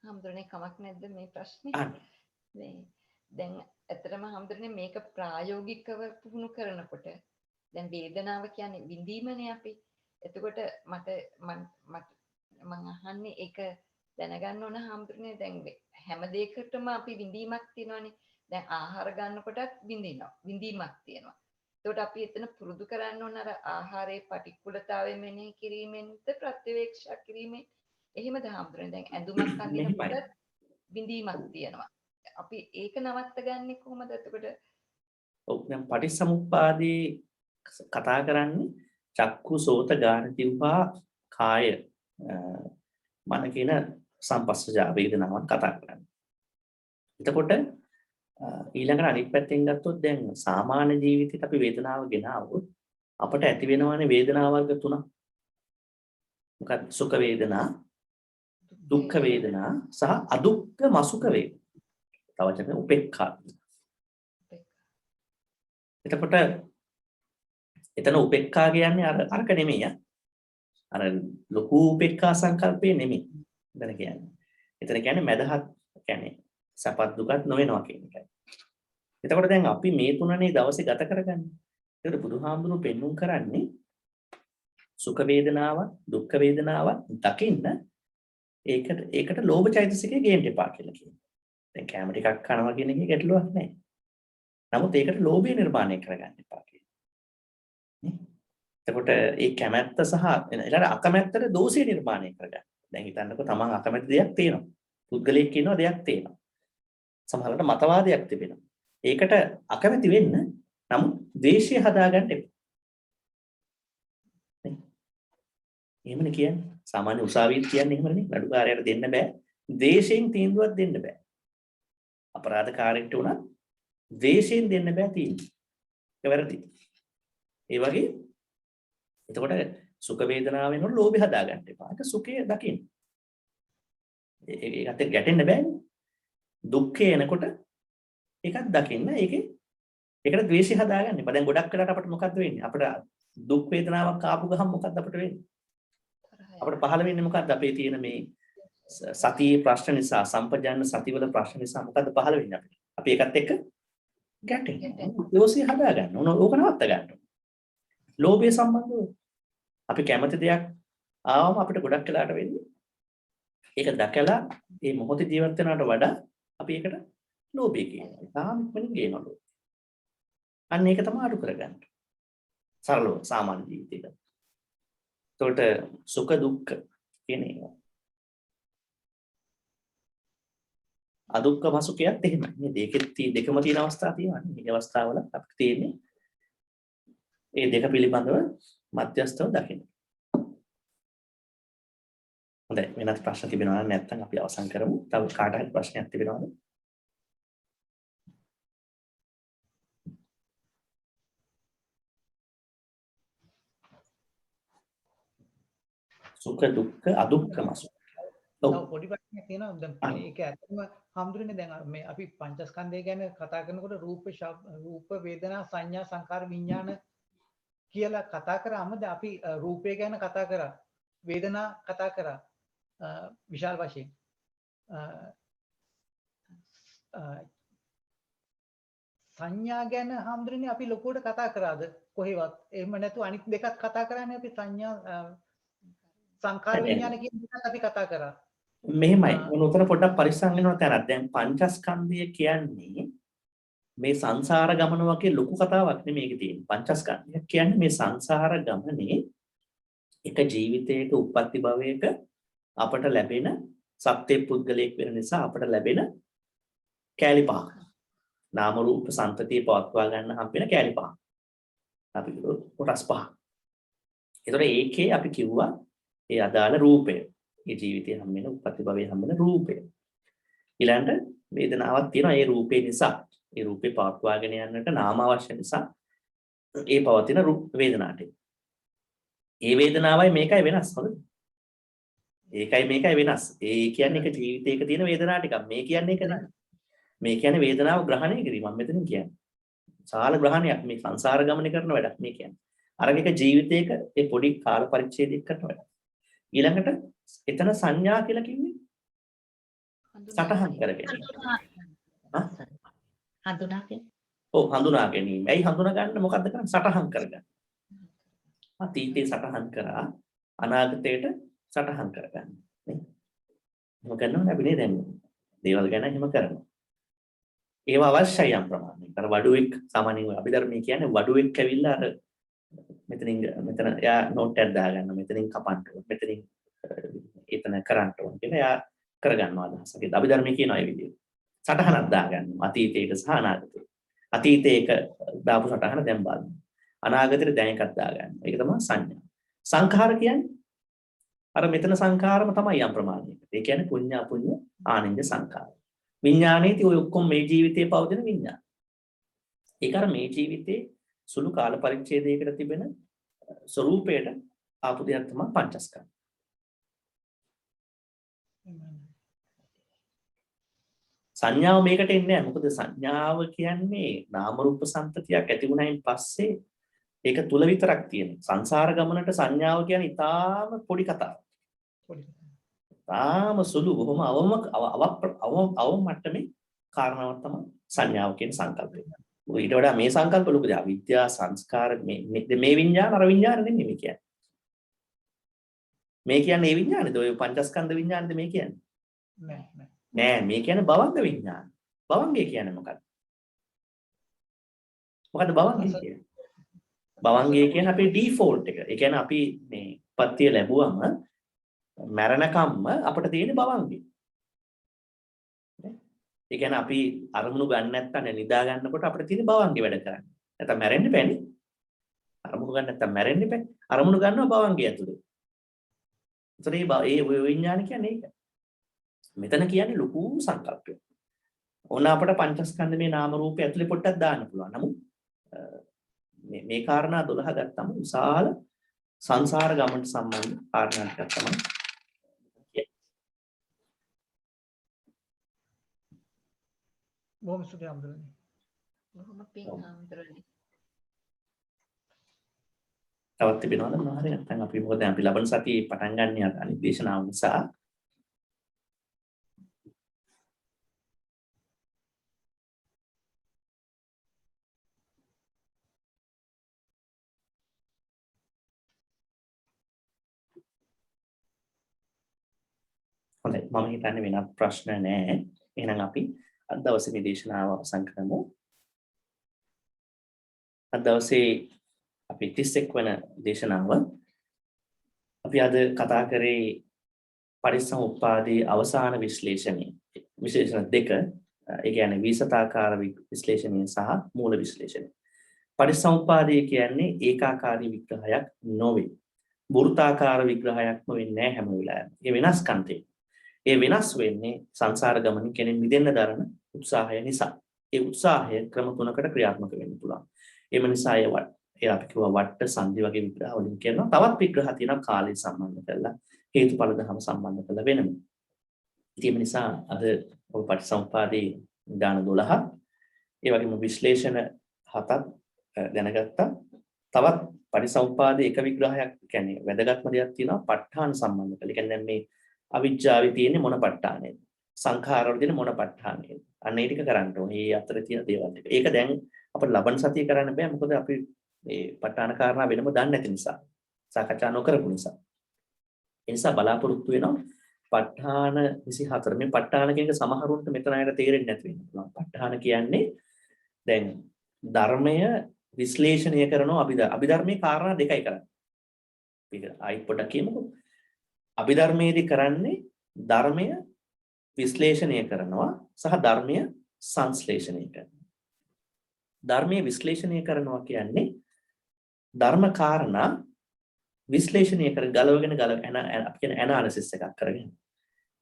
හම්දුනේ කමක් නැද්ද මේ ප්‍රශ්නේ? මේ දැන් ඇත්තටම හම්දුනේ මේක ප්‍රායෝගිකව පුහුණු කරනකොට දැන් වේදනාව කියන්නේ විඳීමනේ අපි. එතකොට මට මම අහන්නේ ඒක දැනගන්න ඕන හාමුදුරනේ දැන් හැම දෙයකටම අපි විඳීමක් තියෙනවානේ. දැන් ආහාර ගන්නකොටත් විඳීමක් තියෙනවා. ඒකට අපි එතන පුරුදු කරන්න ඕන අර ආහාරයේ පටික්කුලතාවය මෙනෙහි කිරීමෙන්ද ප්‍රත්‍යවේක්ෂා කිරීමෙන් එහෙමද හාමුදුරනේ දැන් ඇඳුමක් අඳිනකොට විඳීමක් තියෙනවා. අපි ඒක නවත්ත ගන්නේ කොහොමද එතකොට? ඔව් දැන් පටිච්චසමුප්පාදේ කතා කරන්නේ චක්කු සෝත ගාන දිවහා කාය මන කියන සම්පස්සජා වේදනාවන් කතා කරන්නේ. එතකොට ඊළඟට අනිත් පැත්තෙන් ගත්තොත් දැන් සාමාන්‍ය ජීවිතේට අපි වේදනාව ගෙනාවොත් අපට ඇති වෙනවනේ වේදනා වර්ග තුනක්. මොකක්ද? සුඛ වේදනා, දුක්ඛ වේදනා සහ අදුක්ඛ මසුඛ වේදනා. තව වචන උපේක්ඛා. එතකොට එතන උපේක්ඛා කියන්නේ අරක නෙමෙයි. අර ලොකු උපේක්ඛා සංකල්පේ නෙමෙයි. එතන කියන්නේ මදහත් කියන්නේ සපත් දුකත් නොවෙනවා කියන එකයි. එතකොට දැන් අපි මේ තුනනේ දවසේ ගත කරගන්නේ. ඒකට බුදුහාමුදුරුවෝ පෙන්눔 කරන්නේ සුඛ වේදනාව, දුක්ඛ වේදනාව දකින්න ඒකට ලෝභ චෛතසිකය ගේන්න එපා කියලා කියනවා. දැන් කැම ටිකක් කනවා කියන එකේ ගැටලුවක් නැහැ. නමුත් ඒකට ලෝභය නිර්මාණය කරගන්න එපා කියනවා. එතකොට ඒ කැමැත්ත සහ ඊළඟ අකමැත්තට දෝෂය නිර්මාණය කරගන්න. දැන් හිතන්නකෝ තමන් අකමැති දෙයක් තියෙනවා. පුද්ගලයෙක් කියනවා දෙයක් තියෙනවා. සමහරවිට මතවාදයක් තිබෙනවා. ඒකට අකමැති වෙන්න නමුත් ද්වේෂය හදාගන්න එපා. එහෙමනේ කියන්නේ. සාමාන්‍ය උසාවියට කියන්නේ එහෙමනේ. නඩුකාරයාට දෙන්න බෑ. ද්වේෂයෙන් තීන්දුවක් දෙන්න බෑ. අපරාධකාරයෙක්ට උනත් ද්වේෂයෙන් දෙන්න බෑ තීන්දුව. ඒක වැරදි. ඒ වගේ එතකොට සුඛ වේදනාව වෙනකොට ලෝභය හදාගන්න එපා. ඒක සුඛය දකින්න. ඒකට ගැටෙන්න බෑනේ. දුක්ඛය එනකොට ඒකත් දකින්න. ඒකට ද්වේෂය හදාගන්න එපා. දැන් ගොඩක් වෙලාවට අපිට මොකද්ද වෙන්නේ? අපිට දුක් වේදනාවක් ආපු ගමන් මොකද්ද අපිට වෙන්නේ? අපිට පහළ වෙන්නේ මොකද්ද? අපේ තියෙන මේ සතියේ ප්‍රශ්න නිසා, සම්පජාන සතිවල ප්‍රශ්න නිසා මොකද්ද පහළ වෙන්නේ අපිට? අපි ඒකත් එක්ක ගැටෙනවා. ද්වේෂය හදාගන්න ඕන. ඕක නවත්ත ගන්න ඕන. ලෝභය සම්බන්ධව අපි කැමති දෙයක් ආවම අපිට ගොඩක් වෙලාට වෙන්නේ ඒක දැකලා මේ මොහොතේ ජීවත් වෙනවට වඩා අපි ඒකට ලෝභය කියනවා. තාම ඉක්මනින් ගේනවා. අන්න ඒක තමයි අඩු කරගන්න. සරලව සාමාන්‍ය ජීවිතේක. ඒකට සුඛ දුක්ඛ කියන ඒවා. අදුක්ඛ මසුඛයත් එහෙමයි. මේ දෙකම තියෙන අවස්ථා තියෙනවා. මේ අවස්ථාවල අපිට තියෙන්නේ ඒ දෙක පිළිබඳව මධ්‍යස්ථව දකින්න. හොඳයි වෙනත් ප්‍රශ්න තිබෙනවා නම් නැත්නම් අපි අවසන් කරමු. තව කාට හරි ප්‍රශ්නයක් තිබෙනවද? සුඛ දුක්ඛ අදුක්ඛ මසුඛ. තව පොඩි ප්‍රශ්නයක් තියෙනවා. දැන් මේක ඇත්තම හම්දුරනේ දැන් මේ අපි පංචස්කන්ධය ගැන කතා කරනකොට රූප වේදනා සංඥා සංකාර විඥාන කියලා කතා කරාම දැන් අපි රූපය ගැන කතා කරා වේදනා කතා කරා විශාල වශයෙන් සංඥා ගැන හම්දුරනේ අපි ලොකුවට කතා කරාද කොහෙවත් එහෙම නැතු අනිත් දෙකක් කතා කරන්නේ අපි සංඥා සංකාර විඥාන කියන දෙකත් අපි කතා කරා මෙහෙමයි උතන පොඩ්ඩක් පරිස්සම් වෙනවා තැනක් දැන් පංචස්කන්ධය කියන්නේ මේ සංසාර ගමන වගේ ලොකු කතාවක් නෙමෙයි මේකේ තියෙන්නේ. පංචස්කන්ධය කියන්නේ මේ සංසාර ගමනේ එක ජීවිතයක උප්පත්ති භවයක අපට ලැබෙන සත්‍ය පුද්ගලයෙක් වෙන නිසා අපට ලැබෙන කැලි පහක්. නාම රූප සංතතිය පවත්වා ගන්න හම්බෙන කැලි පහක්. අපි කොටස් පහක්. ඒතර ඒකේ අපි කිව්වා ඒ අදාළ රූපය. ඒ ජීවිතයේ හම්බෙන උප්පත්ති භවයේ හම්බෙන රූපය. ඊළඟට වේදනාවක් තියෙනවා ඒ රූපේ නිසා. ඒ රූපේ පවත්වාගෙන යන්නට නාම අවශ්‍ය නිසා ඒ පවතින වේදනාවට. ඒ වේදනාවයි මේකයි වෙනස් හොඳද? ඒකයි මේකයි වෙනස්. ඒ කියන්නේ එක ජීවිතයක තියෙන වේදනාව ටිකක්. මේ කියන්නේ ඒක නෙවෙයි. මේ කියන්නේ වේදනාව ග්‍රහණය කිරීම. මම මෙතනින් කියන්නේ. සාල ග්‍රහණයක් මේ සංසාර ගමනේ කරන වැඩක් මේ කියන්නේ. අරගෙන එක ජීවිතයක ඒ පොඩි කාල පරිච්ඡේදයක් කරන වැඩක්. ඊළඟට එතන සංඥා කියලා කිව්වේ සටහන් කරගෙන. හඳුනාගෙන. ඔව් හඳුනා ගැනීම. ඇයි හඳුනා ගන්න මොකද්ද කරන්නේ? සටහන් කරගන්න. අතීතේ සටහන් කරා අනාගතයට සටහන් කරගන්න නේ. එහෙම කරනවනේ අපි නේ දැන් දේවල් ගැන එහෙම කරනවා. ඒවා අවශ්‍යයි යම් ප්‍රමාණයකට. අර වඩුවෙක් සාමාන්‍යයෙන් අභිධර්මයේ කියන්නේ වඩුවෙක් ඇවිල්ලා අර මෙතන එයා නෝට් එකක් දාගන්න මෙතනින් කපන්න ඕන මෙතනින් එතන කරන්න ඕන කියලා එයා කරගන්නවා අදහසක්. ඒක අභිධර්මයේ කියන අය විදියට. සටහනක් දාගන්නවා අතීතයට සහ අනාගතයට. අතීතයේ එක දාපු සටහන දැන් බලන්න. අනාගතයට දැන් එකක් දාගන්න. ඒක තමයි සංඥා. සංඛාර කියන්නේ අර මෙතන සංඛාරම තමයි යම් ප්‍රමාණයකට. ඒ කියන්නේ පුඤ්ඤ අපුඤ්ඤ ආනින්ජ සංඛාර. විඥානයේදී ඔය ඔක්කොම මේ ජීවිතේ පවතින විඥාන. ඒක අර මේ ජීවිතේ සුළු කාල පරිච්ඡේදයකට තිබෙන ස්වરૂපයට ආපු දෙයක් තමයි පංචස්කන්ධ. සංඥාව මේකට එන්නේ නැහැ. මොකද සංඥාව කියන්නේ නාම රූප සම්පතියක් ඇති වුණයින් පස්සේ ඒක තුල විතරක් තියෙන. සංසාර ගමනට සංඥාව කියන්නේ ඊටාම පොඩි කතාවක්. තාම සුළු බොහොම අවම මට්ටමේ කාරණාවක් තමයි සංඥාව කියන සංකල්පය. ඊට වඩා මේ සංකල්ප ලොකුද? අවිද්‍යා සංස්කාර මේ විඤ්ඤාණ අර විඤ්ඤාණ නෙමෙයි මේ කියන්නේ. මේ කියන්නේ ඒ විඤ්ඤාණයද? ඔය පංචස්කන්ධ විඤ්ඤාණයද මේ කියන්නේ? නෑ මේ කියන්නේ භවංග විඤ්ඤාණ. භවංගය කියන්නේ මොකක්ද? මොකද්ද භවංගය කියන්නේ? භවංගය කියන්නේ අපේ ඩිෆෝල්ට් එක. ඒ කියන්නේ අපි මේ උපත්තිය ලැබුවම මරණකම්ම අපිට තියෙන භවංගය. ඒ කියන්නේ අපි අරමුණු ගන්න නැත්නම් නිදා ගන්නකොට අපිට තියෙන භවංගේ වැඩ කරන්නේ. නැත්නම් මැරෙන්න බෑනේ. අරමුණු ගන්න නැත්නම් මැරෙන්න බෑ. අරමුණු ගන්නවා භවංගේ ඇතුලේ. ඒතර ඒ විඥාන කියන්නේ ඒක. මෙතන කියන්නේ ලොකු සංකල්පයක්. ඕන අපිට පංචස්කන්ධ මේ නාම රූපය ඇතුලේ පොඩ්ඩක් දාන්න පුළුවන්. නමුත් මේ කාරණා 12 ගත්තම විශාල සංසාර ගමනට සම්බන්ධ කාරණා ටිකක් තමයි. බොහොම ස්තුතියි අම්දුරනේ. බොහොම පිං අම්දුරනේ. තවත් තිබෙනවද මොනවාරි නැත්නම් අපි මොකද අපි ලබන සතියේ පටන් ගන්න අනිත් දේශනාව නිසා හොඳයි මම හිතන්නේ වෙනත් ප්‍රශ්න නැහැ. එහෙනම් අපි අද දවසේ මේ දේශනාව අවසන් කරමු. අද දවසේ අපි 31 වන දේශනාව අපි අද කතා කරේ පටිච්චසමුප්පාදයේ අවසාන විශ්ලේෂණය. විශ්ලේෂණ දෙක, ඒ කියන්නේ විසතාකාර විශ්ලේෂණය සහ මූල විශ්ලේෂණය. පටිච්චසමුප්පාදය කියන්නේ ඒකාකාරී විග්‍රහයක් නොවේ. වෘත්තාකාර විග්‍රහයක්ම වෙන්නේ නැහැ හැම වෙලාවෙම. ඒ වෙනස්කම් තියෙනවා. ඒ වෙනස් වෙන්නේ සංසාර ගමනින් කෙනෙක් මිදෙන්න දරන උත්සාහය නිසා. ඒ උත්සාහය ක්‍රම තුනකට ක්‍රියාත්මක වෙන්න පුළුවන්. එම නිසා ඒ අපි කිව්වා වට්ට සංදි වගේ විග්‍රහ වලින් කියනවා. තවත් විග්‍රහ තියෙනවා කාලය සම්බන්ධ කරලා හේතුඵල ධර්ම සම්බන්ධ කරලා වෙනම. ඉතින් ඒ නිසා අද ඔය පටිච්චසමුප්පාදේ දාන 12 ඒ වගේම විශ්ලේෂණ 7ක් දැනගත්තා. තවත් පටිච්චසමුප්පාදේ එක විග්‍රහයක් කියන්නේ වැදගත්ම දෙයක් තියෙනවා ප ဋ ාණ සම්බන්ධ කරලා. ඒ කියන්නේ දැන් මේ අවිජ්ජාවේ තියෙන්නේ මොන ප ဋ ාණයද? සංඛාරවල තියෙන මොන ප ဋ ාණයද? අන්න ඒ ටික කරන්න ඕනේ. මේ අතර තියෙන දේවල් ටික. ඒක දැන් අපිට ලබන සතියේ කරන්න බෑ. මොකද අපි මේ ප ဋ ාණ කාරණා වෙනම දන්නේ නැති නිසා. සාකච්ඡා නොකරපු නිසා. ඒ නිසා බලාපොරොත්තු වෙනවා ප ဋ ාණ 24. මේ ප ဋ ාණ කියන එක සමහරුන්ට මෙතන අයට තේරෙන්නේ නැති වෙන්න පුළුවන්. ප ဋ ාණ කියන්නේ දැන් ධර්මය විශ්ලේෂණය කරනවා අභිධර්මයේ කාරණා දෙකයි කරන්නේ. ඒක ආයි පොඩ්ඩක් කියමුකෝ. අභිධර්මයේදී කරන්නේ ධර්මය විශ්ලේෂණය කරනවා සහ ධර්මය සංශ්ලේෂණය කරනවා. ධර්මයේ විශ්ලේෂණය කරනවා කියන්නේ ධර්ම කාරණා විශ්ලේෂණය කර ගලවගෙන අපි කියන ඇනාලිසිස් එකක් කරගෙන.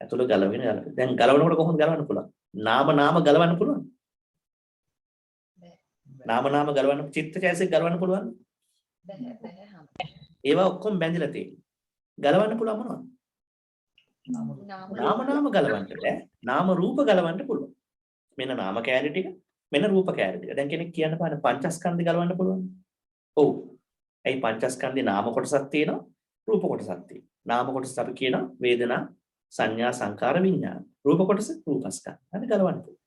ඇතුළ ගලවගෙන දැන් ගලවනකොට කොහොමද ගලවන්න පුළුවන්? නාම ගලවන්න පුළුවන්. නාම ගලවන්න චිත්තචෛතසික ගලවන්න පුළුවන්. ඒවා ඔක්කොම බැඳිලා තියෙනවා. ගලවන්න පුළුවන් මොනවද? නාම ගලවන්න බෑ. නාම රූප ගලවන්න පුළුවන්. මෙන්න නාම කැලේ ටික, මෙන්න රූප කැලේ ටික. දැන් කෙනෙක් කියන්න පාන පංචස්කන්ධය ගලවන්න පුළුවන්. ඔව්. ඒ පංචස්කන්ධේ නාම කොටසක් තියෙනවා, රූප කොටසක් තියෙනවා. නාම කොටස අපි කියනවා වේදනා, සංඥා, සංකාර, විඥාන. රූප කොටස රූපස්කන්ධ. හරි ගලවන්න පුළුවන්.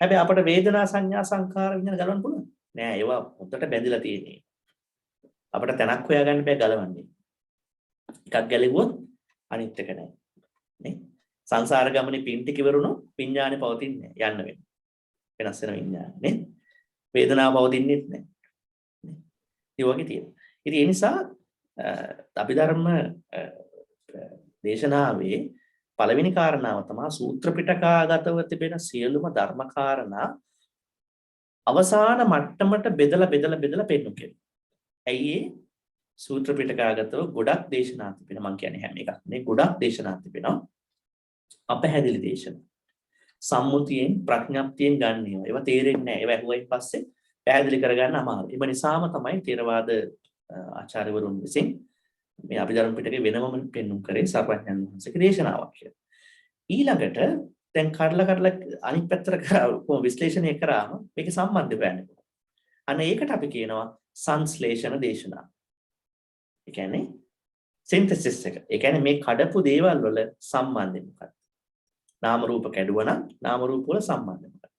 හැබැයි අපිට වේදනා, සංඥා, සංකාර, විඥාන ගලවන්න පුළුවන්. නෑ ඒවා හොඳට බැඳිලා තියෙන්නේ. අපිට තැනක් හොයාගන්න බෑ ගලවන්නේ. එකක් ගැලෙවුවොත් අනිත් එක නෑ. නේ? සංසාර ගමනේ පින් ටික ඉවරුණු විඥානේ පවතින්නේ යන්න වෙන. වෙනස් වෙන විඥානේ නේ. වේදනාව පවතින්නේ නැහැ. නේ? ඒ වගේ තියෙනවා. ඉතින් ඒ නිසා අභිධර්ම දේශනාවේ පළවෙනි කාරණාව තමයි සූත්‍ර පිටකාගතව තිබෙන සියලුම ධර්ම කාරණා අවසාන මට්ටමට බෙදලා පෙන්නු කියලා. ඇයි ඒ සූත්‍ර පිටකාගතව ගොඩක් දේශනා තිබෙනවා. මම කියන්නේ හැම එකක් නේ ගොඩක් දේශනා තිබෙනවා. අපහැදිලි දේශනා. සම්මුතියෙන් ප්‍රඥප්තියෙන් ගන්න ඒවා. ඒවා තේරෙන්නේ නැහැ. ඒවා ඇහුවයින් පස්සේ පැහැදිලි කරගන්න අමාරුයි. ඒ නිසාම තමයි ථේරවාද ආචාර්යවරුන් විසින් මේ අභිධර්ම පිටකේ වෙනම පෙන්වුම් කරේ සර්වඥයන් වහන්සේගේ දේශනාවක් කියලා. ඊළඟට දැන් කඩලා අනිත් පැත්තට විශ්ලේෂණය කරාම මේක සම්බන්ධ වෙන්නේ. අන්න ඒකට අපි කියනවා සංශ්ලේෂණ දේශනාව. ඒ කියන්නේ සින්තසිස් එක. ඒ කියන්නේ මේ කඩපු දේවල් වල සම්බන්ධය මොකක්ද? නාම රූප කැඩුවා නම් නාම රූප වල සම්බන්ධය මොකක්ද?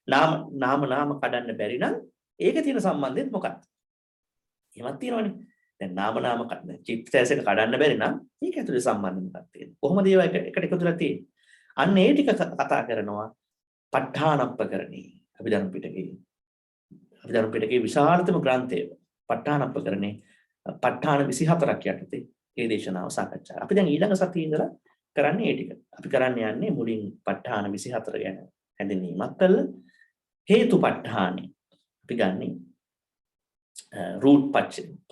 නාම කඩන්න බැරි නම් ඒක තියෙන සම්බන්ධය මොකක්ද? එහෙමත් තියෙනවනේ. දැන් නාම චිත්තයස එක කඩන්න බැරි නම් ඒක ඇතුලේ සම්බන්ධය මොකක්ද තියෙන්නේ? කොහොමද ඒවා එකට එකතු වෙලා තියෙන්නේ? අන්න ඒ ටික කතා කරනවා ප ဋ ාණප්පකරණී අභිධර්ම පිටකේ. අභිධර්ම පිටකේ විශාලතම ග්‍රන්ථය ප ဋ ාණප්පකරණේ ප ဋ ාණ 24ක් යටතේ මේ දේශනාව සාකච්ඡා. අපි දැන් ඊළඟ සතියේ ඉඳලා කරන්නේ ඒ ටික. අපි කරන්න යන්නේ මුලින් ප ဋ ාණ 24 ගැන හැඳින්වීමක් කළා. හේතුපත්ඨානේ අපි ගන්නේ රූට් ප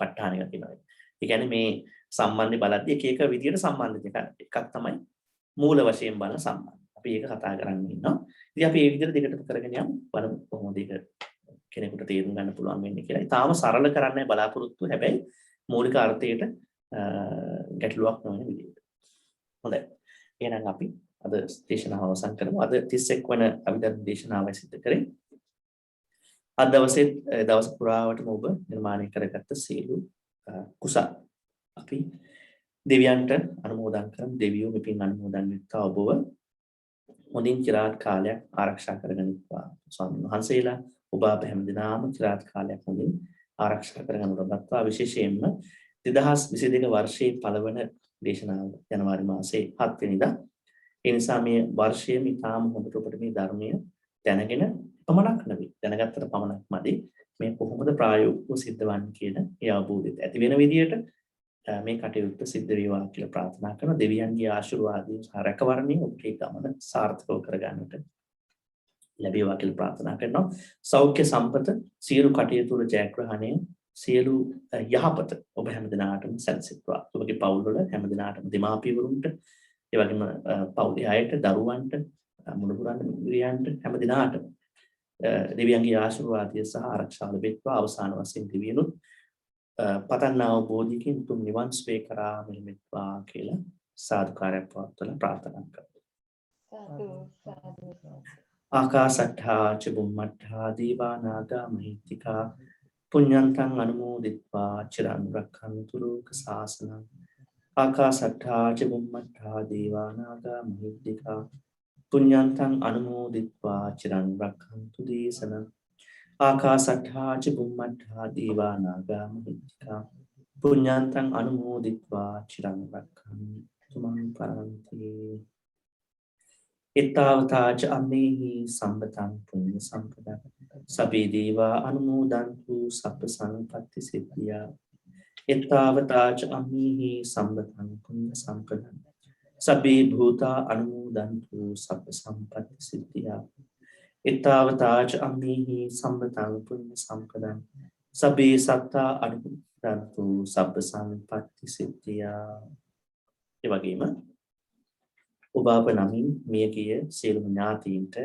ဋ ාණික කියනවා. ඒ කියන්නේ මේ සම්බන්ධي බලද්දී එක එක විදියට සම්බන්ධ එකක් තමයි මූල වශයෙන් බලන සම්බන්ධ. අපි ඒක කතා කරන්න ඉන්නවා. ඉතින් අපි මේ විදිහට දෙකටම කරගෙන යමු. බලමු කොහොමද ඒක කෙනෙකුට තේරුම් ගන්න පුළුවන් වෙන්නේ කියලා. ඊටාම සරල කරන්නයි බලාපොරොත්තු. හැබැයි මූලික අර්ථයට ගැටලුවක් නොවන විදිහට. හොඳයි. එහෙනම් අපි අද දේශනාව අවසන් කරමු. අද 31 වන අභිධර්ම දේශනාවයි සිදු කරේ. අද දවසේ දවස් පුරාවටම ඔබ නිර්මාණය කරගත්ත සියලු කුසල් අපි දෙවියන්ට අනුමෝදන් කරමු. දෙවියෝ මෙපින් අනුමෝදන් වෙත්වා ඔබව හොඳින් চিරාත් කාලයක් ආරක්ෂා කරගනිත්වා. ස්වාමීන් වහන්සේලා ඔබ අප හැමදෙනාම চিරාත් කාලයක් හොඳින් ආරක්ෂා කරගන්න ලබත්වා. විශේෂයෙන්ම 2022 වර්ෂයේ පළවන දේශනාව ජනවාරි මාසයේ 7 වෙනිදා. ඒ නිසා මේ වර්ෂයේ ඉතාම හොඳට ඔබට මේ ධර්මය දැනගෙන පමණක් නෙවෙයි දැනගත්තට පමණක් මදි මේ කොහොමද ප්‍රායෝගිකව සිද්ධ වන්නේ කියන ඒ අවබෝධය ඇති වෙන විදියට මේ කටයුත්ත සිද්ධ වේවා කියලා ප්‍රාර්ථනා කරන දෙවියන්ගේ ආශිර්වාදයෙන් සහ රැකවරණයෙන් ඔබේ ගමන සාර්ථකව කරගන්නට ලැබේවා කියලා ප්‍රාර්ථනා කරනවා. සෞඛ්‍ය සම්පත සියලු කටයුතු වල ජයග්‍රහණය සියලු යහපත ඔබ හැමදෙනාටම සැලසෙත්වා. ඔබගේ පවුල් වල හැමදෙනාටම දෙමාපියවරුන්ට ඒ වගේම පවුලේ අයට දරුවන්ට මුණුබුරන් ගිරියන්ට හැමදෙනාටම දෙවියන්ගේ ආශිර්වාදය සහ ආරක්ෂාව ලැබෙත්වා. අවසාන වශයෙන් දෙවියනුත් පතන්නා වූ බෝධියකින් තුන් නිවන් සුවය කරා මෙලෙත්වා කියලා සාදුකාරයක් පවත්වලා ප්‍රාර්ථනා කරමු. සාදු ආකාශට්ඨා ච බුම්මට්ඨා දීවා නාග මහිත්‍තිකා පුඤ්ඤන්තං අනුමෝදිත්වා චිරං රක්ඛන්තු ලෝක සාසනං. ආකාශට්ඨා ච බුම්මට්ඨා දීවා නාග මහිත්‍තිකා පුඤ්ඤන්තං අනුමෝදිත්වා චිරං රක්ඛන්තු දේශනං. ආකාශට්ඨා ච බුම්මට්ඨා දීවා නාග මහිත්‍තිකා පුඤ්ඤන්තං අනුමෝදිත්වා චිරං රක්ඛන්තු මං පරන්ති. එතාවතා ච අම්මේහි සම්පතං පුඤ්ඤ සම්පදං සබ්බේ දේවා අනුමෝදන්තු සබ්බ සංපත්ති සිද්ධියා. එතාවතා ච අම්මේහි සම්පතං පුඤ්ඤ සම්පදං සබ්බේ භූතා අනුමෝදන්තු සබ්බ සම්පත්ති සිද්ධියා. එතාවතා ච අම්මේහි සම්පතං පුඤ්ඤ සම්පදං සබ්බේ සත්තා අනුමෝදන්තු සබ්බ සම්පත්ති සිද්ධියා. ඒ වගේම ඔබ අප නමින් මියගිය සියලුම ඥාතීන්ට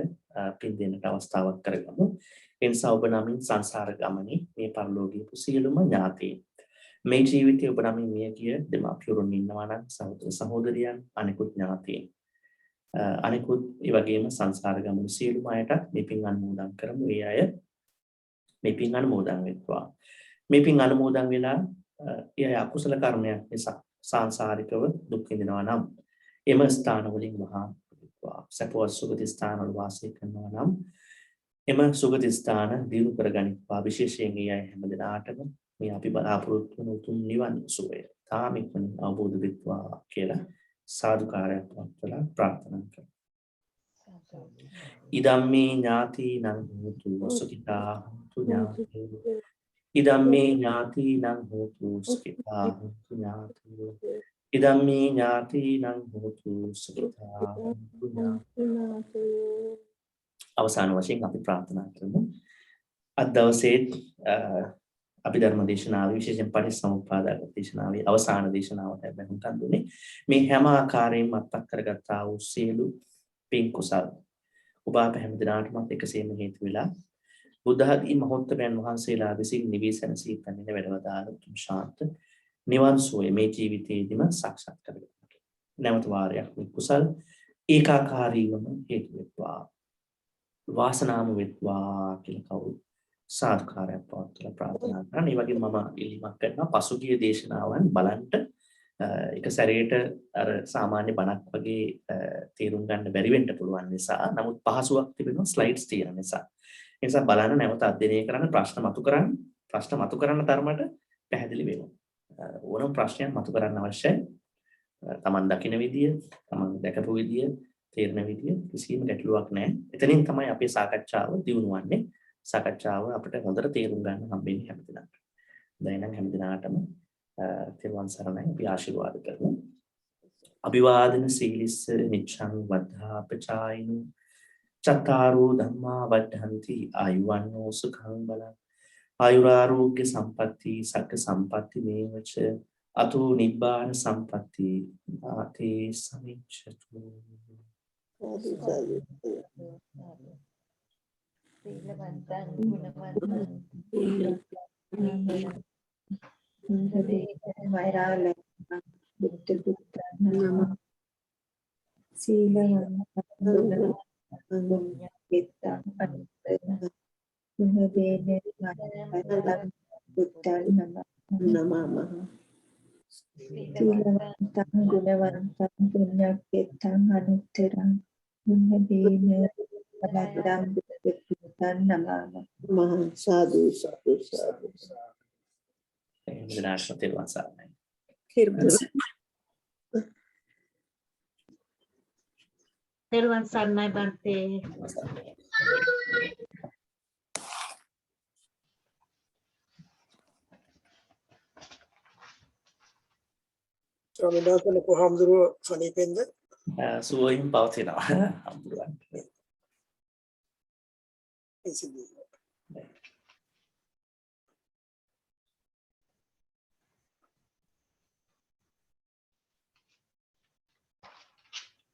පින් දෙන්නට අවස්ථාවක් කරගමු. ඒ නිසා ඔබ නමින් සංසාර ගමනේ මේ පරලෝකීය සියලුම ඥාතීන් මේ ජීවිතයේ ඔබ නමින් මියගිය දෙමාපියරුන් ඉන්නවා නම් සහෝදර සහෝදරියන් අනිකුත් ඥාතීන් අනිකුත් ඒ වගේම සංසාර ගමනේ සියලුම අයට මේ පින් අනුමෝදන් කරමු. ඒ අය මේ පින් අනුමෝදන් වෙත්වා. මේ පින් අනුමෝදන් වෙලා ඒ අය අකුසල කර්මයක් නිසා සංසාරිකව දුක් විඳිනවා නම් එම ස්ථාන වලින් මහා සපෝස් සුගති ස්ථාන වල වාසය කරනවා නම් එම සුගති ස්ථාන දිනු කරගනිත්වා. විශේෂයෙන් ඒ අය හැමදෙනාටම මේ අපි බලාපොරොත්තු වන උතුම් නිවන් සුවය තාමිකම අවබෝධ වෙත්වා කියලා සාදුකාරයක් පවත්වලා ප්‍රාර්ථනා කරමු. ඉදම්මේ ඥාතිනං හෝතු සුඛිතා හොන්තු ඥාතයෝ. ඉදම්මේ ඥාතිනං හෝතු සුඛිතා හොන්තු ඥාතයෝ. ඉදම්මේ ඥාතිනං හෝතු සුඛිතා හොන්තු ඥාතයෝ. අවසාන වශයෙන් අපි ප්‍රාර්ථනා කරමු. අද දවසේ අපි ධර්ම දේශනාවේ විශේෂයෙන් පටිච්චසමුප්පාද දේශනාවේ අවසාන දේශනාවට බැහැුම්කන් දුන්නේ මේ හැම ආකාරයෙන්ම අත්පත් කරගත්තා වූ සියලු පින් කුසල් ඔබ අප හැම දිනාටම එකසේම හේතු වෙලා බුද්ධ ආදී මහෝත්තමයන් වහන්සේලා විසින් නිවේසනසී පැමිණ වැඩවදාළ උතුම් ශාන්ත නිවන් සුවය මේ ජීවිතයේදීම සාක්ෂාත් කරගන්න. නැවත වාරයක් මේ කුසල් ඒකාකාරීවම හේතු වෙත්වා වාසනාම වෙත්වා කියලා කවුරු සාදුකාරයක් පවත්වලා ප්‍රාර්ථනා කරනවා. ඒ වගේම මම ඉල්ලීමක් කරනවා පසුගිය දේශනාවන් බලන්න එක සැරේට අර සාමාන්‍ය බණක් වගේ තේරුම් ගන්න බැරි වෙන්න පුළුවන් නිසා නමුත් පහසුවක් තිබෙනවා ස්ලයිඩ්ස් තියෙන නිසා. ඒ නිසා බලන්න නැවත අධ්‍යයනය කරන්න ප්‍රශ්න මතු කරන්න තරමට පැහැදිලි වෙනවා. ඕනම ප්‍රශ්නයක් මතු කරන්න අවශ්‍යයි. Taman දකින විදිය, Taman දැකපු විදිය, තේරෙන විදිය කිසිම ගැටලුවක් නැහැ. එතනින් තමයි අපේ සාකච්ඡාව දියුණුවන්නේ. සාකච්ඡාව අපිට හොඳට තේරුම් ගන්න හම්බෙන්නේ හැමදෙනාට. දැන් නම් හැමදෙනාටම තෙරුවන් සරණයි අපි ආශිර්වාද කරමු. අභිවාදන සීලිස්ස නිච්ඡං වද්ධාපචායිනු චත්තාරෝ ධම්මා වඩ්ඩන්ති ආයුවන්නෝ සුඛං බලං ආයුරාෝග්‍ය සම්පatti සග්ග සම්පatti මේවච අතෝ නිබ්බාන සම්පatti ආතේ සමිච්ඡතු. සීලවන්තං ගුණවන්තං වෛරාල බුද්ධ පුත්‍රයන් නම සීලවන්තං ගුණවන්තං අනුත්තර මුහදේන වෛරාල බුද්ධයන් නමම සීලවන්තං ගුණවන්තං පුඤ්ඤක්ඛේතං අනුත්තරං මුහදේන වෛරාල බුද්ධයන් නමම මහා සාදු සාදු සාදු. International තෙරුවන් සරණයි. තෙරුවන් සරණයි බන්තේ. ස්වාමීන් වහන්සේ ලොකු හාමුදුරුවෝ සනීපෙන්ද? සුවයෙන් පවතිනවා හම්බුරන්. ඒ සිද්ධිය.